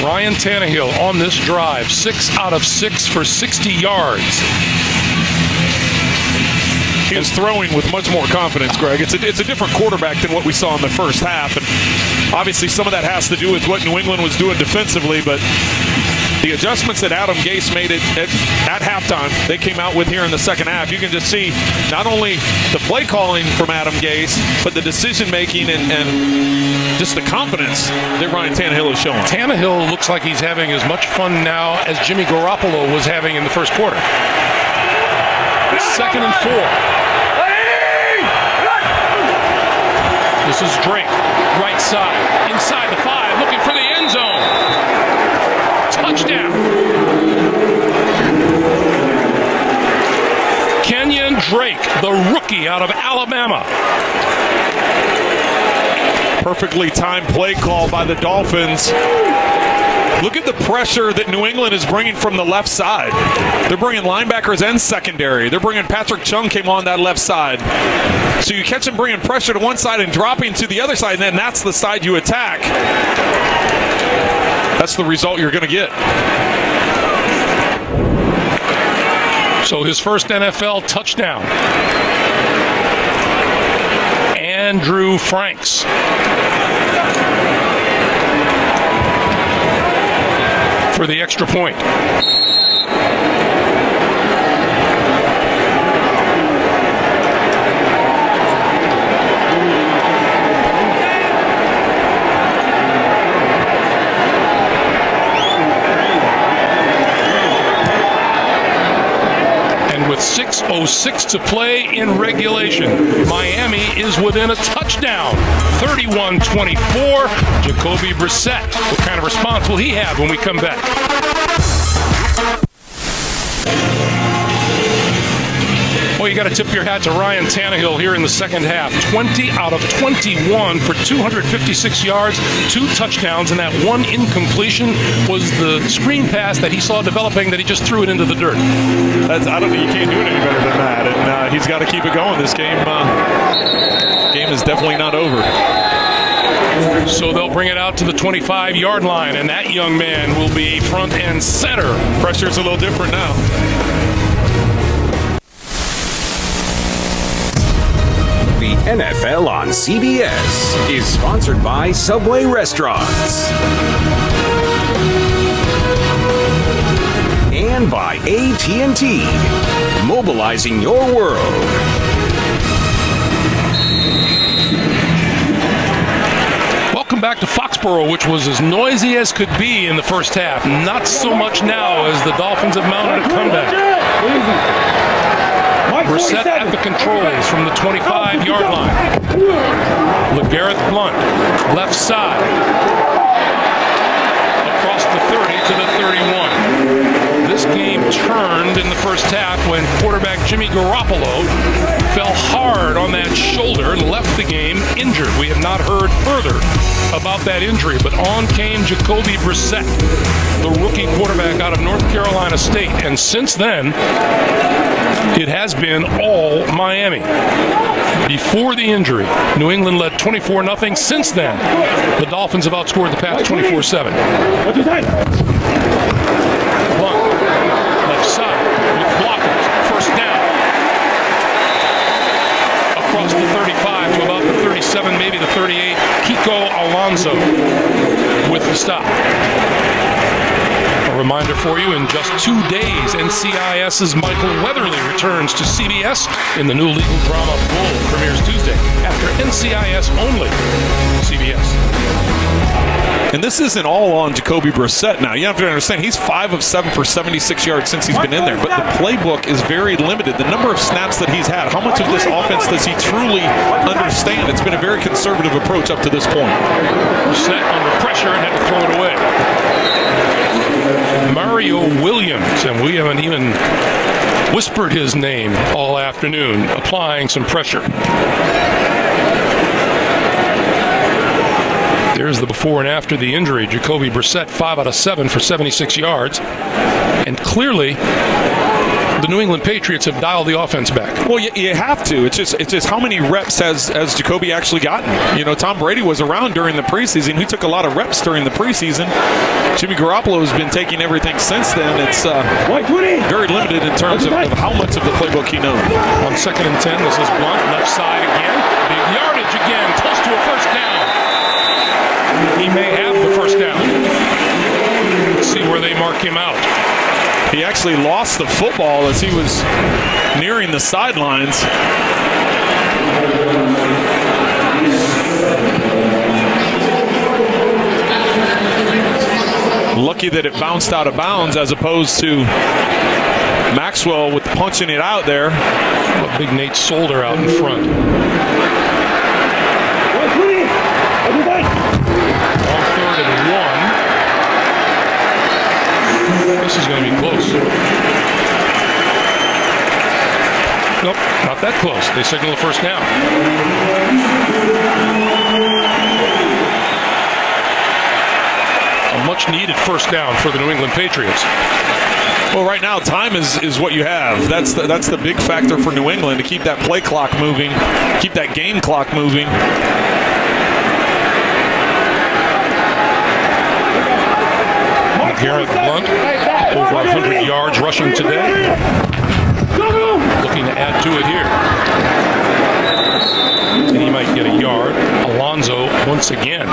Ryan Tannehill on this drive, 6 out of 6 for 60 yards. He is throwing with much more confidence, Greg. It's a different quarterback than what we saw in the first half. And obviously some of that has to do with what New England was doing defensively, but the adjustments that Adam Gase made at halftime, they came out with here in the second half. You can just see not only the play calling from Adam Gase, but the decision making and just the confidence that Ryan Tannehill is showing. Tannehill looks like he's having as much fun now as Jimmy Garoppolo was having in the first quarter. 2nd and 4. This is Drake, right side, inside the 5, looking for the end zone. Touchdown. Kenyon Drake, the rookie out of Alabama. Perfectly timed play call by the Dolphins. Look at the pressure that New England is bringing from the left side. They're bringing linebackers and secondary. They're bringing Patrick Chung came on that left side. So you catch him bringing pressure to one side and dropping to the other side, and then that's the side you attack. That's the result you're going to get. So his first NFL touchdown. Andrew Franks. For the extra point. 6:06 to play in regulation. Miami is within a touchdown, 31-24. Jacoby Brissett. What kind of response will he have when we come back? Well, you got to tip your hat to Ryan Tannehill here in the second half. 20 out of 21 for 256 yards, 2 touchdowns, and that one incompletion was the screen pass that he saw developing that he just threw it into the dirt. I don't think you can't do it any better than that, and he's got to keep it going. This game is definitely not over. So they'll bring it out to the 25-yard line, and that young man will be front and center. Pressure's a little different now. The NFL on CBS is sponsored by Subway Restaurants and by AT&T, mobilizing your world. Welcome back to Foxborough, which was as noisy as could be in the first half. Not so much now as the Dolphins have mounted a comeback. Brissett at the controls from the 25-yard line. LeGarrette Blount, left side. Across the 30 to the 31. This game turned in the first half when quarterback Jimmy Garoppolo fell hard on that shoulder and left the game injured. We have not heard further about that injury, but on came Jacoby Brissett, the rookie quarterback out of North Carolina State. And since then, it has been all Miami. Before the injury, New England led 24-0. Since then, the Dolphins have outscored the Pats 24-7. Blount, left side, with blockers, first down. Across the 35 to about the 37, maybe the 38. Kiko Alonso with the stop. A reminder for you, in just 2 days, NCIS's Michael Weatherly returns to CBS in the new legal drama Bull, premieres Tuesday after NCIS only. CBS. And this isn't all on Jacoby Brissett now. You have to understand, he's 5 of 7 for 76 yards since he's been in there. But the playbook is very limited. The number of snaps that he's had, how much of this offense does he truly understand? It's been a very conservative approach up to this point. Brissett under pressure and had to throw it away. Mario Williams, and we haven't even whispered his name all afternoon, applying some pressure. There's the before and after the injury. Jacoby Brissett, 5 out of 7 for 76 yards. And clearly, the New England Patriots have dialed the offense back. Well, you have to. It's just how many reps has Jacoby actually gotten? You know, Tom Brady was around during the preseason. He took a lot of reps during the preseason. Jimmy Garoppolo has been taking everything since then. It's very limited in terms of how much of the playbook he knows. On 2nd and 10, this is Blount, left side again. Big yardage again, close to a first down. He may have the first down. Let's see where they mark him out. He actually lost the football as he was nearing the sidelines. Lucky that it bounced out of bounds as opposed to Maxwell with punching it out there. Big Nate Solder out in front. On 3rd and 1. This is going to be close. Nope, not that close. They signal the first down. A much-needed first down for the New England Patriots. Well, right now, time is what you have. That's the big factor for New England, to keep that play clock moving, keep that game clock moving. Garrett Blount, over 100 yards rushing today. Looking to add to it here. And he might get a yard. Alonso once again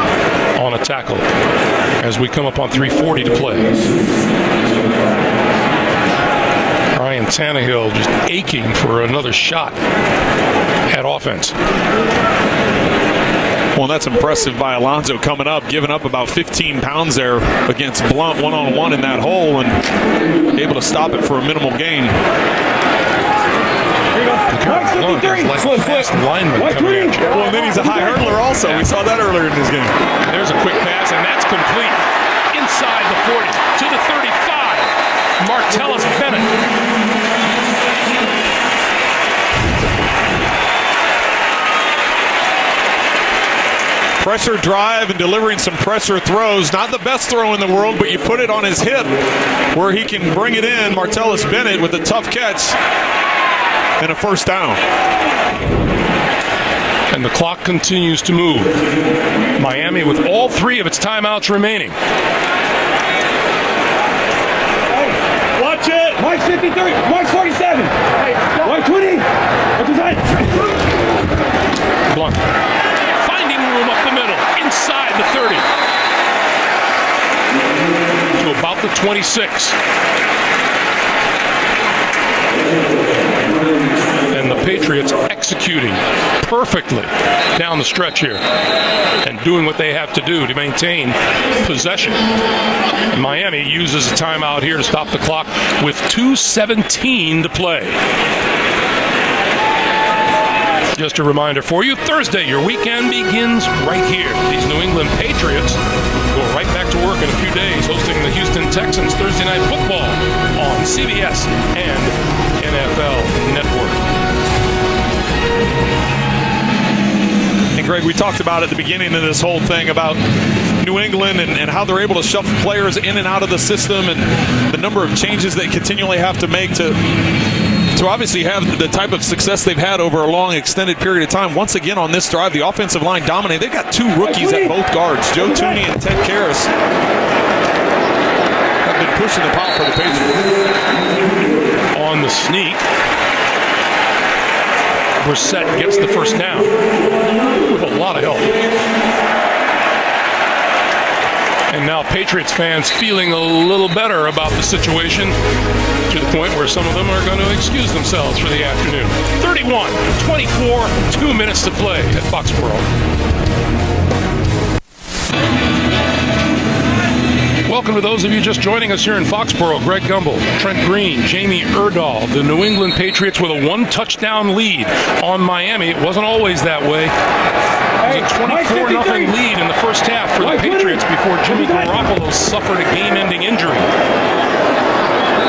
on a tackle as we come up on 3:40 to play. Ryan Tannehill just aching for another shot at offense. Well, that's impressive by Alonso coming up, giving up about 15 pounds there against Blount one-on-one in that hole and able to stop it for a minimal gain. Blunt is like a fast lineman coming at you. Well, and then he's a high hurdler also. We saw that earlier in this game. There's a quick pass, and that's complete. Inside the 40 to the 35. Martellus Bennett. Pressure drive and delivering some pressure throws. Not the best throw in the world, but you put it on his hip where he can bring it in. Martellus Bennett with a tough catch and a first down. And the clock continues to move. Miami with all 3 of its timeouts remaining. Watch it. Mike's 53. Mike's 47. Mike 20. What's his height? Blunt. Finding room up the middle. Inside the 30. To about the 26. And the Patriots executing perfectly down the stretch here and doing what they have to do to maintain possession. And Miami uses a timeout here to stop the clock with 2:17 to play. Just a reminder for you, Thursday, your weekend begins right here. These New England Patriots go right back to work in a few days, hosting the Houston Texans Thursday Night Football on CBS and NFL Network. And Greg, we talked about at the beginning of this whole thing about New England and how they're able to shuffle players in and out of the system and the number of changes they continually have to make to obviously have the type of success they've had over a long extended period of time. Once again on this drive, the offensive line dominated. They've got 2 rookies at both guards, Joe Tooney and Ted Karras. Have been pushing the pop for the Patriots. On the sneak, Brissett gets the first down with a lot of help. And now Patriots fans feeling a little better about the situation, to the point where some of them are going to excuse themselves for the afternoon. 31-24, 2 minutes to play at Foxborough. Welcome to those of you just joining us here in Foxborough. Greg Gumbel, Trent Green, Jamie Erdahl. The New England Patriots with a 1-touchdown lead on Miami. It wasn't always that way. It was a 24-0 lead in the first half for the Patriots before Jimmy Garoppolo suffered a game-ending injury.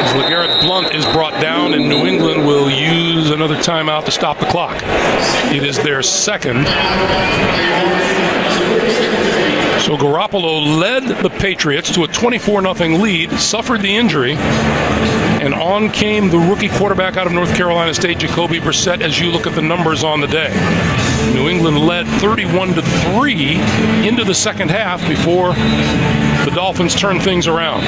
As LeGarrette Blount is brought down, and New England will use another timeout to stop the clock. It is their second. So Garoppolo led the Patriots to a 24-0 lead, suffered the injury, and on came the rookie quarterback out of North Carolina State, Jacoby Brissett, as you look at the numbers on the day. New England led 31-3 into the second half before the Dolphins turned things around.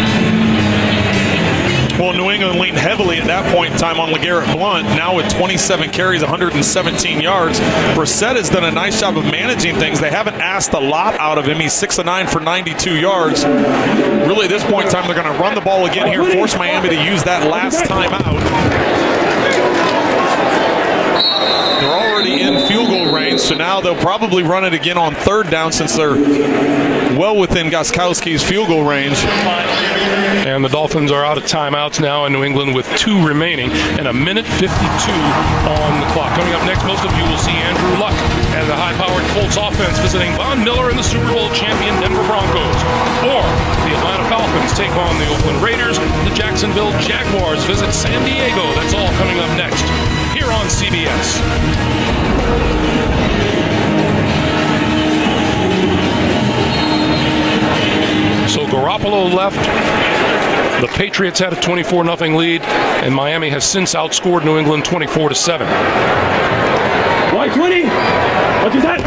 Well, New England leaned heavily at that point in time on LeGarrette Blount, now with 27 carries, 117 yards. Brissett has done a nice job of managing things. They haven't asked a lot out of him. He's 6 of 9 for 92 yards. Really, at this point in time, they're going to run the ball again here, force Miami to use that last timeout. They're already in field goal range, so now they'll probably run it again on 3rd down since they're well within Gostkowski's field goal range. And the Dolphins are out of timeouts now in New England with 2 remaining and a minute 52 on the clock. Coming up next, most of you will see Andrew Luck and the high-powered Colts offense visiting Von Miller and the Super Bowl champion Denver Broncos. Or the Atlanta Falcons take on the Oakland Raiders. The Jacksonville Jaguars visit San Diego. That's all coming up next here on CBS. So Garoppolo left. The Patriots had a 24-0 lead, and Miami has since outscored New England 24-7. White 20. What's his height?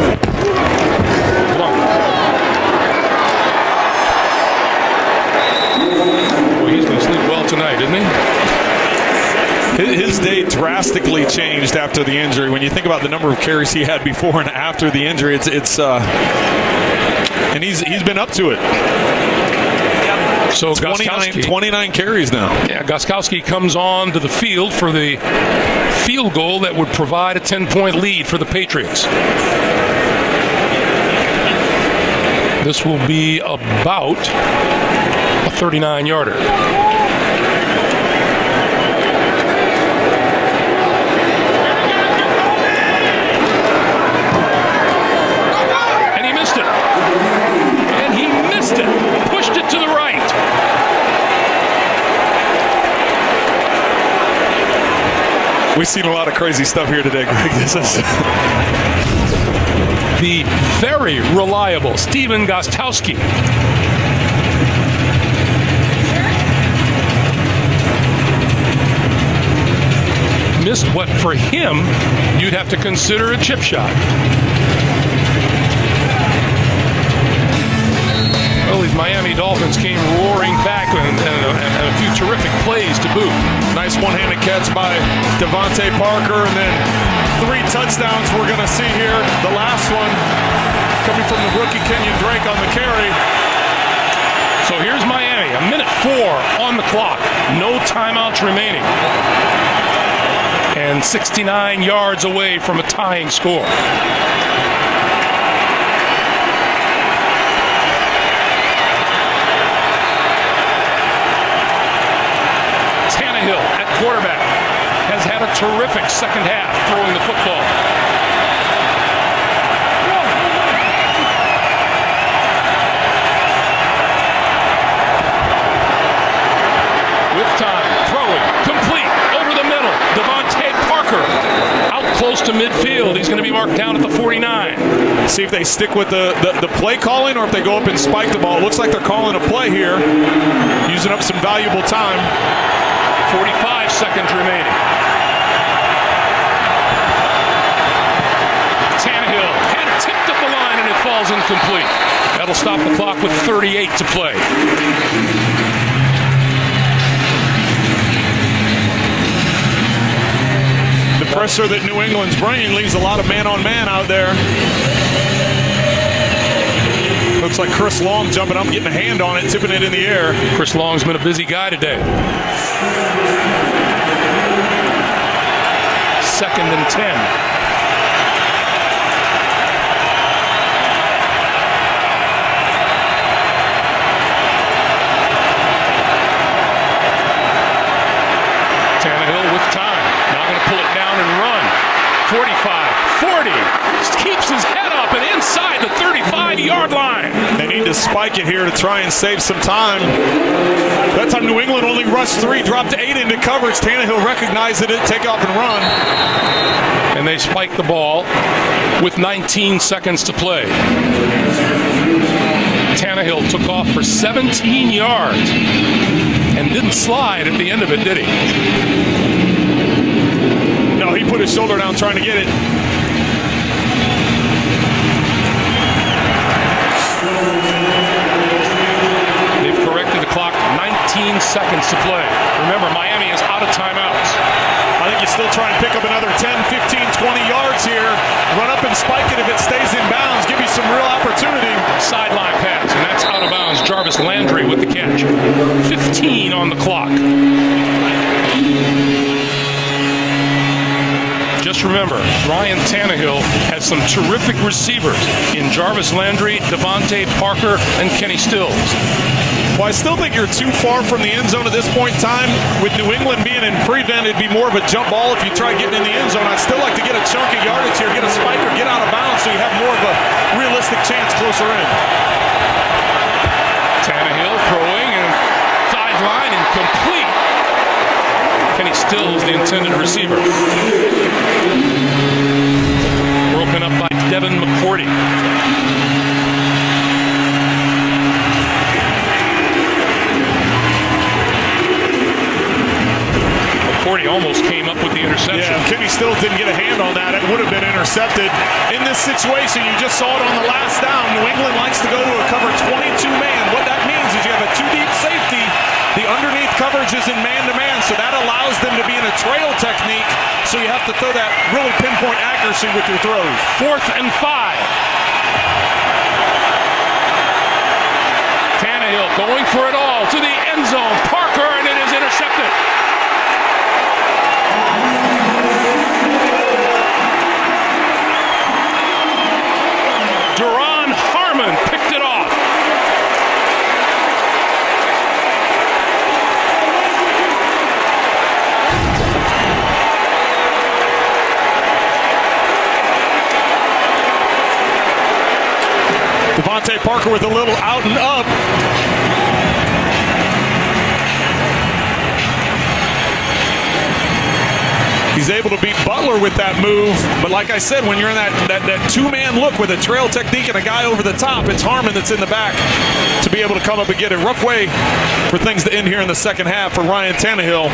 Well, he's going to sleep well tonight, isn't he? His day drastically changed after the injury. When you think about the number of carries he had before and after the injury, and he's been up to it. So 29 carries now. Yeah, Gostkowski comes on to the field for the field goal that would provide a 10-point lead for the Patriots. This will be about a 39-yarder. we've seen a lot of crazy stuff here today, Greg. This is The very reliable Steven Gostkowski. Missed what for him you'd have to consider a chip shot. Well, these Miami Dolphins came roaring back and a few terrific plays to boot. nice one-handed catch by Devontae Parker, and then 3 touchdowns we're going to see here. The last one coming from the rookie Kenyon Drake on the carry. So here's Miami, a minute 4 on the clock, no timeouts remaining, and 69 yards away from a tying score. Tannehill at quarterback has had a terrific second half throwing the football. With time, throwing, complete, over the middle. Devontae Parker out close to midfield. He's going to be marked down at the 49. See if they stick with the play calling or if they go up and spike the ball. It looks like they're calling a play here, using up some valuable time. 45 seconds remaining. Tannehill had it tipped at the line and it falls incomplete. That'll stop the clock with 38 to play. The pressure that New England's bringing leaves a lot of man-on-man out there. Looks like Chris Long jumping up, getting a hand on it, tipping it in the air. Chris Long's been a busy guy today. 2nd and 10. Tannehill with time. Now going to pull it down and run. 45, 40. Keeps his head up and inside the 35-yard line. They need to spike it here to try and save some time. That time New England only rushed 3, dropped 8 into coverage. Tannehill recognized it, take off and run. And they spike the ball with 19 seconds to play. Tannehill took off for 17 yards and didn't slide at the end of it, did he? No, he put his shoulder down trying to get it. They've corrected the clock, 19 seconds to play. Remember, Miami is out of timeouts. I think you still try and pick up another 10, 15, 20 yards here. Run up and spike it if it stays in bounds. Give you some real opportunity. Sideline pass, and that's out of bounds. Jarvis Landry with the catch. 15 on the clock. Just remember, Ryan Tannehill has some terrific receivers in Jarvis Landry, Devontae Parker, and Kenny Stills. Well, I still think you're too far from the end zone at this point in time. With New England being in prevent, it'd be more of a jump ball if you try getting in the end zone. I'd still like to get a chunk of yardage here, get a spike or get out of bounds so you have more of a realistic chance closer in. Tannehill throwing and sideline incomplete. Kenny Stills, the intended receiver. Broken up by Devin McCourty. McCourty almost came up with the interception. Yeah, Kenny Stills didn't get a hand on that. It would have been intercepted. In this situation, you just saw it on the last down. New England likes to go to a cover 22-man. What that means is you have a 2-deep safety. The underneath coverage is in man-to-man, so that allows them to be in a trail technique, so you have to throw that really pinpoint accuracy with your throws. 4th and 5. Tannehill going for it all to the end zone. Parker, and it is intercepted. Duron Harmon picked it off. Devontae Parker with a little out and up. He's able to beat Butler with that move. But like I said, when you're in that two-man look with a trail technique and a guy over the top, it's Harmon that's in the back to be able to come up and get it. Rough way for things to end here in the second half for Ryan Tannehill.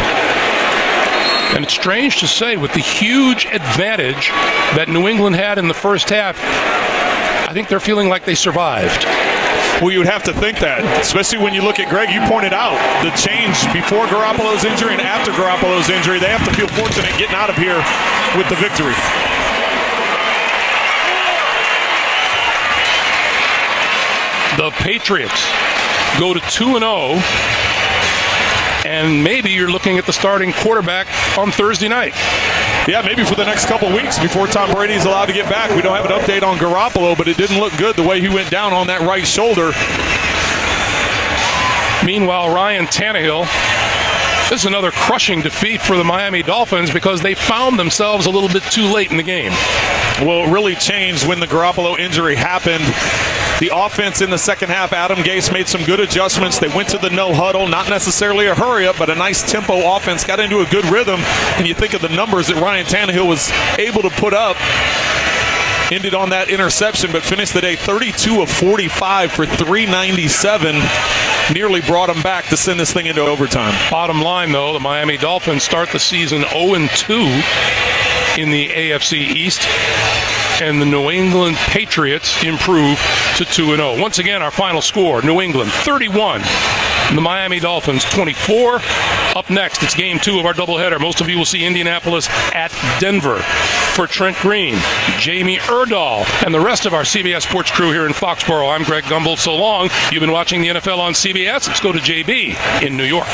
And it's strange to say, with the huge advantage that New England had in the first half, I think they're feeling like they survived. Well, you would have to think that, especially when you look at Greg. You pointed out the change before Garoppolo's injury and after Garoppolo's injury. They have to feel fortunate getting out of here with the victory. The Patriots go to 2-0. And maybe you're looking at the starting quarterback on Thursday night. Yeah, maybe for the next couple weeks before Tom Brady's allowed to get back. We don't have an update on Garoppolo, but it didn't look good the way he went down on that right shoulder. Meanwhile, Ryan Tannehill, this is another crushing defeat for the Miami Dolphins because they found themselves a little bit too late in the game. Well, it really changed when the Garoppolo injury happened. The offense in the second half, Adam Gase made some good adjustments. They went to the no huddle, not necessarily a hurry-up, but a nice tempo offense, got into a good rhythm. And you think of the numbers that Ryan Tannehill was able to put up. Ended on that interception, but finished the day 32 of 45 for 397. Nearly brought him back to send this thing into overtime. Bottom line, though, the Miami Dolphins start the season 0-2 in the AFC East. And the New England Patriots improve to 2-0. Once again, our final score, New England 31, the Miami Dolphins 24. Up next, it's game 2 of our doubleheader. Most of you will see Indianapolis at Denver. For Trent Green, Jamie Erdahl, and the rest of our CBS Sports crew here in Foxborough, I'm Greg Gumbel. So long. You've been watching the NFL on CBS. Let's go to JB in New York.